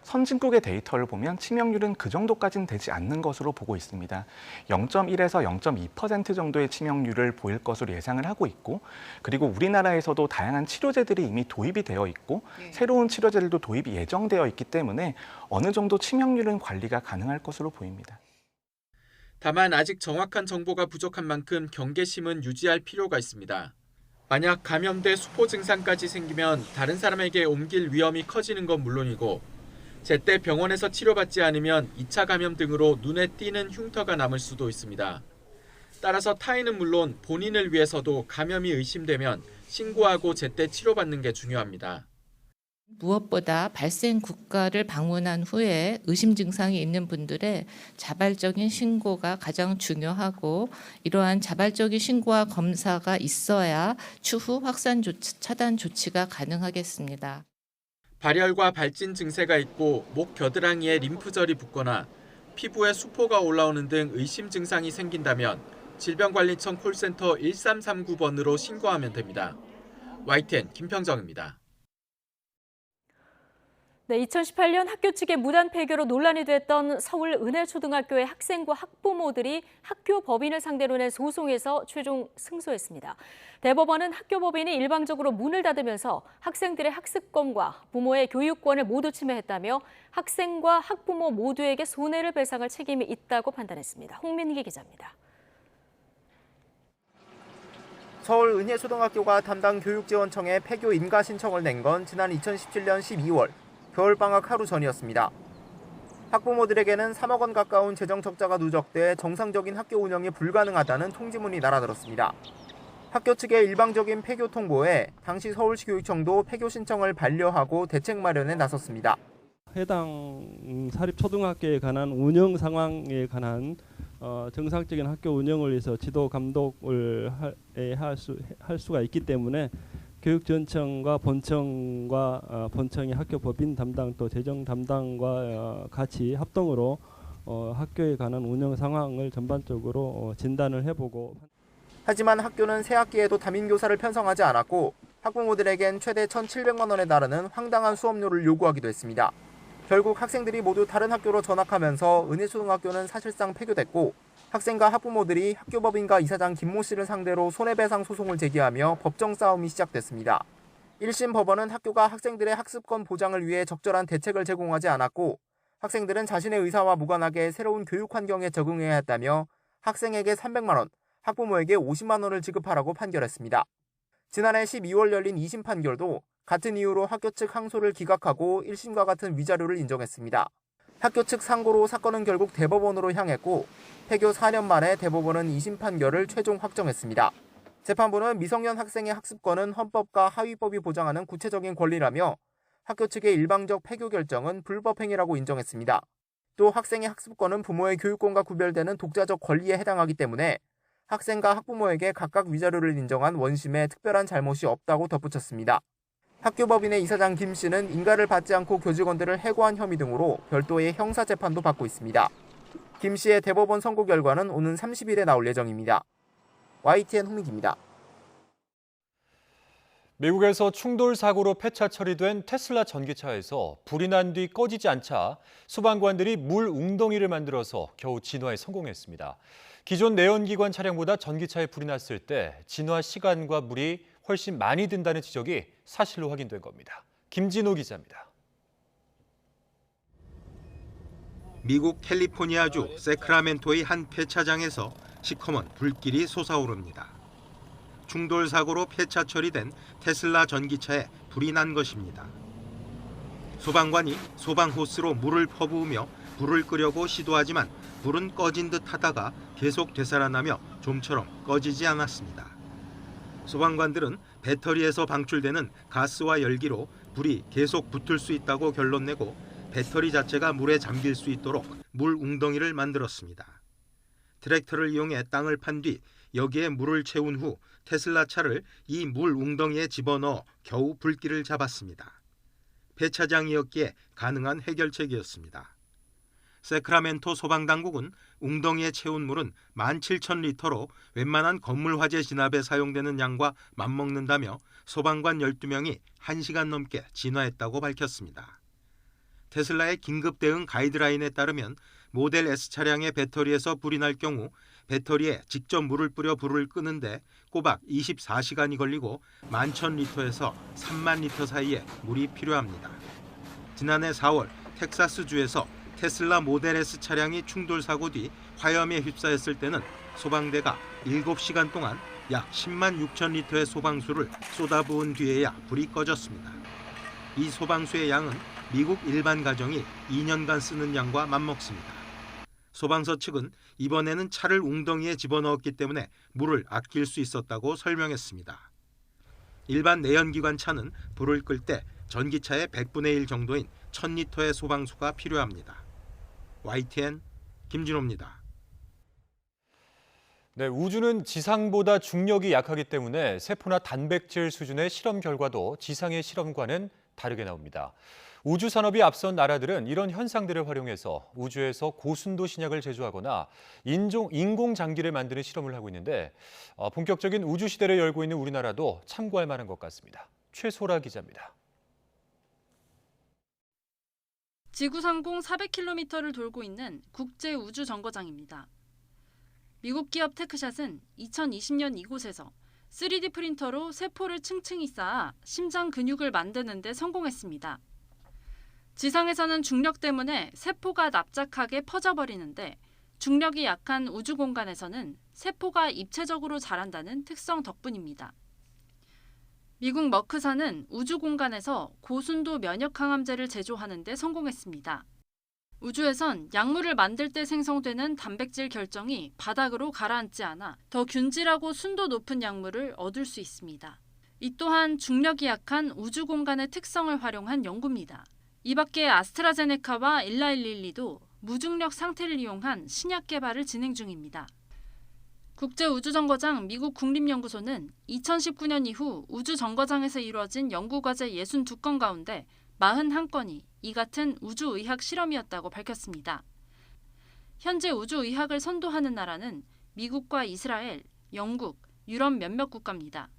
Speaker 24: 선진국의 데이터를 보면 치명률은 그 정도까지는 되지 않는 것으로 보고 있습니다. 0.1에서 0.2% 정도의 치명률을 보일 것으로 예상을 하고 있고, 그리고 우리나라에서도 다양한 치료제들이 이미 도입이 되어 있고 새로운 치료제들도 도입이 예정되어 있기 때문에 어느 정도 치명률은 관리가 가능할 것으로 보입니다.
Speaker 19: 다만 아직 정확한 정보가 부족한 만큼 경계심은 유지할 필요가 있습니다. 만약 감염돼 수포 증상까지 생기면 다른 사람에게 옮길 위험이 커지는 건 물론이고 제때 병원에서 치료받지 않으면 2차 감염 등으로 눈에 띄는 흉터가 남을 수도 있습니다. 따라서 타인은 물론 본인을 위해서도 감염이 의심되면 신고하고 제때 치료받는 게 중요합니다.
Speaker 25: 무엇보다 발생 국가를 방문한 후에 의심 증상이 있는 분들의 자발적인 신고가 가장 중요하고 이러한 자발적인 신고와 검사가 있어야 추후 확산 차단 조치가 가능하겠습니다.
Speaker 19: 발열과 발진 증세가 있고 목 겨드랑이에 림프절이 붓거나 피부에 수포가 올라오는 등 의심 증상이 생긴다면 질병관리청 콜센터 1339번으로 신고하면 됩니다. YTN 김평정입니다.
Speaker 1: 네, 2018년 학교 측의 무단 폐교로 논란이 됐던 서울 은혜초등학교의 학생과 학부모들이 학교 법인을 상대로 낸 소송에서 최종 승소했습니다. 대법원은 학교 법인이 일방적으로 문을 닫으면서 학생들의 학습권과 부모의 교육권을 모두 침해했다며 학생과 학부모 모두에게 손해를 배상할 책임이 있다고 판단했습니다. 홍민기 기자입니다.
Speaker 26: 서울 은혜초등학교가 담당 교육지원청에 폐교 인가 신청을 낸 건 지난 2017년 12월. 겨울방학 하루 전이었습니다. 학부모들에게는 3억 원 가까운 재정 적자가 누적돼 정상적인 학교 운영이 불가능하다는 통지문이 날아들었습니다. 학교 측의 일방적인 폐교 통보에 당시 서울시 교육청도 폐교 신청을 반려하고 대책 마련에 나섰습니다.
Speaker 27: 해당 사립초등학교에 관한 운영 상황에 관한 정상적인 학교 운영을 위해서 지도 감독을 할 수가 있기 때문에 교육지원청과 본청과 본청의 학교 법인 담당 또 재정 담당과 같이 합동으로 학교에 관한 운영 상황을 전반적으로 진단을 해보고.
Speaker 26: 하지만 학교는 새 학기에도 담임교사를 편성하지 않았고 학부모들에겐 최대 1,700만 원에 달하는 황당한 수업료를 요구하기도 했습니다. 결국 학생들이 모두 다른 학교로 전학하면서 은혜초등학교는 사실상 폐교됐고 학생과 학부모들이 학교법인과 이사장 김모 씨를 상대로 손해배상 소송을 제기하며 법정 싸움이 시작됐습니다. 1심 법원은 학교가 학생들의 학습권 보장을 위해 적절한 대책을 제공하지 않았고 학생들은 자신의 의사와 무관하게 새로운 교육 환경에 적응해야 했다며 학생에게 300만 원, 학부모에게 50만 원을 지급하라고 판결했습니다. 지난해 12월 열린 2심 판결도 같은 이유로 학교 측 항소를 기각하고 1심과 같은 위자료를 인정했습니다. 학교 측 상고로 사건은 결국 대법원으로 향했고 폐교 4년 만에 대법원은 2심 판결을 최종 확정했습니다. 재판부는 미성년 학생의 학습권은 헌법과 하위법이 보장하는 구체적인 권리라며 학교 측의 일방적 폐교 결정은 불법 행위라고 인정했습니다. 또 학생의 학습권은 부모의 교육권과 구별되는 독자적 권리에 해당하기 때문에 학생과 학부모에게 각각 위자료를 인정한 원심에 특별한 잘못이 없다고 덧붙였습니다. 학교법인의 이사장 김 씨는 인가를 받지 않고 교직원들을 해고한 혐의 등으로 별도의 형사재판도 받고 있습니다. 김 씨의 대법원 선고 결과는 오는 30일에 나올 예정입니다. YTN 홍민기입니다.
Speaker 2: 미국에서 충돌 사고로 폐차 처리된 테슬라 전기차에서 불이 난 뒤 꺼지지 않자 소방관들이 물 웅덩이를 만들어서 겨우 진화에 성공했습니다. 기존 내연기관 차량보다 전기차에 불이 났을 때 진화 시간과 물이 훨씬 많이 든다는 지적이 사실로 확인된 겁니다. 김진호 기자입니다.
Speaker 5: 미국 캘리포니아주 세크라멘토의 한 폐차장에서 시커먼 불길이 솟아오릅니다. 충돌 사고로 폐차 처리된 테슬라 전기차에 불이 난 것입니다. 소방관이 소방 호스로 물을 퍼부으며 불을 끄려고 시도하지만 불은 꺼진 듯 하다가 계속 되살아나며 좀처럼 꺼지지 않았습니다. 소방관들은 배터리에서 방출되는 가스와 열기로 불이 계속 붙을 수 있다고 결론내고 배터리 자체가 물에 잠길 수 있도록 물 웅덩이를 만들었습니다. 트랙터를 이용해 땅을 판 뒤 여기에 물을 채운 후 테슬라 차를 이 물 웅덩이에 집어넣어 겨우 불길을 잡았습니다. 폐차장이었기에 가능한 해결책이었습니다. 세크라멘토 소방당국은 웅덩이에 채운 물은 17,000리터로 웬만한 건물 화재 진압에 사용되는 양과 맞먹는다며 소방관 12명이 1시간 넘게 진화했다고 밝혔습니다. 테슬라의 긴급 대응 가이드라인에 따르면 모델 S 차량의 배터리에서 불이 날 경우 배터리에 직접 물을 뿌려 불을 끄는데 꼬박 24시간이 걸리고 11,000리터에서 30,000리터 사이에 물이 필요합니다. 지난해 4월 텍사스주에서 테슬라 모델 S 차량이 충돌 사고 뒤 화염에 휩싸였을 때는 소방대가 7시간 동안 약 10만 6천 리터의 소방수를 쏟아부은 뒤에야 불이 꺼졌습니다. 이 소방수의 양은 미국 일반 가정이 2년간 쓰는 양과 맞먹습니다. 소방서 측은 이번에는 차를 웅덩이에 집어넣었기 때문에 물을 아낄 수 있었다고 설명했습니다. 일반 내연기관 차는 불을 끌 때 전기차의 100분의 1 정도인 1,000리터의 소방수가 필요합니다. YTN 김진호입니다.
Speaker 2: 네, 우주는 지상보다 중력이 약하기 때문에 세포나 단백질 수준의 실험 결과도 지상의 실험과는 다르게 나옵니다. 우주 산업이 앞선 나라들은 이런 현상들을 활용해서 우주에서 고순도 신약을 제조하거나 인공 장기를 만드는 실험을 하고 있는데 본격적인 우주 시대를 열고 있는 우리나라도 참고할 만한 것 같습니다. 최소라 기자입니다.
Speaker 7: 지구 상공 400km를 돌고 있는 국제 우주 정거장입니다. 미국 기업 테크샷은 2020년 이곳에서 3D 프린터로 세포를 층층이 쌓아 심장 근육을 만드는 데 성공했습니다. 지상에서는 중력 때문에 세포가 납작하게 퍼져버리는데 중력이 약한 우주 공간에서는 세포가 입체적으로 자란다는 특성 덕분입니다. 미국 머크사는 우주 공간에서 고순도 면역 항암제를 제조하는 데 성공했습니다. 우주에선 약물을 만들 때 생성되는 단백질 결정이 바닥으로 가라앉지 않아 더 균질하고 순도 높은 약물을 얻을 수 있습니다. 이 또한 중력이 약한 우주 공간의 특성을 활용한 연구입니다. 이 밖에 아스트라제네카와 일라일릴리도 무중력 상태를 이용한 신약 개발을 진행 중입니다. 국제우주정거장 미국 국립연구소는 2019년 이후 우주정거장에서 이루어진 연구과제 62건 가운데 41건이 이 같은 우주의학 실험이었다고 밝혔습니다. 현재 우주의학을 선도하는 나라는 미국과 이스라엘, 영국, 유럽 몇몇 국가입니다.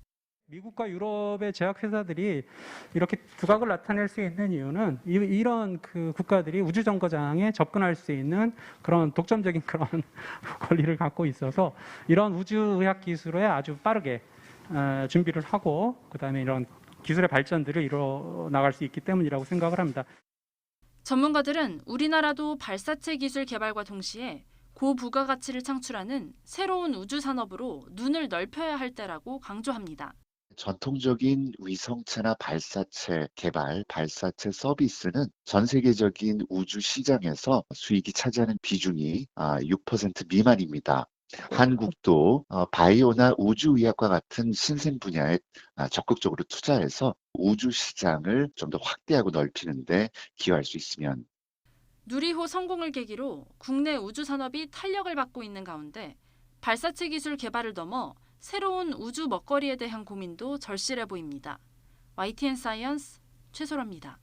Speaker 8: 미국과 유럽의 제약회사들이 이렇게 두각을 나타낼 수 있는 이유는 이런 국가들이 우주정거장에 접근할 수 있는 그런 독점적인 그런 권리를 갖고 있어서 이런 우주의학 기술에 아주 빠르게 준비를 하고 그다음에 이런 기술의 발전들을 이뤄 나갈 수 있기 때문이라고 생각을 합니다.
Speaker 7: 전문가들은 우리나라도 발사체 기술 개발과 동시에 고부가가치를 창출하는 새로운 우주 산업으로 눈을 넓혀야 할 때라고 강조합니다.
Speaker 9: 전통적인 위성체나 발사체 개발, 발사체 서비스는 전 세계적인 우주 시장에서 수익이 차지하는 비중이 6% 미만입니다. 한국도 바이오나 우주의학과 같은 신생 분야에 적극적으로 투자해서 우주 시장을 좀 더 확대하고 넓히는 데 기여할 수 있으면.
Speaker 7: 누리호 성공을 계기로 국내 우주 산업이 탄력을 받고 있는 가운데 발사체 기술 개발을 넘어 새로운 우주 먹거리에 대한 고민도 절실해 보입니다. YTN 사이언스 최소라입니다.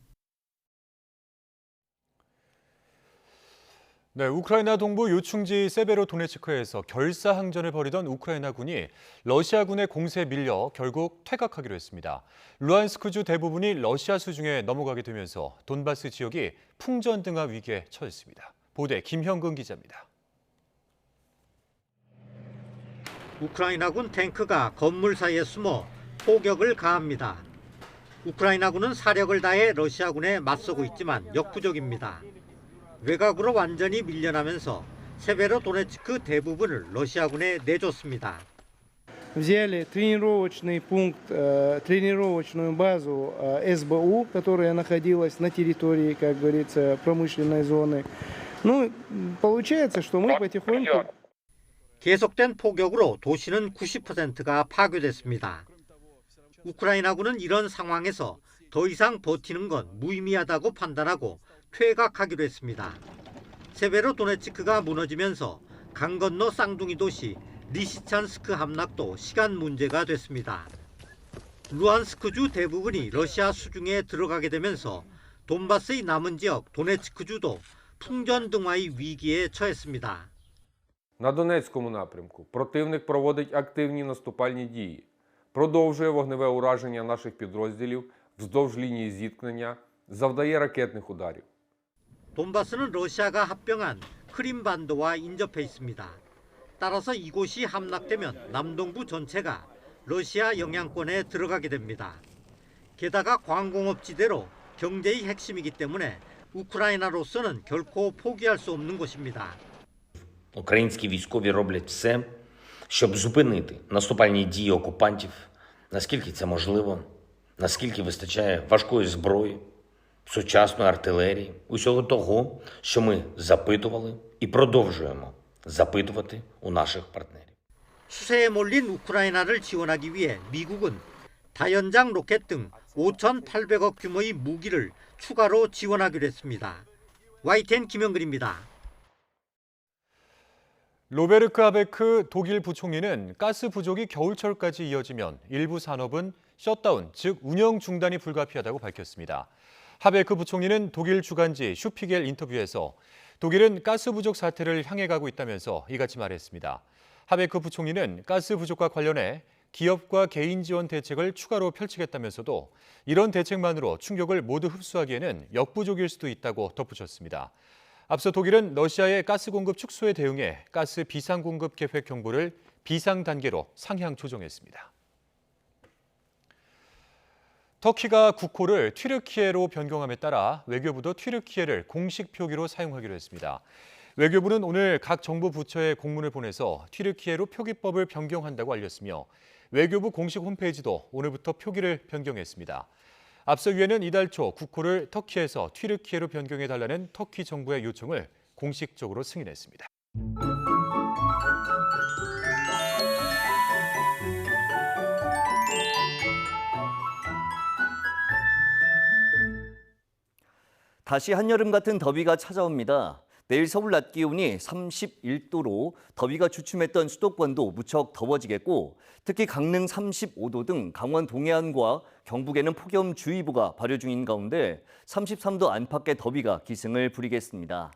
Speaker 2: 네, 우크라이나 동부 요충지 세베로도네츠크에서 결사항전을 벌이던 우크라이나군이 러시아군의 공세에 밀려 결국 퇴각하기로 했습니다. 루안스크주 대부분이 러시아 수중에 넘어가게 되면서 돈바스 지역이 풍전등화 위기에 처했습니다. 보도에 김형근 기자입니다.
Speaker 6: 우크라이나군 탱크가 건물 사이에 숨어 포격을 가합니다. 우크라이나군은 사력을 다해 러시아군에 맞서고 있지만 역부족입니다. 외곽으로 완전히 밀려나면서 세베로도네츠크 대부분을 러시아군에 내줬습니다.
Speaker 10: Взяли тренировочный пункт, тренировочную базу СБУ, которая находилась на территории, как говорится, промышленной зоны. Ну, получается, что мы потихоньку...
Speaker 6: 계속된 포격으로 도시는 90%가 파괴됐습니다. 우크라이나군은 이런 상황에서 더 이상 버티는 건 무의미하다고 판단하고 퇴각하기로 했습니다. 세베로도네츠크가 무너지면서 강 건너 쌍둥이 도시 리시찬스크 함락도 시간 문제가 됐습니다. 루안스크주 대부분이 러시아 수중에 들어가게 되면서 돈바스의 남은 지역 도네츠크주도 풍전등화의 위기에 처했습니다.
Speaker 11: На Донецькому напрямку противник проводить активні наступальні дії, продовжує вогневе ураження наших підрозділів вздовж лінії зіткнення, завдає ракетних ударів.
Speaker 6: 돈바스는 러시아가 합병한 크림반도와 인접해 있습니다. 따라서 이곳이 함락되면 남동부 전체가 러시아 영향권에 들어가게 됩니다. 게다가 광공업지대로 경제의 핵심이기 때문에 우크라이나로서는 결코 포기할 수 없는 곳입니다.
Speaker 12: Українські військові роблять все, щоб зупинити наступальні дії окупантів, наскільки це можливо, наскільки вистачає важкої зброї, сучасної артилерії, усього того, що ми запитували і продовжуємо запитувати у наших партнерів.
Speaker 6: 수세에 몰린 우크라이나를 지원하기 위해 미국은 다연장 로켓 등 5,800억 규모의 무기를 추가로 지원하기로 했습니다. YTN 김영근입니다.
Speaker 2: 로베르트 하베크 독일 부총리는 가스 부족이 겨울철까지 이어지면 일부 산업은 셧다운, 즉 운영 중단이 불가피하다고 밝혔습니다. 하베크 부총리는 독일 주간지 슈피겔 인터뷰에서 독일은 가스 부족 사태를 향해 가고 있다면서 이같이 말했습니다. 하베크 부총리는 가스 부족과 관련해 기업과 개인 지원 대책을 추가로 펼치겠다면서도 이런 대책만으로 충격을 모두 흡수하기에는 역부족일 수도 있다고 덧붙였습니다. 앞서 독일은 러시아의 가스 공급 축소에 대응해 가스 비상 공급 계획 경보를 비상 단계로 상향 조정했습니다. 터키가 국호를 튀르키예로 변경함에 따라 외교부도 튀르키예를 공식 표기로 사용하기로 했습니다. 외교부는 오늘 각 정부 부처에 공문을 보내서 튀르키예로 표기법을 변경한다고 알렸으며 외교부 공식 홈페이지도 오늘부터 표기를 변경했습니다. 앞서 유엔은 이달 초 국호를 터키에서 튀르키예로 변경해달라는 터키 정부의 요청을 공식적으로 승인했습니다.
Speaker 13: 다시 한여름 같은 더위가 찾아옵니다. 내일 서울 낮 기온이 31도로 더위가 주춤했던 수도권도 무척 더워지겠고 특히 강릉 35도 등 강원 동해안과 경북에는 폭염주의보가 발효 중인 가운데 33도 안팎의 더위가 기승을 부리겠습니다.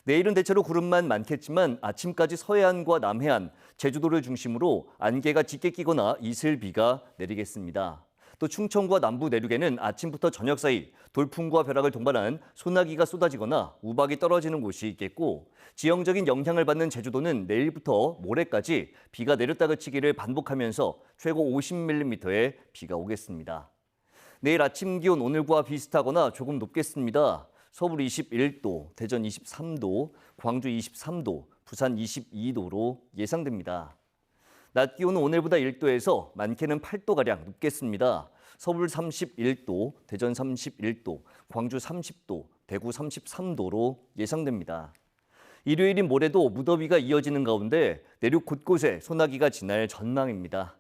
Speaker 13: 내일은 대체로 구름만 많겠지만 아침까지 서해안과 남해안, 제주도를 중심으로 안개가 짙게 끼거나 이슬비가 내리겠습니다. 또 충청과 남부 내륙에는 아침부터 저녁 사이 돌풍과 벼락을 동반한 소나기가 쏟아지거나 우박이 떨어지는 곳이 있겠고 지형적인 영향을 받는 제주도는 내일부터 모레까지 비가 내렸다 그치기를 반복하면서 최고 50mm의 비가 오겠습니다. 내일 아침 기온 오늘과 비슷하거나 조금 높겠습니다. 서울 21도, 대전 23도, 광주 23도, 부산 22도로 예상됩니다. 낮 기온은 오늘보다 1도에서 많게는 8도가량 높겠습니다. 서울 31도, 대전 31도, 광주 30도, 대구 33도로 예상됩니다. 일요일인 모레도 무더위가 이어지는 가운데 내륙 곳곳에 소나기가 지날 전망입니다.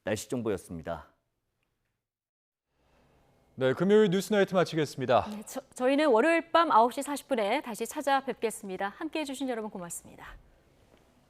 Speaker 13: 날씨 정보였습니다.
Speaker 2: 네, 금요일 뉴스나이트 마치겠습니다.
Speaker 1: 네, 저희는 월요일 밤 9시 40분에 다시 찾아뵙겠습니다. 함께해 주신 여러분 고맙습니다.